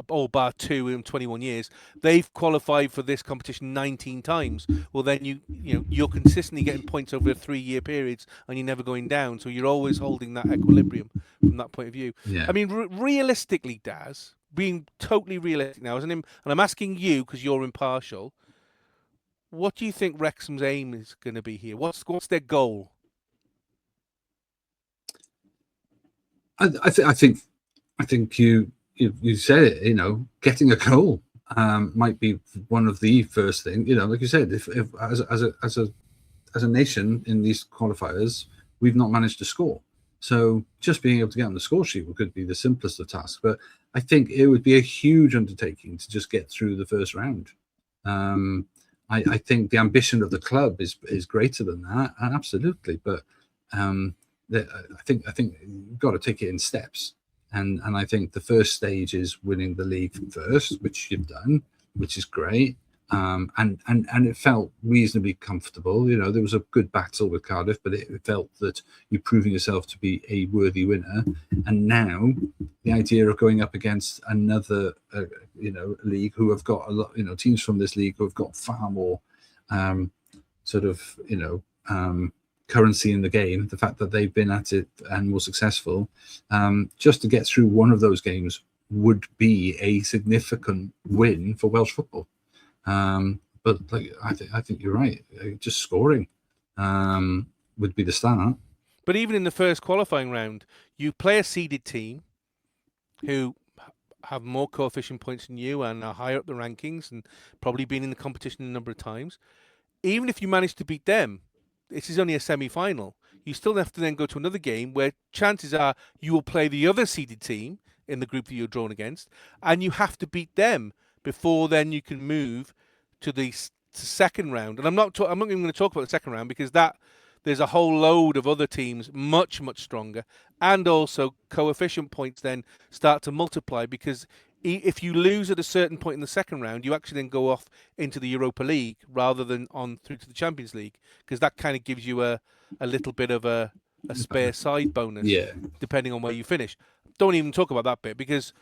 all bar 2 in 21 years, they've qualified for this competition 19 times. Well, then you're consistently getting points over 3-year periods, and you're never going down. So you're always holding that equilibrium from that point of view. Yeah. I mean, realistically, Daz, being totally realistic now, and I'm asking you because you're impartial. What do you think Wrexham's aim is going to be here? What's their goal? I think you said it. Getting a goal might be one of the first thing. Like you said, if as a nation in these qualifiers, we've not managed to score. So just being able to get on the score sheet could be the simplest of tasks. But I think it would be a huge undertaking to just get through the first round. I think the ambition of the club is greater than that, absolutely. But I think you've got to take it in steps, and I think the first stage is winning the league first, which you've done, which is great. And it felt reasonably comfortable. There was a good battle with Cardiff, but it felt that you're proving yourself to be a worthy winner. And now the idea of going up against another, league who have got a lot, teams from this league who have got far more, currency in the game. The fact that they've been at it and more successful, just to get through one of those games would be a significant win for Welsh football. But I think you're right. Just scoring would be the start. But even in the first qualifying round, you play a seeded team who have more coefficient points than you and are higher up the rankings and probably been in the competition a number of times. Even if you manage to beat them, this is only a semi-final. You still have to then go to another game where chances are you will play the other seeded team in the group that you're drawn against, and you have to beat them before then you can move to the second round. And I'm not even going to talk about the second round, because there's a whole load of other teams much, much stronger, and also coefficient points then start to multiply, because if you lose at a certain point in the second round, you actually then go off into the Europa League rather than on through to the Champions League, because that kind of gives you a little bit of a spare side bonus, depending on where you finish. Don't even talk about that bit, because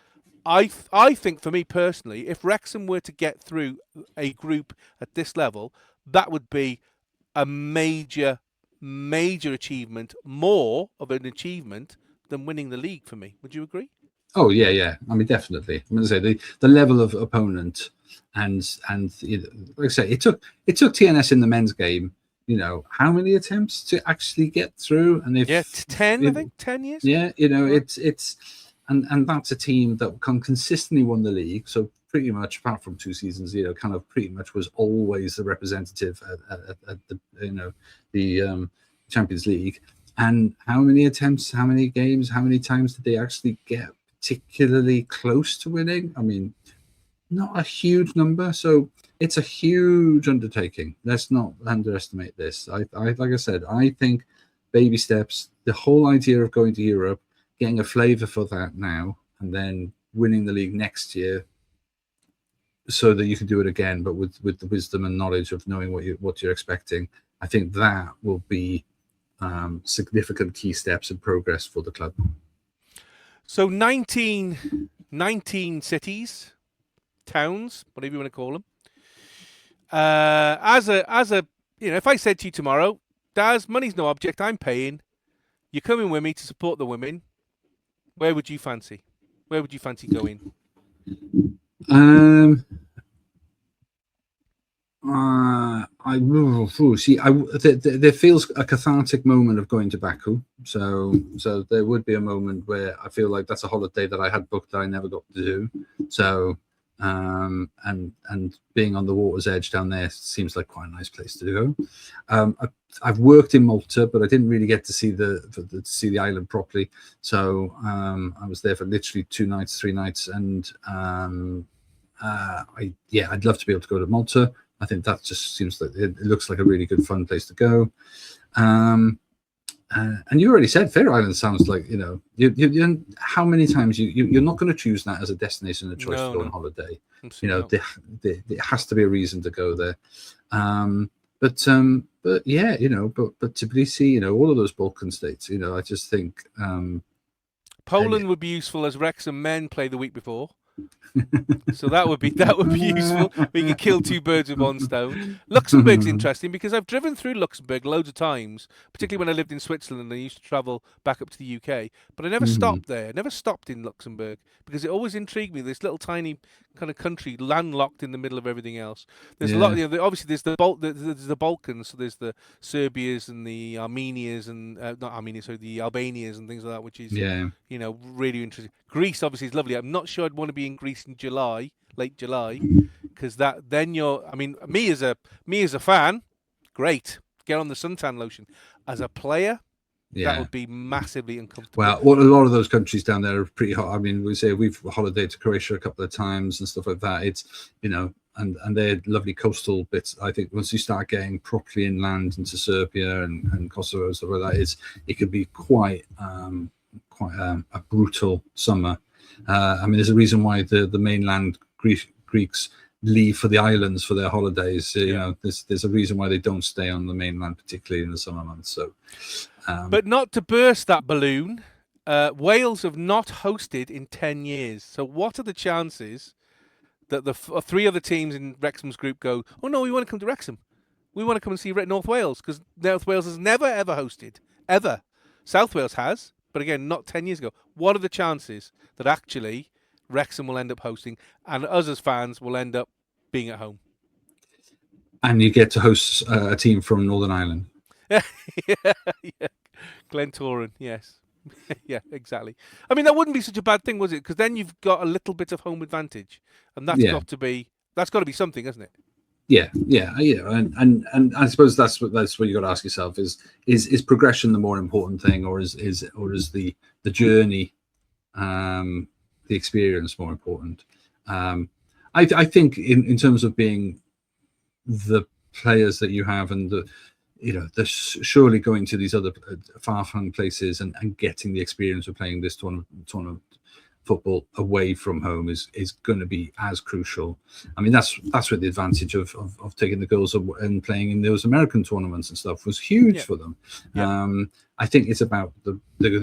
I think, for me personally, if Wrexham were to get through a group at this level, that would be a major achievement, more of an achievement than winning the league for me. Would you agree? Oh yeah. I mean, definitely. I'm going to say the level of opponent and like I say, it took TNS in the men's game. How many attempts to actually get through? And 10. I think 10 years. Yeah, it's and that's a team that consistently won the league. So pretty much, apart from 2 seasons, kind of pretty much was always the representative at the Champions League, and how many attempts, how many games, how many times did they actually get particularly close to winning? I mean, not a huge number. So it's a huge undertaking. Let's not underestimate this. I like I said, I think baby steps. The whole idea of going to Europe, getting a flavour for that now, and then winning the league next year, so that you can do it again, but with the wisdom and knowledge of knowing what you're expecting. I think that will be significant key steps in progress for the club. So 19 cities, towns, whatever you want to call them. As a if I said to you tomorrow, Daz, money's no object, I'm paying, you're coming with me to support the women, where would you fancy? Where would you fancy going? There feels a cathartic moment of going to Baku. So there would be a moment where I feel like that's a holiday that I had booked that I never got to do. So and being on the water's edge down there seems like quite a nice place to go. I've worked in Malta, but I didn't really get to see the island properly. So I was there for literally 2 nights, 3 nights, and I'd love to be able to go to Malta. I think that just seems like it looks like a really good, fun place to go. And you already said Faroe Islands sounds like, you how many times you're not going to choose that as a destination and a choice to go on holiday. Absolutely. There has to be a reason to go there. But Tbilisi, all of those Balkan states, I just think Poland would be useful as Wrexham men play the week before. So that would be useful. We could kill 2 birds with 1 stone. Luxembourg's interesting because I've driven through Luxembourg loads of times, particularly when I lived in Switzerland and I used to travel back up to the UK. But I never stopped there. I never stopped in Luxembourg because it always intrigued me. This little tiny kind of country landlocked in the middle of everything else. There's a lot. Obviously, there's the Balkans. So there's the Serbias and the Armenias and the Albanias and things like that, which is really interesting. Greece obviously is lovely. I'm not sure I'd want to be in Greece in late July, because then me as a fan, great, get on the suntan lotion. As a player, that would be massively uncomfortable. Well, a lot of those countries down there are pretty hot. I mean, we say we've holidayed to Croatia a couple of times and stuff like that. It's and they're lovely coastal bits. I think once you start getting properly inland into Serbia and Kosovo and stuff like that, it could be quite a brutal summer. There's a reason why the mainland Greeks leave for the islands for their holidays. There's a reason why they don't stay on the mainland, particularly in the summer months. So, but not to burst that balloon, Wales have not hosted in 10 years. So what are the chances that the 3 other teams in Wrexham's group go, oh no, we want to come to Wrexham. We want to come and see North Wales, because North Wales has never, ever hosted, ever. South Wales has, but again, not 10 years ago. What are the chances that actually Wrexham will end up hosting and us as fans will end up being at home? And you get to host a team from Northern Ireland. Yeah. Glentoran, yes. Yeah, exactly. I mean, that wouldn't be such a bad thing, was it? Because then you've got a little bit of home advantage, and that's got to be something, isn't it? Yeah, and I suppose that's what you got to ask yourself: is progression the more important thing, or is the journey, the experience more important? I think in terms of being the players that you have, and they're surely going to these other far-flung places and getting the experience of playing this tournament football away from home is going to be as crucial. I mean, that's where the advantage of taking the girls and playing in those American tournaments and stuff was huge for them. I think it's about the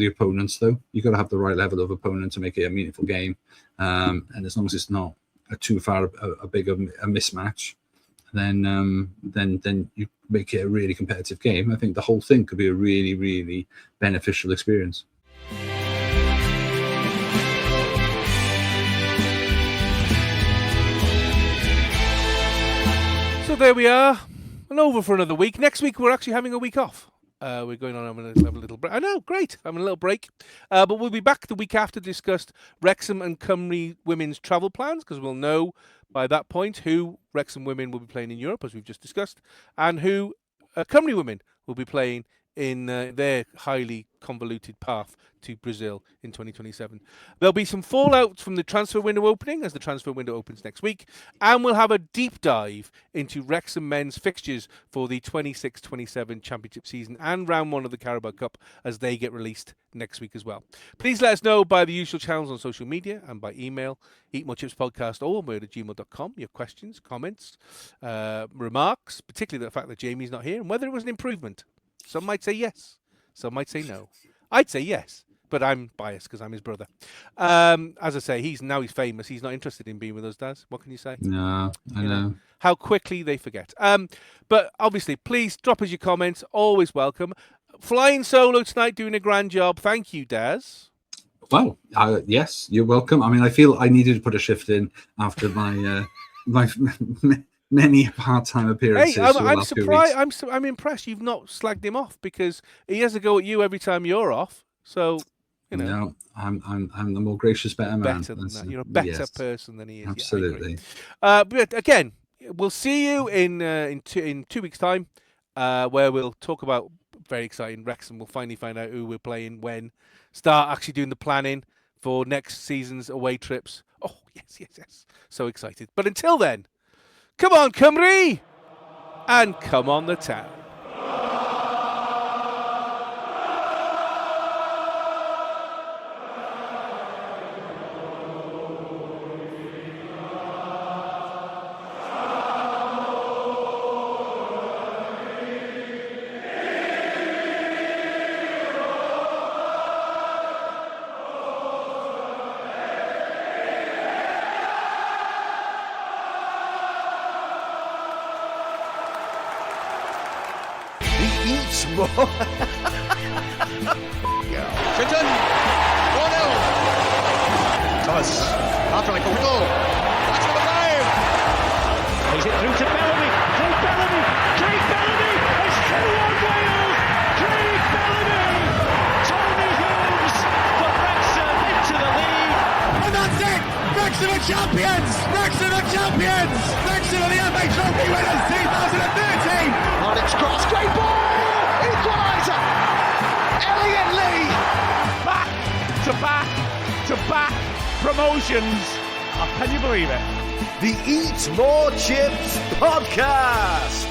opponents, though. You've got to have the right level of opponent to make it a meaningful game, and as long as it's not too far a mismatch, then you make it a really competitive game. I think the whole thing could be a really, really beneficial experience. So there we are, and over for another week. Next week we're actually having a week off. We're going on having a little break. I know, great, having a little break. But we'll be back the week after to discuss Wrexham and Cymru Women's travel plans, because we'll know by that point who Wrexham Women will be playing in Europe, as we've just discussed, and who Cymru Women will be playing in their highly convoluted path to Brazil in 2027. There'll be some fallout from the transfer window opening as the transfer window opens next week, and we'll have a deep dive into Wrexham men's fixtures for the 26-27 championship season and round 1 of the Carabao Cup as they get released next week as well. Please let us know by the usual channels on social media and by email, eatmorechipspodcast or word@gmail.com, your questions, comments, remarks, particularly the fact that Jamie's not here, and whether it was an improvement. Some might say yes, some might say no. I'd say yes, but I'm biased because I'm his brother. As I say, he's famous. He's not interested in being with us, Daz. What can you say? No, I know. How quickly they forget. But obviously, please drop us your comments. Always welcome. Flying solo tonight, doing a grand job. Thank you, Daz. Well, yes, you're welcome. I mean, I feel I needed to put a shift in after my many part-time appearances. Hey, I'm surprised. I'm impressed you've not slagged him off because he has a go at you every time you're off. So, No, I'm the more gracious, better man. Better than that. You're a better person than he is. Absolutely. Yeah, but again, we'll see you in 2 weeks' time, where we'll talk about very exciting Wrexham. We'll finally find out who we're playing when. Start actually doing the planning for next season's away trips. Oh, yes. So excited. But until then, come on, Cymru! And come on the town. Clinton, 1-0. Thomas, after like a goal. That's number 5. Plays it through to Bellamy. Craig Bellamy. It's 2-1 Wales. Craig Bellamy. Tony Hughes for Wrexham into the lead. And that's it! Wrexham are champions! Wrexham are champions! Wrexham are the FA Trophy winners 2013! Alex Cross, great ball! Equaliser! Elliot Lee! Back promotions. Oh, can you believe it? The Eat More Chips Podcast.